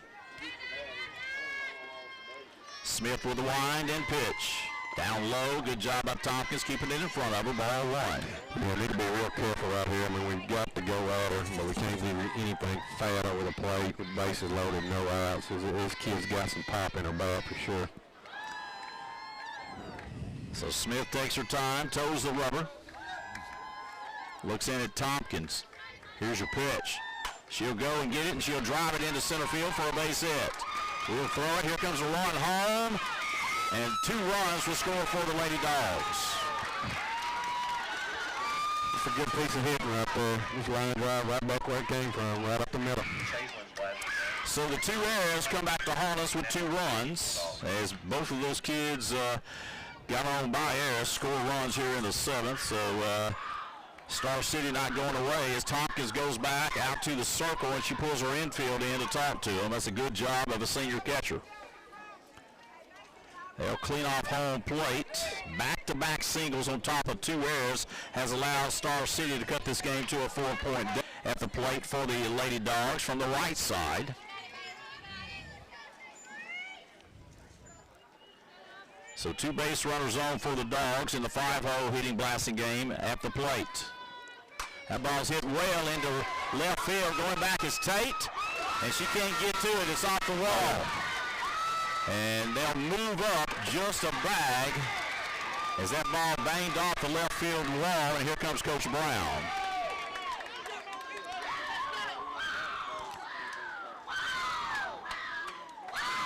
Smith with the wind and pitch. Down low, good job by Tompkins keeping it in front of her, ball 1. Yeah, need to be real careful out here. I mean, we've got the go at her, but we can't do anything fat over the plate with bases loaded, no outs. This kid's got some pop in her bat for sure. So Smith takes her time, toes the rubber. Looks in at Tompkins. Here's your pitch. She'll go and get it, and she'll drive it into center field for a base hit. We'll throw it. Here comes a run home. And 2 runs will score for the Lady Dogs. It's a good piece of hitting right there. This line drive right back where it came from, right up the middle. So the 2 errors come back to haunt us with 2 runs, as both of those kids got on by errors, score runs here in the 7th. So Star City not going away as Tompkins goes back out to the circle, and she pulls her infield in to talk to him. That's a good job of a senior catcher. They'll clean off home plate. Back-to-back singles on top of 2 errors has allowed Star City to cut this game to a 4-point at the plate for the Lady Dogs from the right side. So 2 base runners on for the Dogs in the 5-hole hitting blasting game at the plate. That ball's hit well into left field. Going back is Tate, and she can't get to it. It's off the wall. And they'll move up just a bag as that ball banged off the left field wall, and here comes Coach Brown.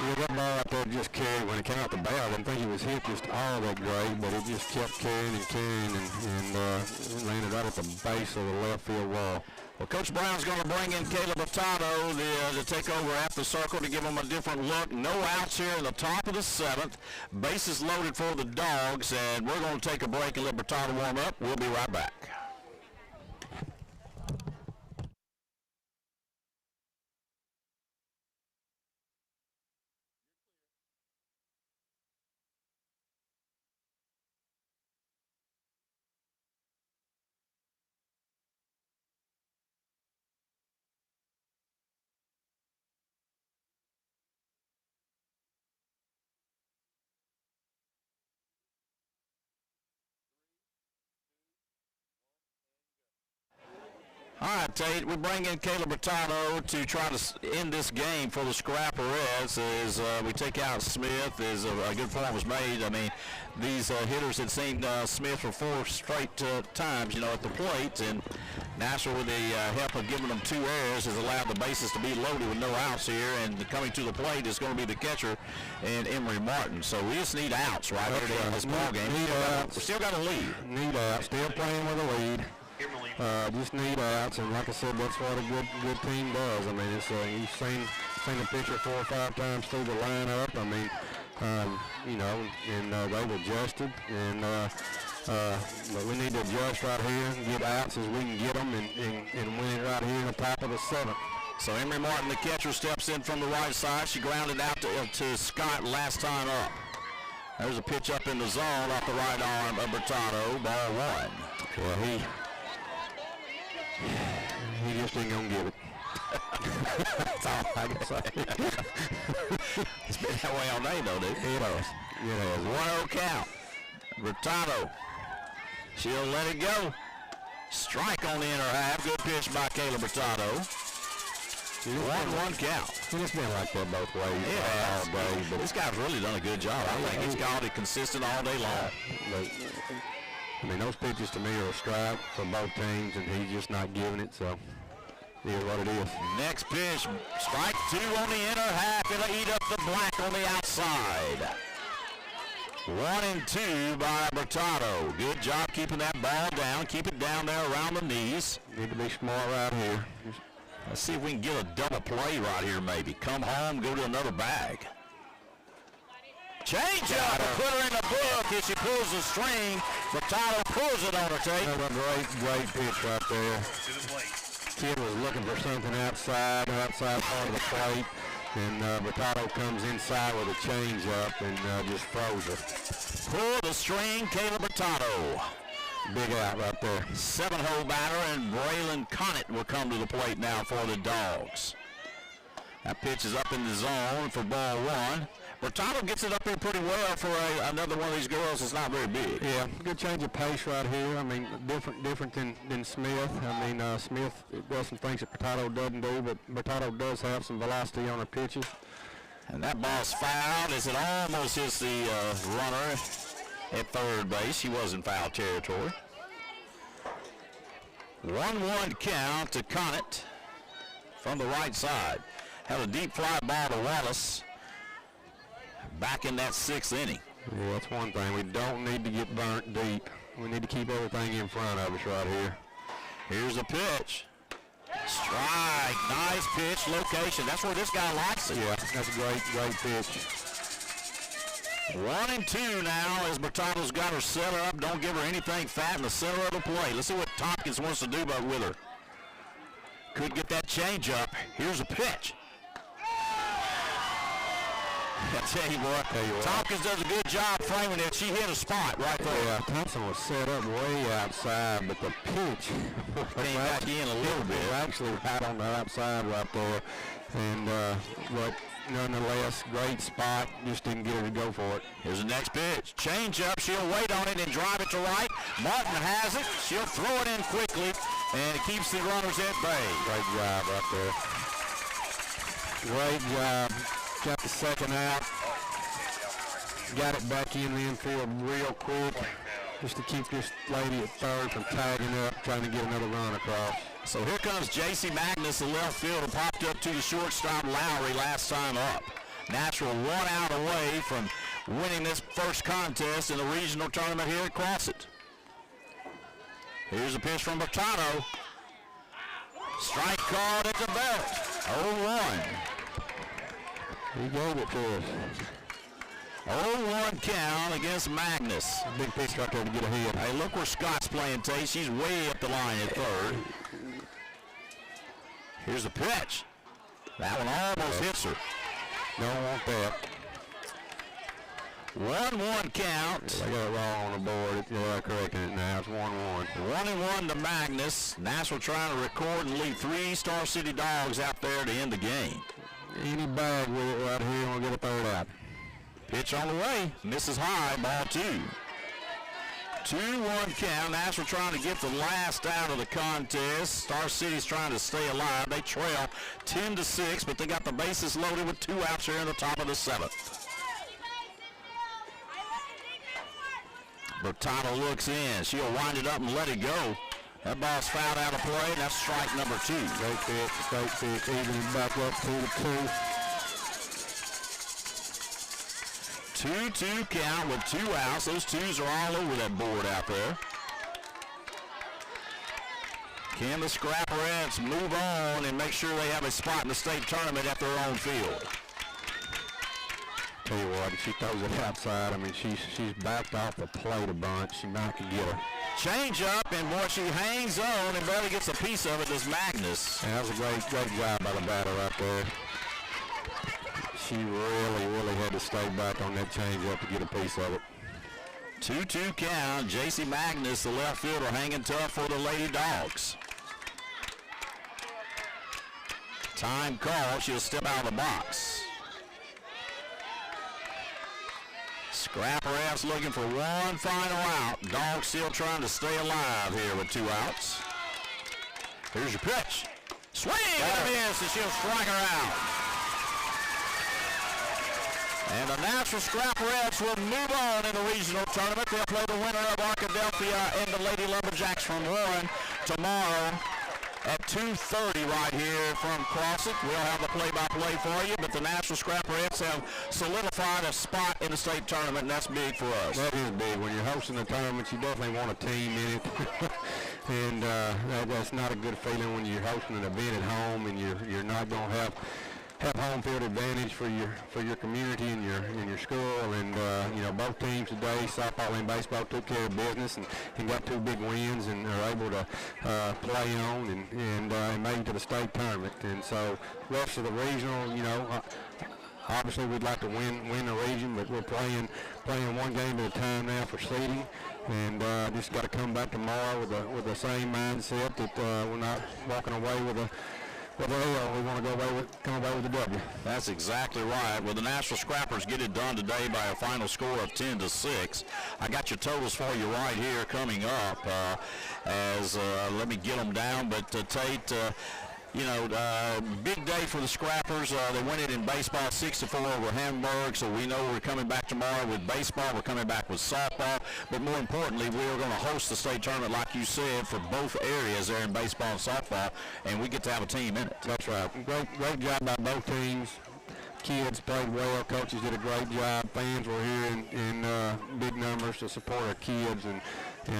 Yeah, that ball out there just carried. When it came out the bat, I didn't think it was hit just all that great, but it just kept carrying and landed right at the base of the left field wall. Well, Coach Brown's going to bring in Caleb Hurtado to take over at the circle to give them a different look. No outs here in the top of the 7th. Bases loaded for the Dogs, and we're going to take a break and let Hurtado warm up. We'll be right back. All right, Tate, we bring in Caleb Hurtado to try to end this game for the Scrapperettes as we take out Smith as a good form was made. I mean, these hitters had seen Smith for 4 straight times, at the plate, and Nashville, with the help of giving them 2 errors, has allowed the bases to be loaded with no outs here, and coming to the plate is going to be the catcher and Emery Martin. So we just need outs right here in this ball game. We still got a lead. Need outs. Still playing with a lead. Just need outs, and like I said, that's what a good team does. I mean, it's you've seen the pitcher 4 or 5 times through the lineup. I mean, and they've adjusted, and but we need to adjust right here and get outs as we can get them, and win it right here in the top of the 7th. So Emery Martin, the catcher, steps in from the right side. She grounded out to Scott last time up. There's a pitch up in the zone off the right arm of Hurtado. Ball 1. Well, he just ain't gonna get it. That's all I can say. It's been that way all day, though, dude. It has. 1-0 count. Hurtado. She'll let it go. Strike on the inner half. Good pitch by Caleb Hurtado. 1-1 count. It's been like that both ways all day. But this guy's really done a good job. I think he's got it consistent all day long. I mean, those pitches to me are a strike for both teams, and he's just not giving it, so it is what it is. Next pitch, strike 2 on the inner half. It'll eat up the black on the outside. 1-2 by Hurtado. Good job keeping that ball down. Keep it down there around the knees. Need to be smart right here. Let's see if we can get a double play right here maybe. Come home, go to another bag. Change up, put her in the book as she pulls the string. Hurtado pulls it on her, Tate. That was a great pitch right there. Kid was looking for something outside part of the plate, and Hurtado comes inside with a change up and just froze her. Pull the string, Caleb Hurtado. Big out right there. 7-hole batter, and Braylon Connett will come to the plate now for the Dogs. That pitch is up in the zone for ball 1. Bertano gets it up there pretty well for another one of these girls that's not very big. Yeah, good change of pace right here. I mean, different than Smith. I mean, Smith does some things that Bertano doesn't do, but Bertano does have some velocity on her pitches. And that ball's fouled as it almost hits the runner at third base. She was in foul territory. 1-1 count to Conant from the right side. Had a deep fly ball to Wallace back in that 6th inning. Yeah, that's one thing. We don't need to get burnt deep. We need to keep everything in front of us right here. Here's a pitch. Strike. Nice pitch location. That's where this guy likes it. Yeah, that's a great pitch. 1-2 now as Bertano's got her set up. Don't give her anything fat in the center of the plate. Let's see what Tompkins wants to do with her. Could get that change up. Here's a pitch. I tell you what, Tompkins does a good job framing it. She hit a spot right there. Yeah, Thompson was set up way outside, but the pitch came back in a little bit. Actually right on the outside right there. And but nonetheless, great spot. Just didn't get her to go for it. Here's the next pitch. Change up. She'll wait on it and drive it to right. Martin has it. She'll throw it in quickly, and it keeps the runners at bay. Great job right there. Great job. Got the second out. Got it back in the infield real quick, just to keep this lady at third from tagging up, trying to get another run across. So here comes J.C. Magnus, the left fielder, popped up to the shortstop Lowry last time up. Natural 1 out away from winning this first contest in the regional tournament here at Crossett. Here's a pitch from Bertano. Strike called at the belt. 0-1. He gave it to us. 0-1 count against Magnus. A big pitch right there to get ahead. Hey, look where Scott's playing, Tate. She's way up the line at third. Here's the pitch. That one almost hits her. Don't want that. 1-1 count. They got it wrong on the board. They're correcting it now. It's 1-1. 1-1 to Magnus. Nashville trying to record and leave 3 Star City Dogs out there to end the game. Any bag with it right here, and we'll get a third out. Pitch on the way. Misses high. Ball 2. 2-1 count. Nashville trying to get the last out of the contest. Star City's trying to stay alive. They trail 10-6, but they got the bases loaded with 2 outs here in the top of the 7th. Bertano looks in. She'll wind it up and let it go. That ball's fouled out of play. That's strike number 2. Great pitch. Even back up 2-2. 2-2 count with 2 outs. Those 2s are all over that board out there. Can the Scrapperettes move on and make sure they have a spot in the state tournament at their own field? Tell you what, she throws it outside. I mean, she's backed off the plate a bunch. She might could get her. Change up, and boy, she hangs on and barely gets a piece of it, does Magnus. Yeah, that was a great job by the batter right there. She really had to stay back on that change up to get a piece of it. 2-2 count. J.C. Magnus, the left fielder, hanging tough for the Lady Dogs. Time call. She'll step out of the box. Scrapperettes looking for one final out. Dogs still trying to stay alive here with 2 outs. Here's your pitch. Swing and a miss, and she'll strike her out. And the Nashville Scrapperettes will move on in the regional tournament. They'll play the winner of Arkadelphia and the Lady Lumberjacks from Warren tomorrow at 2:30 right here from Crossett. We'll have the play-by-play for you, but the Nashville Scrapperettes have solidified a spot in the state tournament, and that's big for us. That is big. When you're hosting the tournament, you definitely want a team in it. And that's not a good feeling when you're hosting an event at home and you're not going to have home field advantage for your community and your school. And both teams today, softball and baseball, took care of business and got 2 big wins and are able to play on and made it to the state tournament. And so rest of the regional, obviously we'd like to win the region, but we're playing 1 game at a time now for seeding. And just got to come back tomorrow with the same mindset that we're not walking away with with the L, we want to come away with the W. That's exactly right. Well, the Nashville Scrappers get it done today by a final score of 10-6. I got your totals for you right here coming up. Let me get them down. But Tate, big day for the Scrappers. They win it in baseball 6-4 over Hamburg, so we know we're coming back tomorrow with baseball. We're coming back with softball. But more importantly, we are going to host the state tournament, like you said, for both areas there in baseball and softball, and we get to have a team in it. That's right. Great job by both teams. Kids played well. Coaches did a great job. Fans were here in big numbers to support our kids, and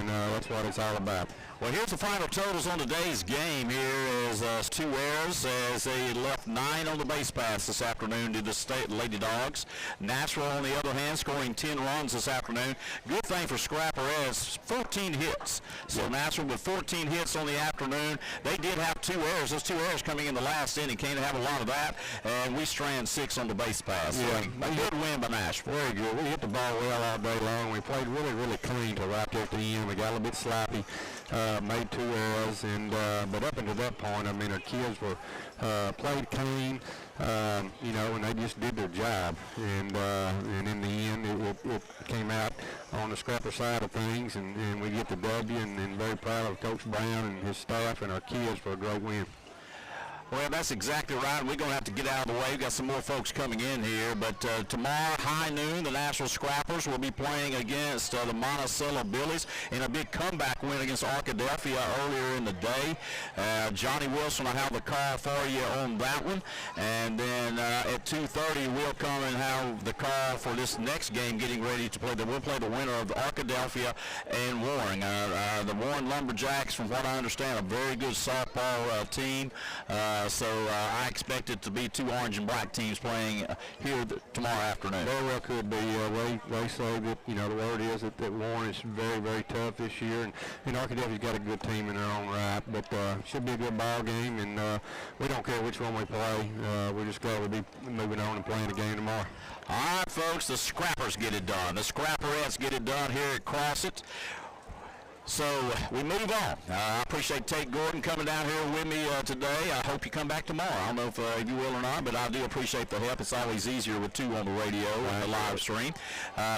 that's what it's all about. Well, here's the final totals on today's game. Here is 2 errors as they left 9 on the base pass this afternoon to the State Lady Dogs. Nashville, on the other hand, scoring 10 runs this afternoon. Good thing for Scrapper is 14 hits. So Nashville with 14 hits on the afternoon. They did have 2 errors. Those 2 errors coming in the last inning. Can't have a lot of that. And we strand 6 on the base pass. Yeah. A good win by Nashville. Very good. We hit the ball well all day long. We played really, really clean till right there at the end. We got a little bit sloppy. Made 2 errors, but up until that point, I mean, our kids were played clean, and they just did their job. And in the end, it came out on the Scrapper side of things, and we get the W, and very proud of Coach Brown and his staff and our kids for a great win. Well, that's exactly right. We're going to have to get out of the way. We've got some more folks coming in here. But tomorrow, high noon, the Nashville Scrappers will be playing against the Monticello Billies in a big comeback win against Arkadelphia earlier in the day. Johnny Wilson will have the call for you on that one. And then at 2:30, we'll come and have the call for this next game getting ready to play. We'll play the winner of Arkadelphia and Warren. The Warren Lumberjacks, from what I understand, a very good softball team. So I expect it to be 2 orange and black teams playing here tomorrow afternoon. Very well could be. They say that, the word is that Warren is very, very tough this year, and Arkadelphia's got a good team in their own right, but should be a good ball game, and we don't care which one we play. We're just glad we'll be moving on and playing the game tomorrow. All right, folks, the Scrappers get it done. The Scrapperettes get it done here at Crossett. So we move on. I appreciate Tate Gordon coming down here with me today. I hope you come back tomorrow. I don't know if you will or not, but I do appreciate the help. It's always easier with 2 on the radio and the live stream.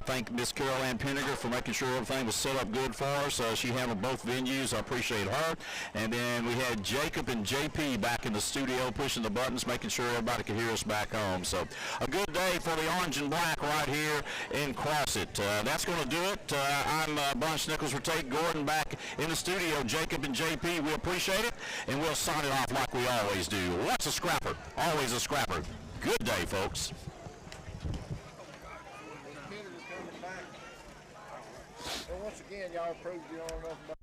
Thank Miss Carol Ann Penninger for making sure everything was set up good for us. She handled both venues. I appreciate her. And then we had Jacob and JP back in the studio pushing the buttons, making sure everybody could hear us back home. So a good day for the orange and black right here in Crossett. That's going to do it. I'm Bunch Nichols for Tate Gordon. Back in the studio, Jacob and JP, we appreciate it, and we'll sign it off like we always do. What's a Scrapper? Always a Scrapper. Good day, folks. So once again, y'all proved you don't know nothing about